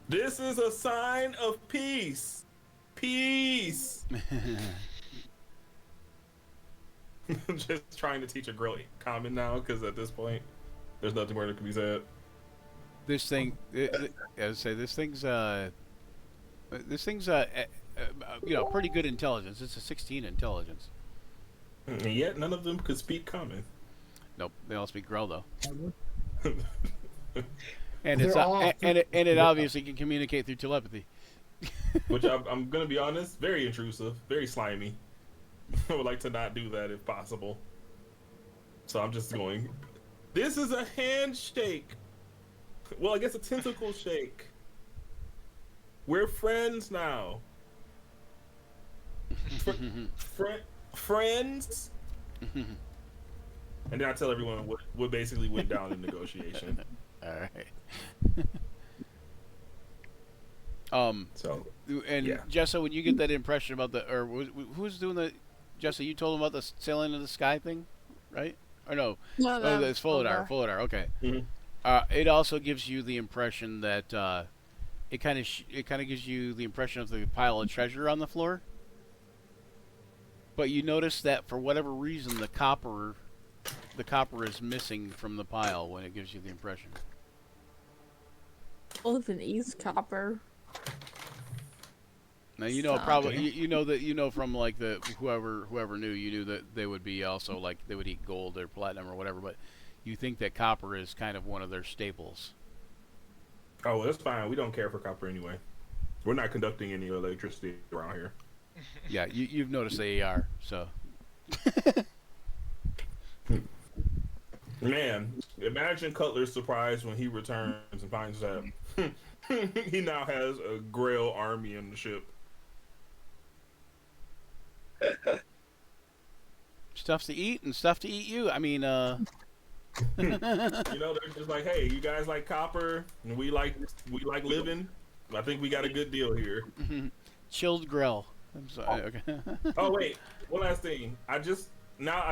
This is a sign of peace. Peace. Just trying to teach a Grail common now, because at this point, there's nothing more that can be said. This thing, I would say, this thing's pretty good intelligence. It's a 16 intelligence. And yet, none of them could speak common. Nope, they all speak Grell though. They're And it's all- and it obviously can communicate through telepathy. Which I'm gonna be honest, very intrusive, very slimy. I would like to not do that if possible. So I'm just going. This is a handshake. Well, I guess a tentacle shake. We're friends now. Friends. And then I tell everyone what basically went down in negotiation. All right. So And Yeah. Jessa, when you get that impression about who's doing the, Jessa, you told him about the sailing in the sky thing, right? Or no? No, Oh, it's Folidar. Okay. Mhm. It also gives you the impression that it kind of gives you the impression of the pile of treasure on the floor. But you notice that for whatever reason the copper is missing from the pile when it gives you the impression. Elephant eats copper. Now you know Stop. probably you know from like the whoever knew, you knew that they would be also like they would eat gold or platinum or whatever, but you think that copper is kind of one of their staples. oh, well, that's fine. We don't care for copper anyway. We're not conducting any electricity around here. Yeah, you've noticed the AR, so Man, imagine Cutler's surprise when he returns and finds that he now has a Grail army in the ship. stuff to eat and stuff to eat you. I mean, You know, they're just like, hey, you guys like copper, and we like living. I think we got a good deal here. Chilled grill. I'm sorry. Okay. Oh wait, one last thing. I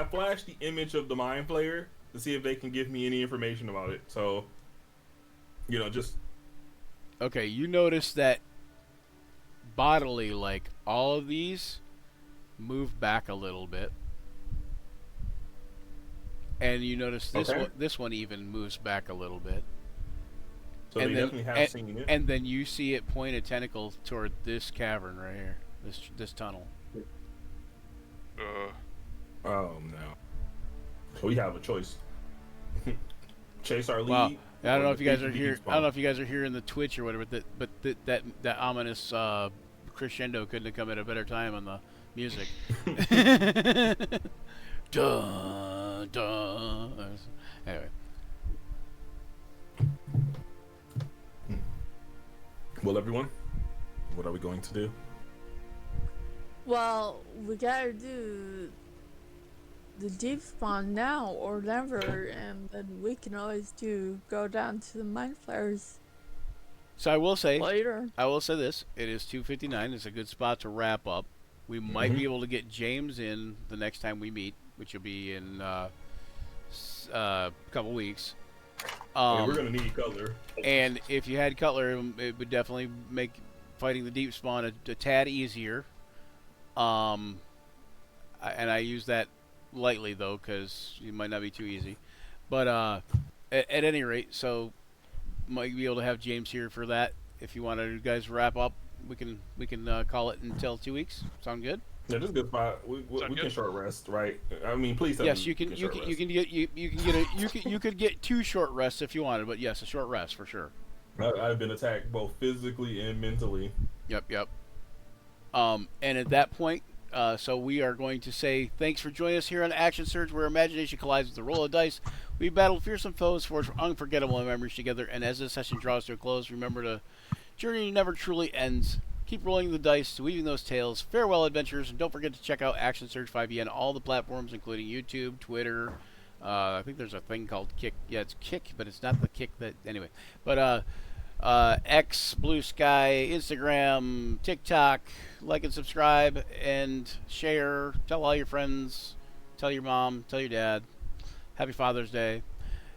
flashed the image of the Mind Flayer to see if they can give me any information about it. So, you know, just Okay, you notice that bodily, like all of these, move back a little bit, and you notice this one even moves back a little bit. so And they then- definitely have seen it. And then you see it point a tentacle toward this cavern right here, this tunnel. Oh no. So we have a choice. Chase our lead. Wow. I don't or know if you guys defeat are the here. Deep I don't know Spawn. if you guys are here in the Twitch or whatever. But that ominous crescendo couldn't have come at a better time on the music. Dun, dun. Anyway, Well, everyone, what are we going to do? Well, we gotta do the deep spawn now or never, and then we can always go down to the Mind Flayers so I will say later. this: it is 2:59. It's a good spot to wrap up. We might be able to get James in the next time we meet, which will be in a couple weeks. We're gonna need color. And if you had Cutler, it would definitely make fighting the deep spawn a tad easier. And I use that lightly though, because it might not be too easy. But at any rate, so might be able to have James here for that. If you want to guys wrap up, we can call it until 2 weeks. Sound good? Yeah, this is a good spot. We Sound can good. short rest, right? I mean, please tell Yes, me you can short rest. you could get 2 short rests if you wanted, but yes, a short rest for sure. I've been attacked both physically and mentally. Yep. And at that point, so we are going to say thanks for joining us here on Action Surge, where imagination collides with the roll of dice. We battle fearsome foes, forge unforgettable memories together, and as this session draws to a close, remember the journey never truly ends. Keep rolling the dice, weaving those tales. Farewell, adventurers, and don't forget to check out Action Surge 5e on all the platforms, including YouTube, Twitter. I think there's a thing called Kick. Yeah, it's Kick, but it's not the Kick that... Anyway. But, X, Blue Sky, Instagram, TikTok. Like and subscribe and share. Tell all your friends. Tell your mom. Tell your dad. Happy Father's Day.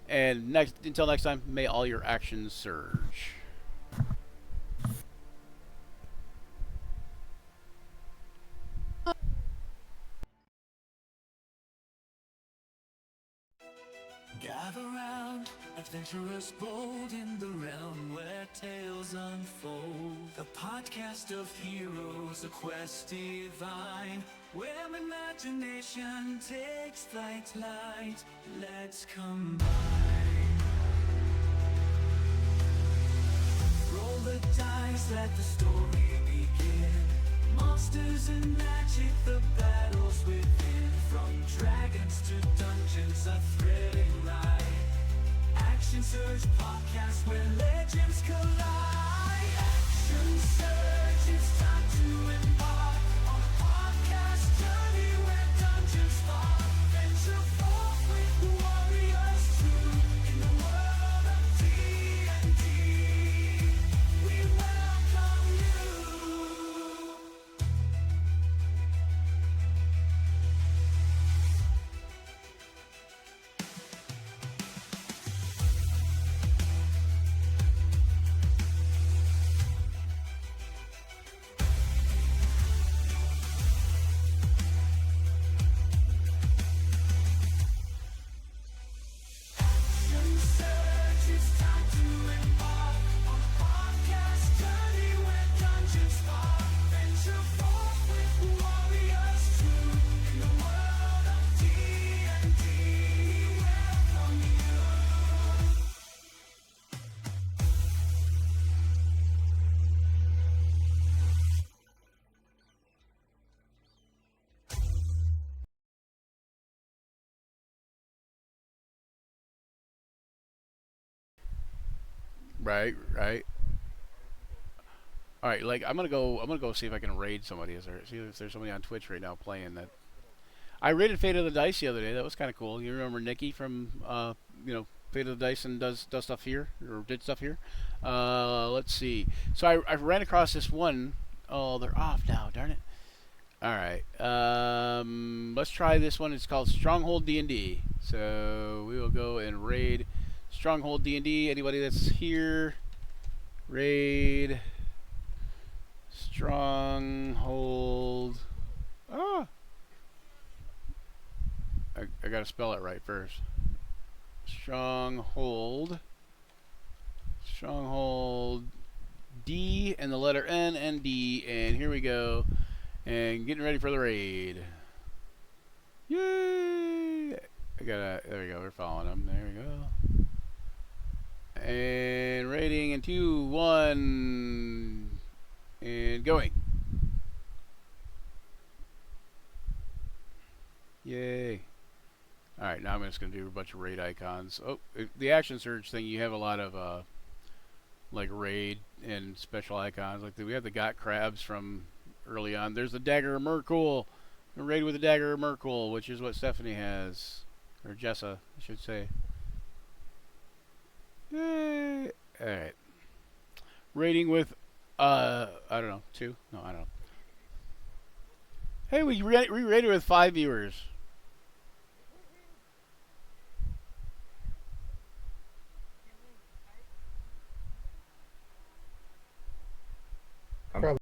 And until next time, may all your actions surge. Gather round, adventurers bold in the realm where tales unfold. The podcast of heroes, a quest divine, where imagination takes flight. Let's combine. Roll the dice, let the story begin. Monsters and magic, the battles within. From dragons to dungeons, a thrilling ride. Action Surge podcast where legends collide. Action Surge, it's time to embark on a podcast journey where dungeons fall. Venture forth with warriors true in the world of D&D. We welcome you. Right. All right, like I'm gonna go see if I can raid somebody. See if there's somebody on Twitch right now playing that. I raided Fate of the Dice the other day. That was kind of cool. You remember Nikki from play the dice and does stuff here, or did stuff here. Let's see. So I ran across this one. Oh, they're off now. Darn it. All right. Let's try this one. It's called Stronghold D&D. So we will go and raid Stronghold D&D. Anybody that's here, raid Stronghold. Ah. I gotta spell it right first. Stronghold D and the letter N and D, and here we go, and getting ready for the raid. Yay! There we go, we're following them. There we go. And raiding in 2, 1, and going. Yay. Alright, now I'm just going to do a bunch of raid icons. Oh, the action surge thing, you have a lot of, like, raid and special icons. Like, we have the Got Crabs from early on. There's the Dagger of Merkul. A raid with the Dagger of Merkul, which is what Stephanie has. Or Jessa, I should say. Yay! Alright. Raiding with, I don't know, 2? No, I don't know. Hey, we raided with 5 viewers.